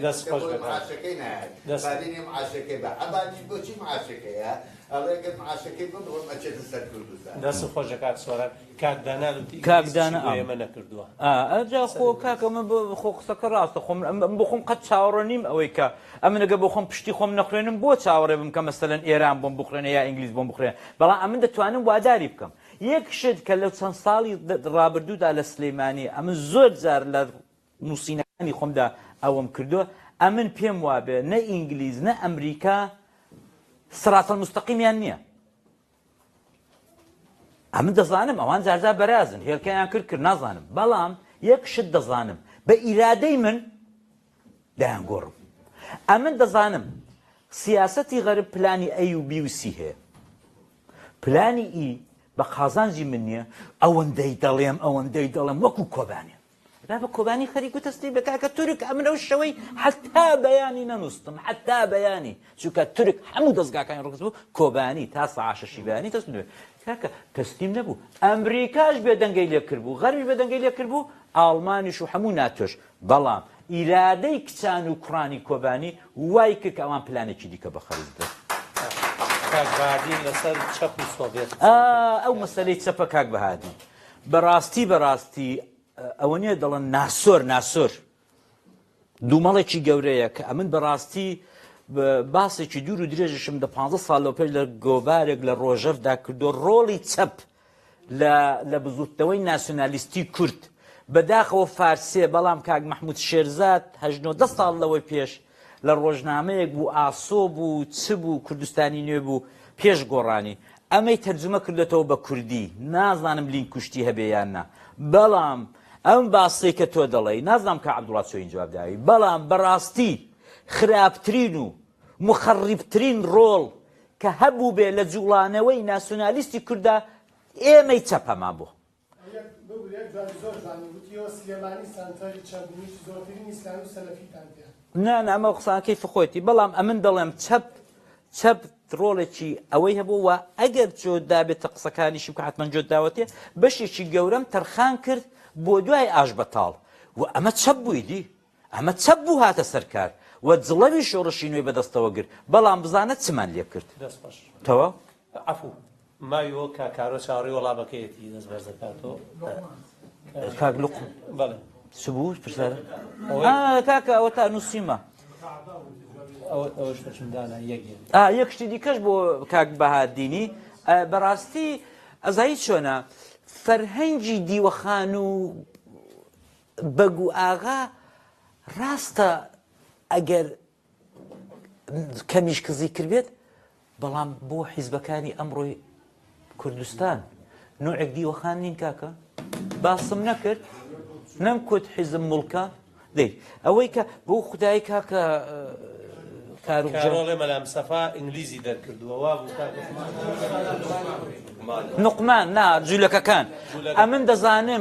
معاشەکەی نایەت بادینی معاشەکەی بە ئەبانی بۆچی معاشەکەیە ئەڵێگەر معاشەکەی ببڕۆم ئەچێتە سەر کوردستان دەست خۆشە کاک سۆران کاکدانە ئێمە نەکردووە ئەجا خۆ کاکە من خۆ قسەکە ڕاستە خۆم بۆ خۆم قەت چاوەڕە نیم ئەوەی کە ئەمە نەگە بۆ خۆم پشتی خۆم نەخوێنم بۆ چاوەڕێ بم کە مەسەلەن ئێران بۆم بخوێنە یا ئینگلیز بۆم بخوێنە بەڵام ئەمن دەتوانم واداری بکەم یەک شت کە لەو چەند ساڵی ڕابردوودا لە سلەیمانی ئەمن زۆر جار لە نووسینەکانی خۆمدا ئەوەم کردووە ئەمن پێم وابێ نە ئینگلیز نە ئەمریکا سراتە مستەقیمیان نییە ئەمن دەزانم ئەوان جارجار بەرازن هێلکەیان کرد نازانم بەڵام یەک شت دەزانم بە ئیرادەی من دایانگۆڕم ئەمن دەزانم سیاسەتی غەرب پلانی ئەی و بی و سی هەیە پلانی ئی بە قازانجی من نییە ئەوەندەی دەڵێم وەکو کۆبانێ را بە کۆبانی خەریک و تەستی بە کاکە تورک ئەمن ئەو شەوەی حتا بەیانی نەنووسم حتا بەیانی چونکە تورک هەموو دەستگاکانی ڕکس بوو کۆبانی تا سەعاشەشی بەیانی تەست نوێ کاکە تەستیم نەبوو ئەمریکاش بێدەنگەی لێ کرد بوو غەربی بێدەنگەی لێ کرد بوو ئاڵمانیش و هەموو ناتۆش بەڵام ئیرادەی کچان و کوڕانی کۆبانی وای کرد کە ئەوان پلانێکی دیکە بەخەرز بدەن لەسەر چەپ و سۆڤێت ئەو مەسەلەی چەپە کاک بەهادی بەڕاستی ئەوە نییە دەڵێن ناسۆر دوومەڵێکی گەورەیە کە ئەمن بەڕاستی باسێکی دوور و درێژشم دە 15 ساڵ لەو پێش لە گۆبارێک لە ڕۆژەفدا کردو ڕۆڵی چەپ لە بزوتەوەی ناسیۆنالیستی کورد بەداخەوە فارسێ بەڵام کاک مەحموود شێرزاد 18 ساڵ لەوەی پێش لە ڕۆژنامەیەک بوو ئاسۆ بوو چ بوو کوردستانی نوێ بوو پێش گۆڕانی ئەمەی تەرجمە کردێتەوە بە کوردی نازانم لین کوشتی هەبێ یان نا بەڵام ئەم باسی کە تۆ دەڵێ نازانم کە عەبدوڵڵا چۆین جواب داوی بەڵام بەڕاستی خراپترین و مخەڕیبترین ڕۆڵ کە هەبوو بێ لە جوڵانەوەی ناسیۆنالیستی کووردا ئێمەی چەپەمان بوو نان ئەمە قسانکەی فخۆیتی بەڵام ئەمن دەڵێم چەپ ڕۆڵێکی ئەوەی هەبوو وە ئەگەر جۆ دابێتە قسەکانیشی کە حتمەن جۆ داوەتێ بەشێکی گەورەم تەرخان کرد بۆ دوای ئاش بەتاڵ و ئەمە چەپ بووی دی ئەمە چەپ بوو هاتە سەرکار و جڵەوی شۆڕشی نوێی بەدەستەوە گرت بەڵام بزانە چمان لێ کرد تەوە عەفوو مایۆ کاکارۆ چاڕی وەڵامەکەیەتی دەست بەرز دەکاتەوە کاک لوقم بەڵێ چ بوو پرسیارە کاکە ئەوە تا نووسیمە ئەوەش بەچمدانە یەک شتی دیکەش بۆ کاک بەهادینی بەڕاستی ئەزایی چۆنە فەرهەنگی دیوەخان و بەگ و ئاغا ڕاستە ئەگەر کەمیش کزی کردبێت بەڵام بۆ حیزبەکانی ئەمڕۆی کوردستان نوعێک دیوەخان نین کاکە باسم نەکرد نەمکوت حیزم مڵکە دەی ئەوەی کە بۆ خودایی کاکە کارۆڵێ مەلام سەفا ئینگلیزی دەرکردووە وا بوو نوقمان نا جوولەکەکان ئەمن دەزانم